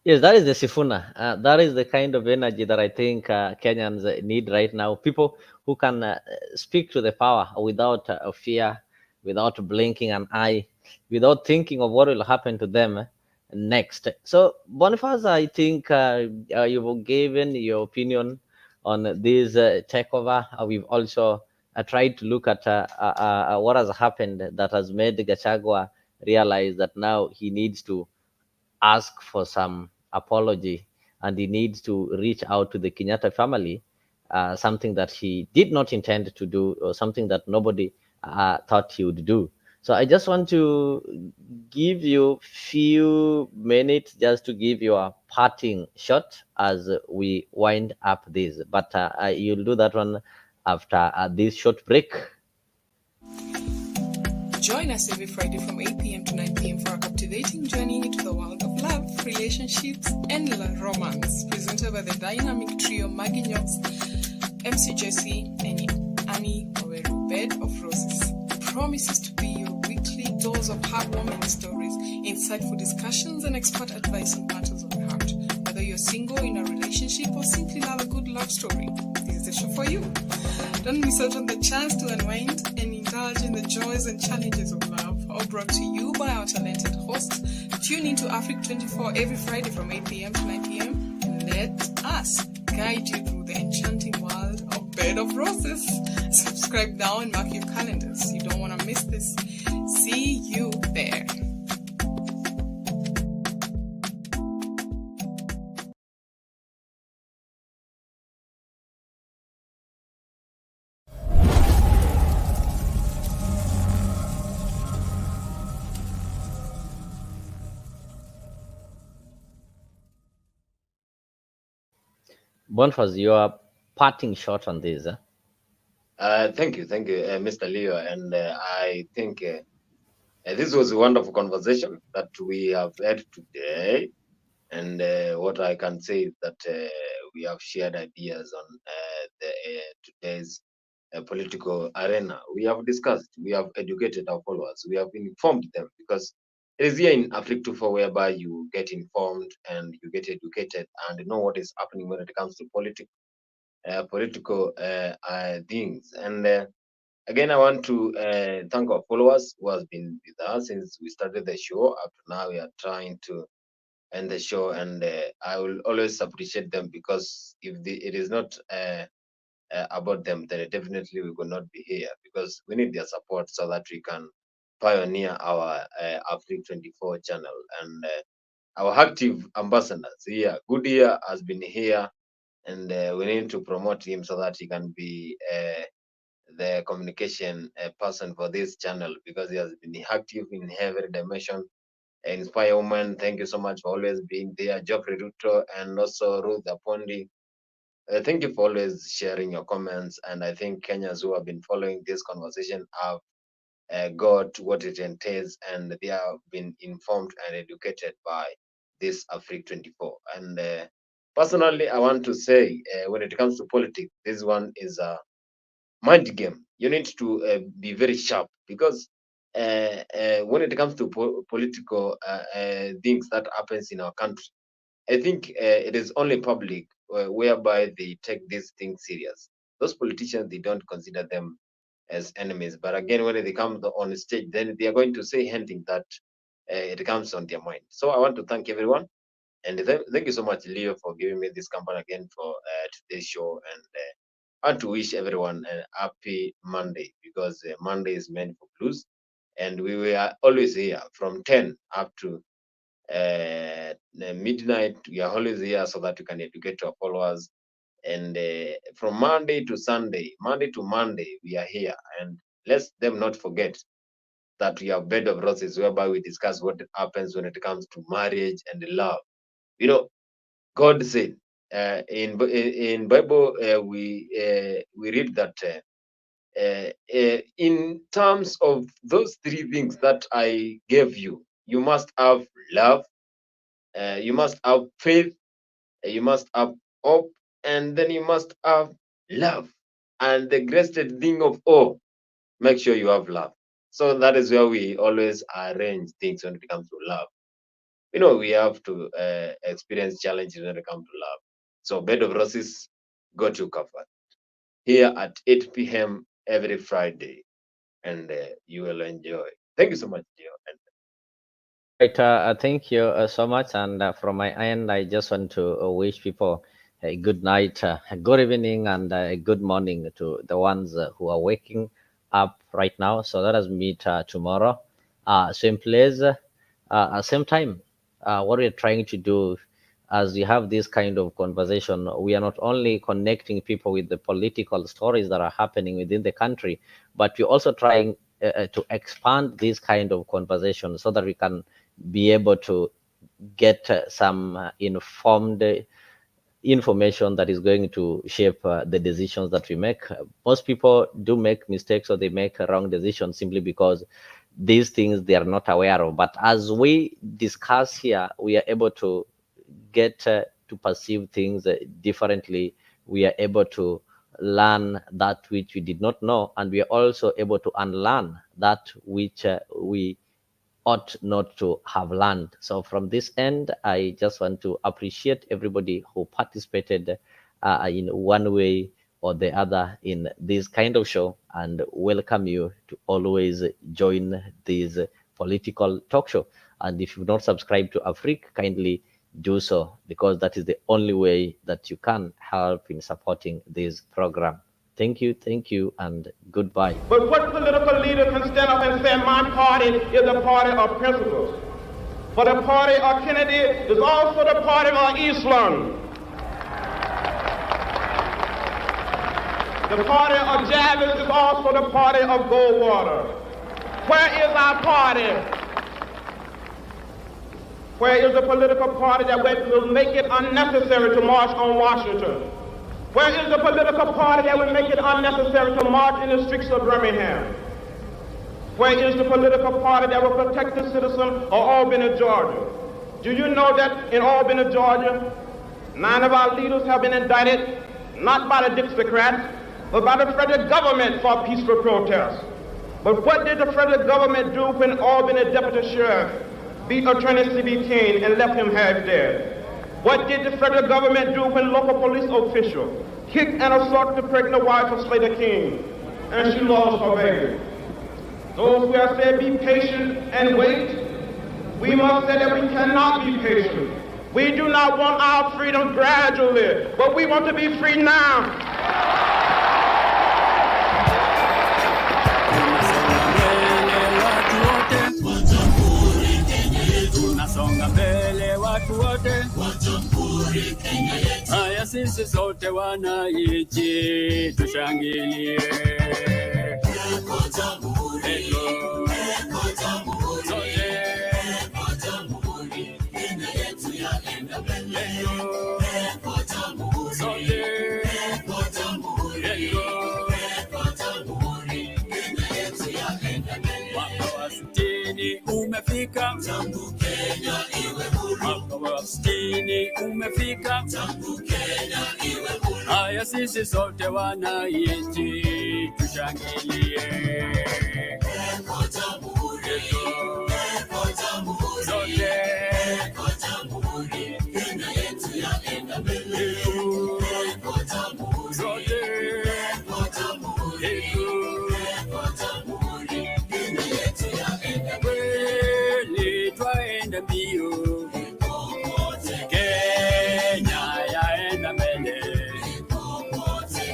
Yes, that is the Sifuna. That is the kind of energy that I think Kenyans need right now. People who can speak to the power without fear, without blinking an eye, without thinking of what will happen to them next. So, Boniface, I think you've given your opinion on this takeover. We've also tried to look at what has happened that has made Gachagua realize that now he needs to ask for some apology, and he needs to reach out to the Kenyatta family, something that he did not intend to do, or something that nobody thought he would do. So I just want to give you few minutes just to give you a parting shot as we wind up this, but you'll do that one after this short break. Join us every Friday from 8 p.m. to 9 p.m. for a captivating journey into the world of love, relationships, and romance. Presented by the dynamic trio Maggie Knox, MC Jesse, and Annie Oweru, Bed of Roses. Promises to be your weekly dose of heartwarming stories, insightful discussions, and expert advice on matters of the heart. Whether you're single, in a relationship, or simply love a good love story, this is the show for you. Don't miss out on the chance to unwind and indulge in the joys and challenges of love, all brought to you by our talented hosts. Tune into Africa 24 every Friday from 8 p.m. to 9 p.m. Let us guide you through the enchanting world of Bed of Roses. Subscribe now and mark your calendars. You don't want to miss this. See you there. Boniface, your parting shot on this. Thank you, Mr. Leo, and I think this was a wonderful conversation that we have had today. And what I can say is that we have shared ideas on today's political arena. We have discussed, we have educated our followers, we have informed them, because it is here in Africa whereby you get informed and you get educated and know what is happening when it comes to political things. And again, I want to thank our followers who has been with us since we started the show. Up to now, we are trying to end the show, and I will always appreciate them, because if it is not about them, then definitely we will not be here, because we need their support so that we can pioneer our Africa 24 channel. And our active ambassadors here, Goodyear has been here, and we need to promote him so that he can be the communication person for this channel, because he has been active in every dimension. Inspire Women, thank you so much for always being there. Geoffrey Ruto and also Ruth Apondi, thank you for always sharing your comments. And I think Kenyans who have been following this conversation have got what it entails, and they have been informed and educated by this Africa 24. And personally, I want to say, when it comes to politics, this one is a mind game. You need to be very sharp, because when it comes to political things that happens in our country, I think it is only public whereby they take these things serious. Those politicians, they don't consider them as enemies. But again, when they come on stage, then they are going to say anything that it comes on their mind. So I want to thank everyone. And thank you so much, Leo, for giving me this company again for today's show. And I want to wish everyone a happy Monday, because Monday is meant for blues. And we were always here from 10 up to midnight. We are always here so that we can educate our followers. And from Monday to Sunday, Monday to Monday, we are here. And let them not forget that we have Bed of Roses, whereby we discuss what happens when it comes to marriage and love. You know, God said in Bible we read that in terms of those three things that I gave you, you must have love, you must have faith, you must have hope, and then you must have love. And the greatest thing of all, make sure you have love. So that is where we always arrange things when it comes to love. You know, we have to experience challenges when it comes to love. So Bed of Roses, go to cover here at 8 p.m. every Friday, and you will enjoy. Thank you so much, Gio. And Right, thank you so much. And from my end, I just want to wish people a good night, a good evening, and a good morning to the ones who are waking up right now. So let us meet tomorrow, same place, same time. What we're trying to do, as we have this kind of conversation, we are not only connecting people with the political stories that are happening within the country, but we're also trying to expand this kind of conversation so that we can be able to get some informed information that is going to shape the decisions that we make. Most people do make mistakes, or they make wrong decisions simply because these things they are not aware of. But as we discuss here, we are able to get to perceive things differently. We are able to learn that which we did not know, and we are also able to unlearn that which we ought not to have learned. So from this end, I just want to appreciate everybody who participated in one way or the other in this kind of show, and welcome you to always join this political talk show. And if you've not subscribed to Afrique, kindly do so, because that is the only way that you can help in supporting this program. Thank you, and goodbye. But what political leader can stand up and say, my party is a party of principles? For the party of Kennedy is also the party of Islam. The party of Jarvis is also the party of Goldwater. Where is our party? Where is the political party that will make it unnecessary to march on Washington? Where is the political party that will make it unnecessary to march in the streets of Birmingham? Where is the political party that will protect the citizen of Albany, Georgia? Do you know that in Albany, Georgia, 9 of our leaders have been indicted, not by the Dixiecrats, but by the federal government for peaceful protest? But what did the federal government do when Albany Deputy Sheriff beat Attorney C.B. King and left him half dead? What did the federal government do when local police officials kicked and assaulted the pregnant wife of Slater King and she lost her baby? Those who have said be patient and wait, we must say that we cannot be patient. We do not want our freedom gradually, but we want to be free now. Tunasonga mbele watu wote wa Jamhuri Kenya yetu. Haya sisi sote wananchi tushangilie. Eko Jamhuri, eko Jamhuri, sote eko Jamhuri, Kenya yetu yaenda mbele. Eko Jamhuri, sote eko Jamhuri, eko Jamhuri, Kenya yetu yaenda mbele. Mwaka wa 60 umefika, tangu Kenya iwe huru. Mwaka wa 60 umefika, tangu Kenya iwe huru. Haya sisi sote wananchi tushangilie. Eko Jamhuri, eko Jamhuri, sote eko Jamhuri, Kenya yaenda mbio, Kenya yaenda mbele,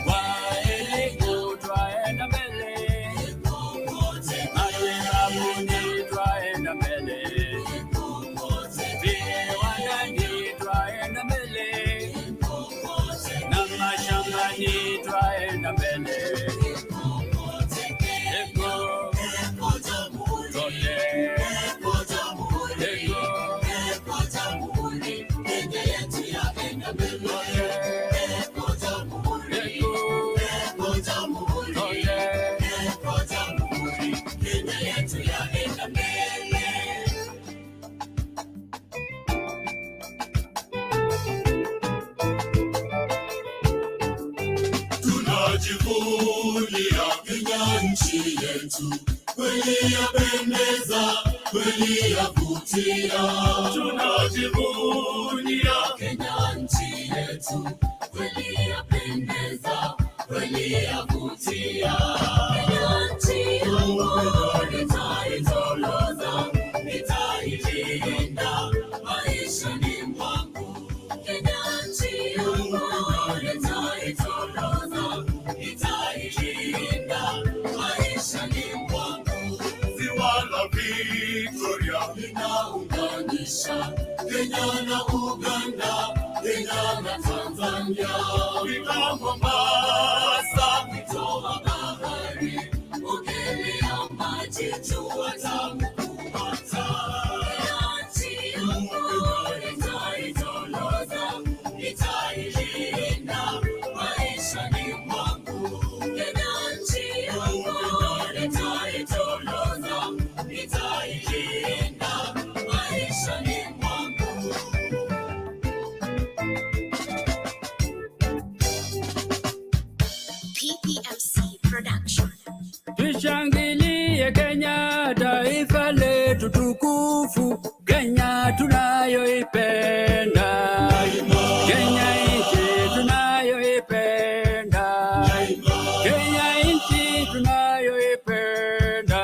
kwa elimu twaenda mbele, matibabu twaenda mbele, viwandani twaenda mbele, na mashambani twaenda mbele. Tunajivunia Kenya nchi yetu, kweli yapendeza, kweli yavutia. Tunajivunia Kenya nchi yetu, kweli yapendeza, kweli yavutia. Kenya nchi yangu nitaitoloza, nitailinda maishani mwangu. Kenya nchi yangu nitaitoloza, nitailinda maishani mwangu. Ziwa la Victoria linaunganisha Kenya na Uganda, Kenya na Tanzania. Fika Mombasa, mitoa bahari, ogelea maji, jua tamu kupata. Kenya nchi yangu nitaitoloza, nitailinda maishani mwangu. Kenya nchi yangu nitaitoloza, nitailinda maishani mwangu. PPMC Production. Tushangilie Kenya, taifa letu tukufu, Kenya tunayoipenda, Kenya nchi tunayoipenda, Kenya nchi tunayoipenda.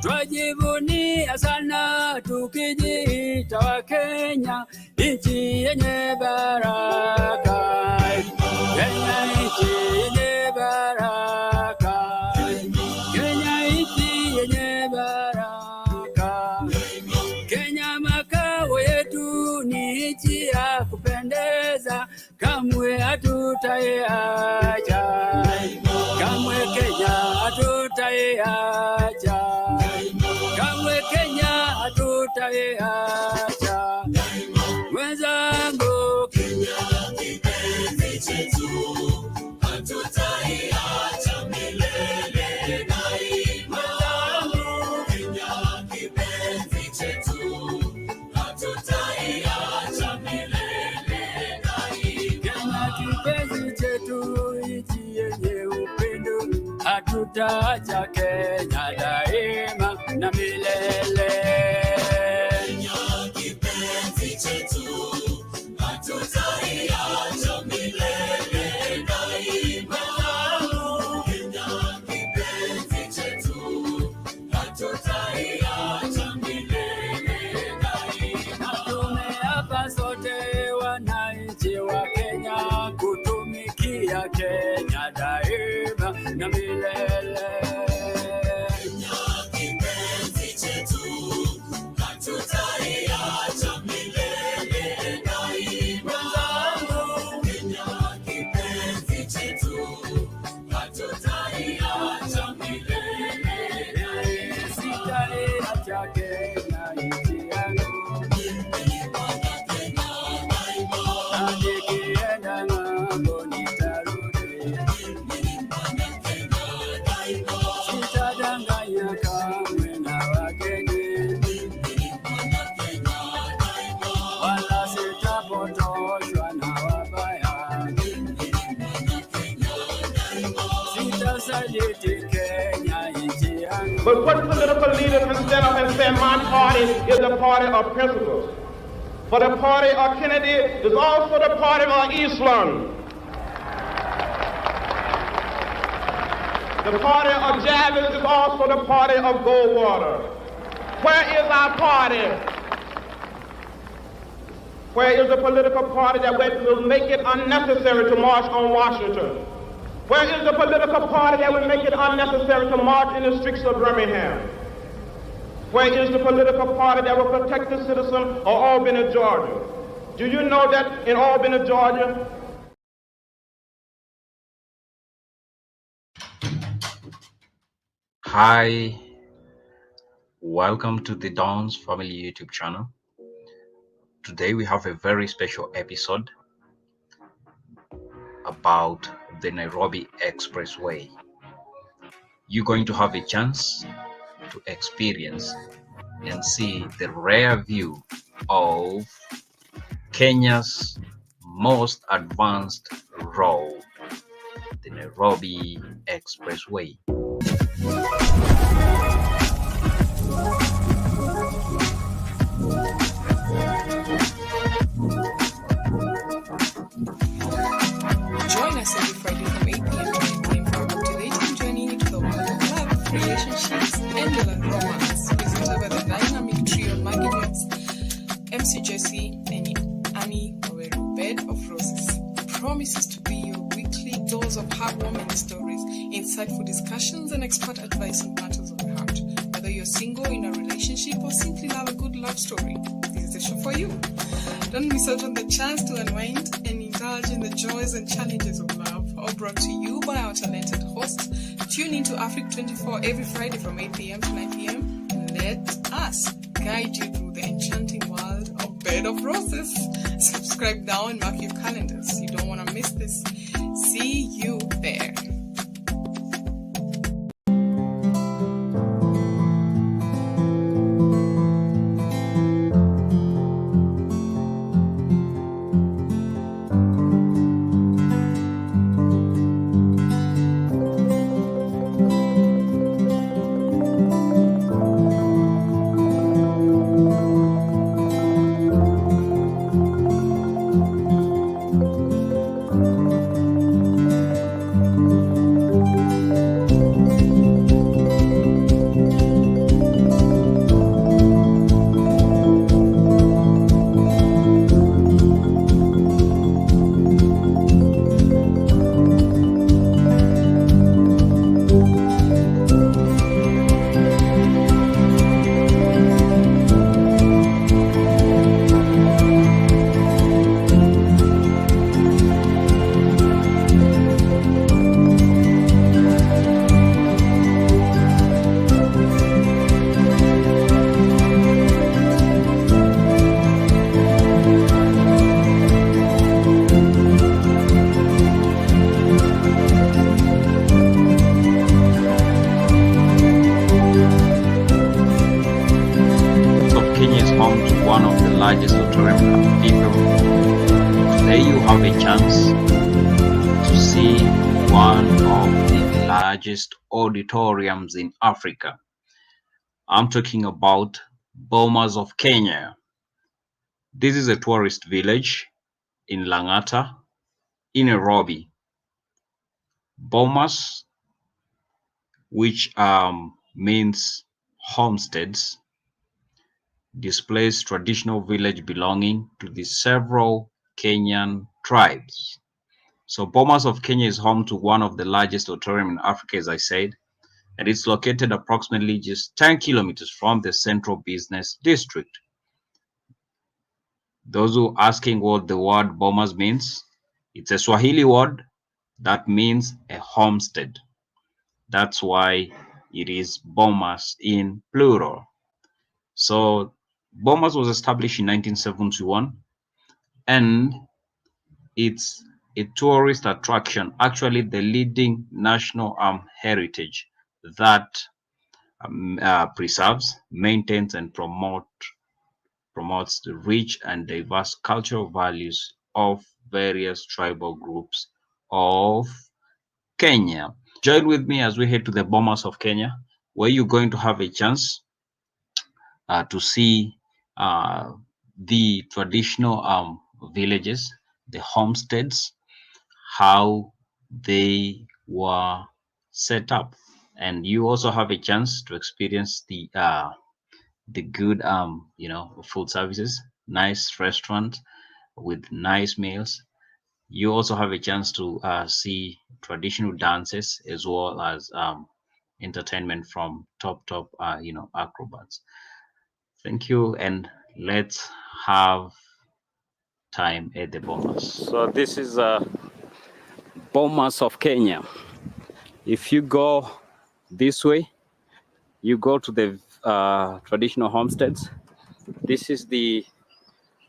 Twajivunia sana tukijiita wa Kenya, nchi yenye baraka, Kenya nchi yenye baraka, Kenya nchi yenye baraka. Kenya makao yetu ni nchi ya kupendeza, kamwe hatutaiacha, kamwe Kenya hatutaiacha, kamwe Kenya hatutaiacha. Wenzangu, Kenya kipenzi chetu, hatutaiacha milele daima. Kenya kipenzi chetu, hatutaiacha milele daima. Kenya kipenzi chetu, nchi yenye upendo, hatutaacha Kenya daima na milele. Kenya kipenzi chetu, hatutaiacha milele daima. Kenya kipenzi chetu, hatutaiacha milele daima. Tumeapa sote wananchi wa Kenya kutumikia Kenya daima na milele. Kenya kipenzi chetu, hatutaiacha milele daima. Kenya kipenzi chetu, hatutaiacha milele daima. Sitaiacha Kenya nchi yangu, na nikienda ng'ambo nitarudi. Sitadanganya kamwe na wageni, wala sitapotoshwa na wabaya. Sitasaliti Kenya nchi yangu. But what political leaders can stand up and say, my party is a party of principles? But the party of Kennedy is also the party of Islam. The party of Javits is also the party of Goldwater. Where is our party? Where is the political party that will make it unnecessary to march on Washington? Where is the political party that will make it unnecessary to march in the streets of Birmingham? Where is the political party that will protect the citizen of Albany, Georgia? Do you know that in Albany, Georgia, Hi, welcome to the Dons Family YouTube channel. Today we have a very special episode about the Nairobi Expressway. You're going to have a chance to experience and see the rare view of Kenya's most advanced road, the Nairobi Expressway. Join us every Friday from 8 p.m. to 9 p.m. for a captivating journey into the world of love, relationships, and romance. Presented by the dynamic trio Maggie MC Jesse, and Annie Oweru, Bed of Roses. Promises to be your weekly dose of heartwarming stories, insightful discussions, and expert advice on matters of the heart. Whether you're single, in a relationship, or simply love a good love story, this is the show for you. Don't miss out on the chance to unwind and indulge in the joys and challenges of love, all brought to you by our talented hosts. Tune into Africa 24 every Friday from 8 p.m. to 9 p.m. Let us guide you through the enchanting world of Bed of Roses. Subscribe now and mark your calendars. You don't want to miss this. See you there. Kenya is home to one of the largest auditorium cathedrals. Today you have a chance to see one of the largest auditoriums in Africa. I'm talking about Bomas of Kenya. This is a tourist village in Lang'ata, in Nairobi. Bomas, which means homesteads, displays traditional village belonging to the several Kenyan tribes. So Bomas of Kenya is home to one of the largest auditorium in Africa, as I said, and it's located approximately just 10 kilometers from the central business district. Those who are asking what the word Bomas means, it's a Swahili word that means a homestead. That's why it is Bomas in plural. So Bomas was established in 1971 and it's a tourist attraction, actually the leading national heritage that preserves, maintains, and promotes the rich and diverse cultural values of various tribal groups of Kenya. Join with me as we head to the Bomas of Kenya, where you're going to have a chance to see the traditional villages, the homesteads, how they were set up, and you also have a chance to experience the good food services, nice restaurant, with nice meals. You also have a chance to see traditional dances as well as entertainment from top acrobats. Thank you, and let's have time at the Bomas. So this is Bomas of Kenya. If you go this way, you go to the traditional homesteads. This is the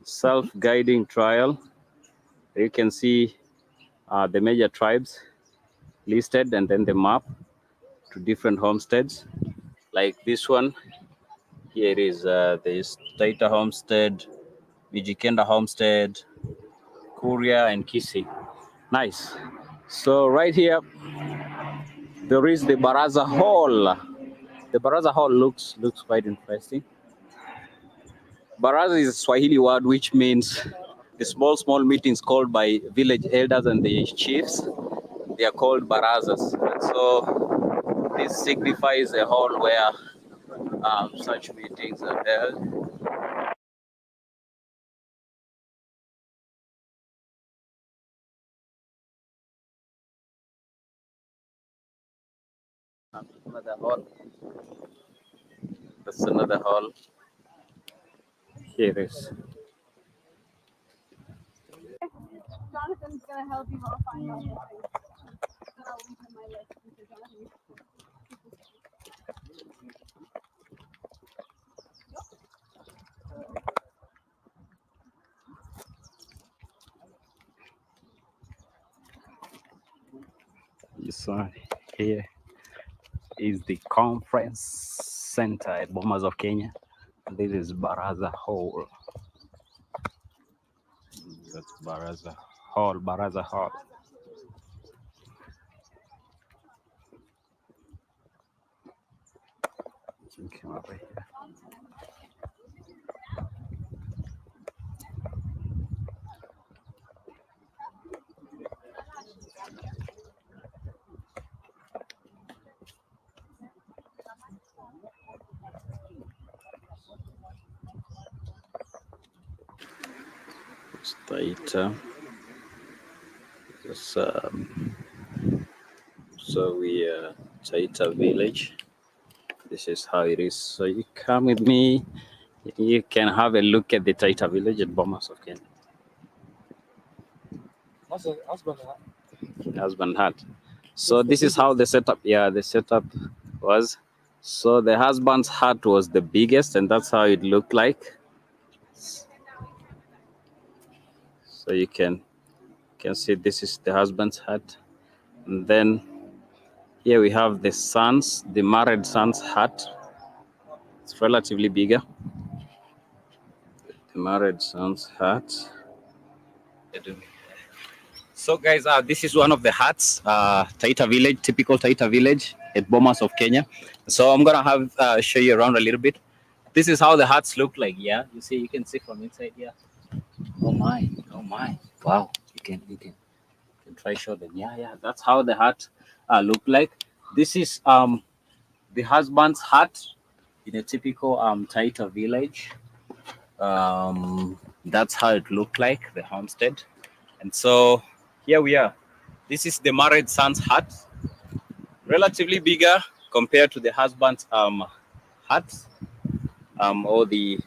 self-guiding trail. You can see the major tribes listed and then the map to different homesteads. Like this one, here it is, there's Taita Homestead, Mijikenda Homestead, Kuria and Kisi. Nice. So right here, there is the Baraza Hall. The Baraza Hall looks quite interesting. Baraza is a Swahili word which means the small meetings called by village elders and the chiefs. They are called barazas. And so this signifies a hall where such meetings are held. Another hall. That's another hall. Here it is. Jonathan's gonna help you all find out. I'll link in my list because Jonathan. So here is the conference center at Bomas of Kenya. And this is Baraza Hall. That's Baraza Hall, Baraza Hall. Okay, over here. Taita. So we Taita village. This is how it is. So you come with me. You can have a look at the Taita village at Bomas of Kenya. What's the husband? Husband hut. So this is how the setup. Yeah, the setup was. So the husband's hut was the biggest, and that's how it looked like. So you can see this is the husband's hut, and then here we have the sons, the married son's hut. It's relatively bigger. The married son's hut. So guys, this is one of the huts, Taita village, typical Taita village at Bomas of Kenya. So I'm gonna have show you around a little bit. This is how the huts look like. Yeah, you can see from inside here. Oh my, wow! You can try show them. Yeah. That's how the hut look like. This is the husband's hut in a typical Taita village. That's how it looked like, the homestead. And so here we are. This is the married son's hut, relatively bigger compared to the husband's hut, or the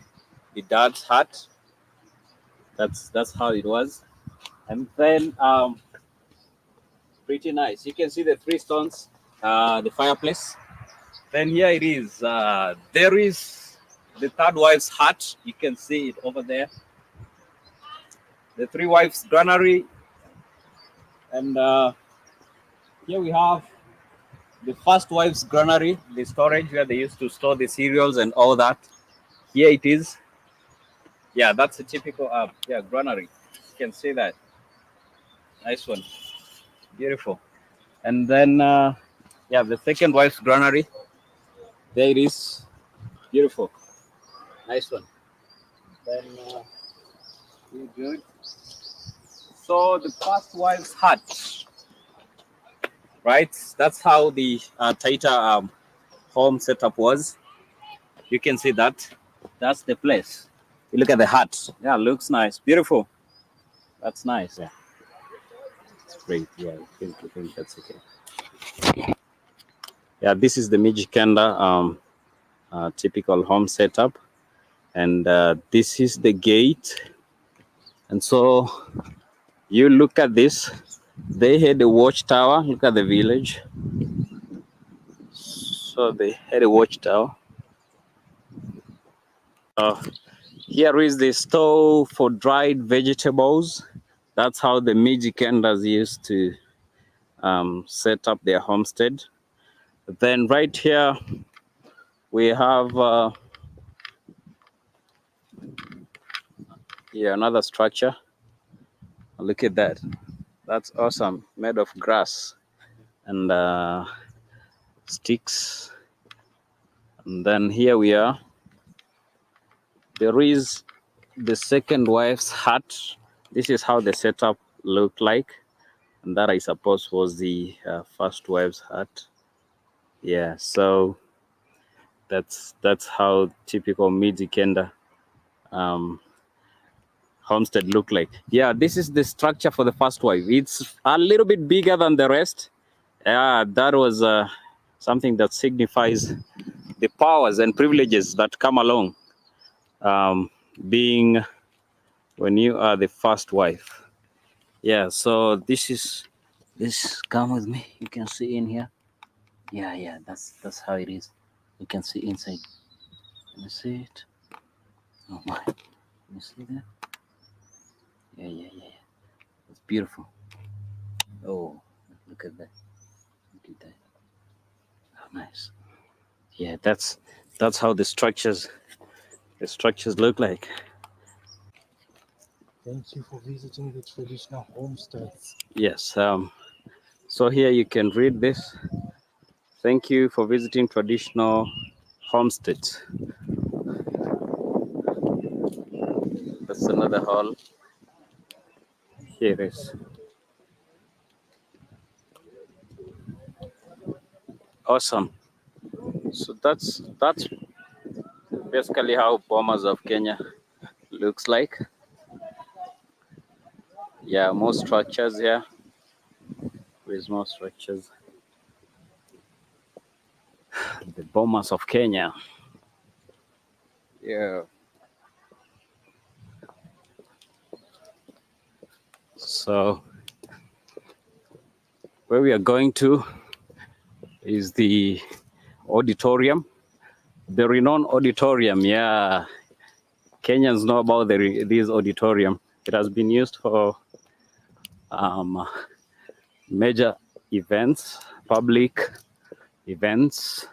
dad's hut. That's how it was. And then pretty nice. You can see the 3 stones, the fireplace. Then here it is. There is the third wife's hut. You can see it over there. The 3 wives' granary. And here we have the first wife's granary, the storage where they used to store the cereals and all that. Here it is. Yeah, that's a typical granary. You can see that. Nice one. Beautiful. And then the second wife's granary. There it is. Beautiful. Nice one. Then good. So the first wife's hut, right? That's how the Taita home setup was. You can see that. That's the place. You look at the hut. Yeah, looks nice. Beautiful. That's nice. Yeah, it's great. Yeah, I think that's okay. Yeah, this is the Mijikenda typical home setup, and this is the gate. And so you look at this. They had a watchtower. Look at the village. So they had a watchtower. Here is the store for dried vegetables. That's how the Mijikendas used to set up their homestead. Then right here we have here another structure. Look at that. That's awesome. Made of grass and sticks. And then here we are. There is the second wife's hut. This is how the setup looked like. And that, I suppose, was the first wife's hut. Yeah, so that's how typical Mijikenda homestead look like. Yeah, this is the structure for the first wife. It's a little bit bigger than the rest. Yeah, that was something that signifies the powers and privileges that come along being when you are the first wife. Yeah, so this, come with me. You can see in here. Yeah, that's how it is. You can see inside. Can you see it? Oh my, can you see that? Yeah. It's beautiful. Oh, look at that. Look at that. How nice. Yeah, that's how the structures look like. Thank you for visiting the traditional homesteads. Yes. So here you can read this. Thank you for visiting traditional homesteads. That's another hall. Here it is. Awesome. So that's basically how Bomas of Kenya looks like. Yeah, more structures here. There's more structures. The Bomas of Kenya. Yeah. So where we are going to is the auditorium, the renowned auditorium. Yeah, Kenyans know about this auditorium. It has been used for major events, public events,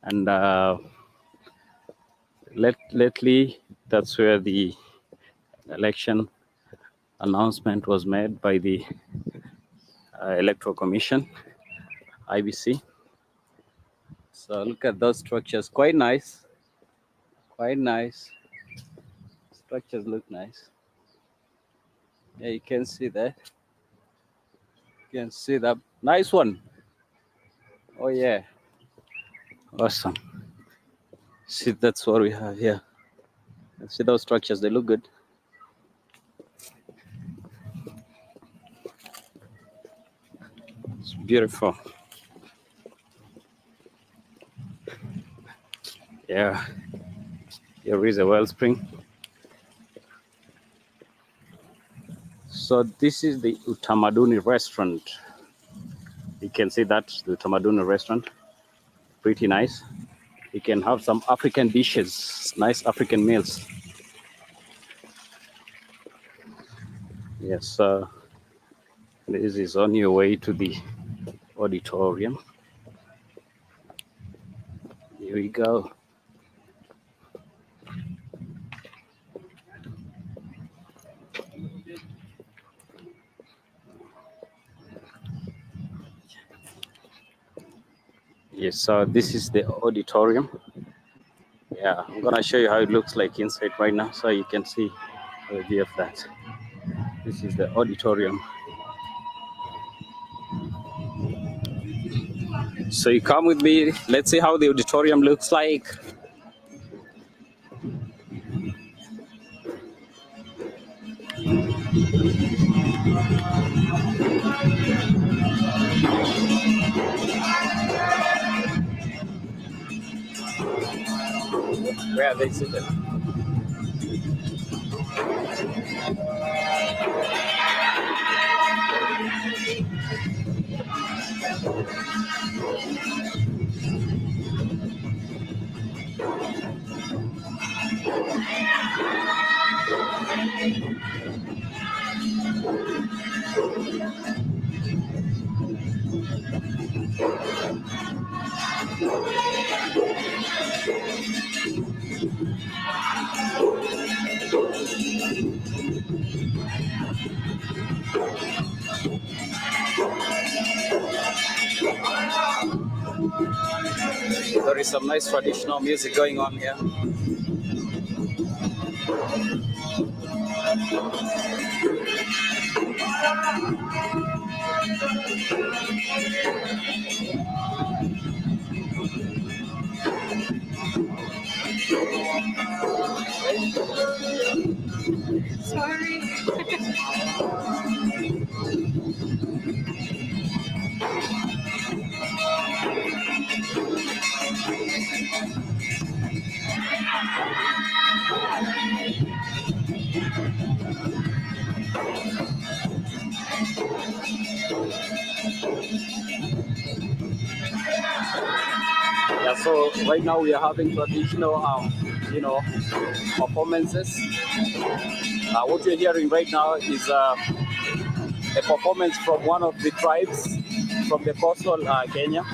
and lately that's where the election announcement was made by the Electoral Commission, IBC. So look at those structures, quite nice. Structures look nice. Yeah, you can see that. You can see that. Nice one. Oh yeah. Awesome. See, that's what we have here. See those structures, they look good. It's beautiful. Yeah. Here is a wellspring. So this is the Utamaduni restaurant. You can see that, the Utamaduni restaurant. Pretty nice. You can have some African dishes, nice African meals. Yes, this is on your way to the auditorium. Here we go. Yes, so this is the auditorium. Yeah, I'm gonna show you how it looks like inside right now, so you can see a view of that. This is the auditorium. So you come with me. Let's see how the auditorium looks like. Where are they seated? There is some nice traditional music going on here. Sorry. Yeah, so right now we are having traditional, performances. What you're hearing right now is a performance from one of the tribes from the coastal Kenya.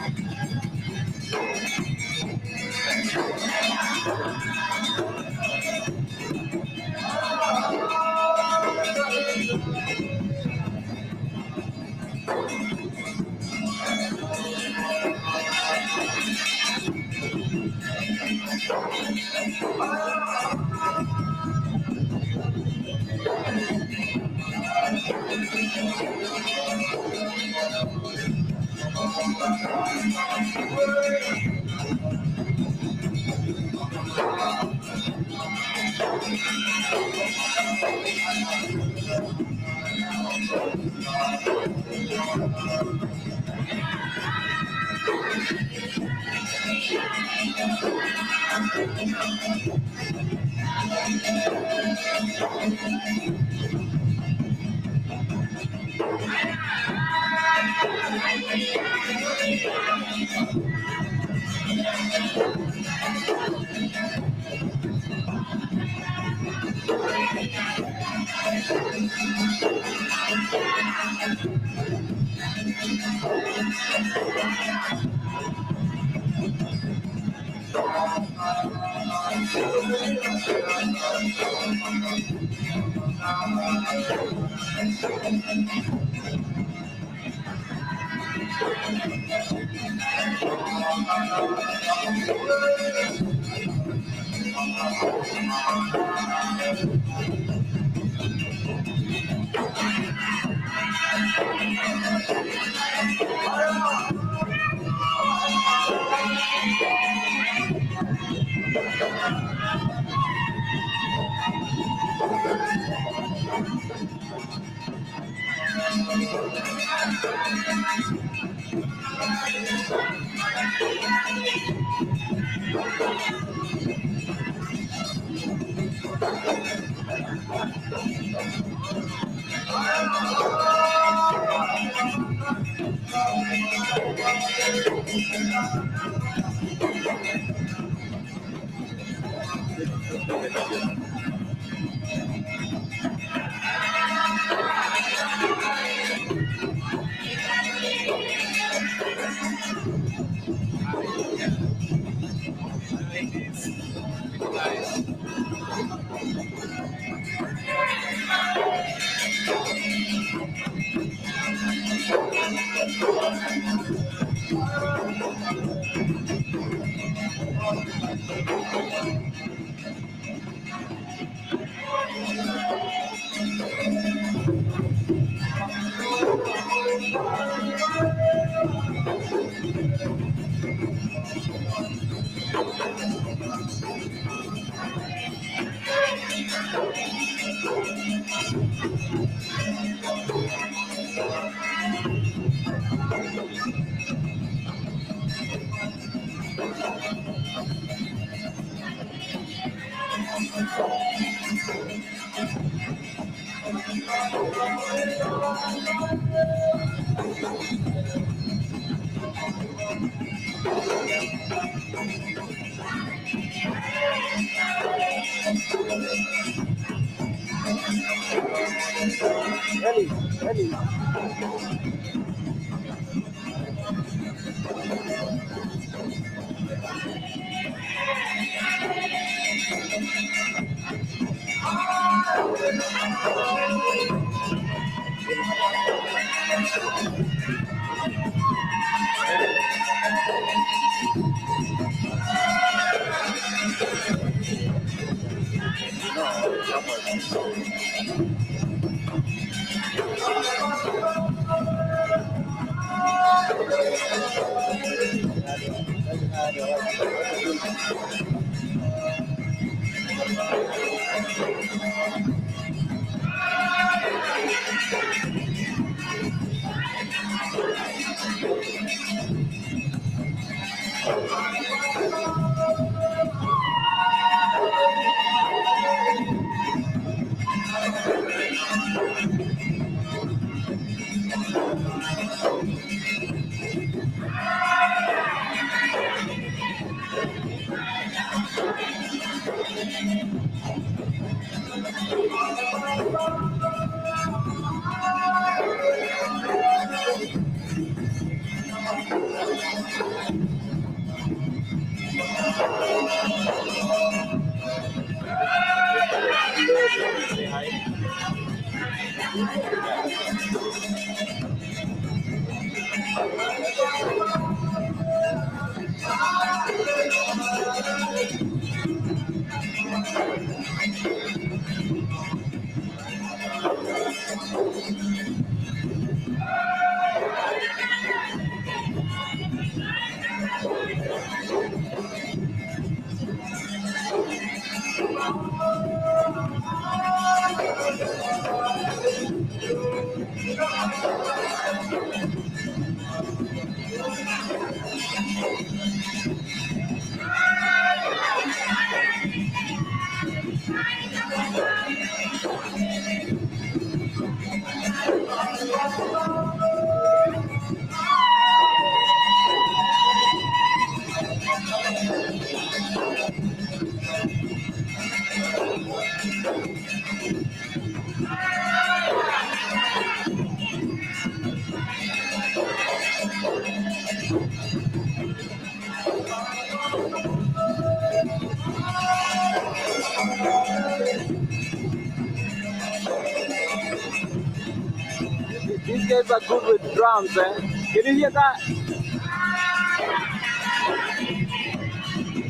These guys are good with drums, eh? Can you hear that?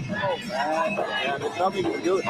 Oh man, yeah, the drumming is good.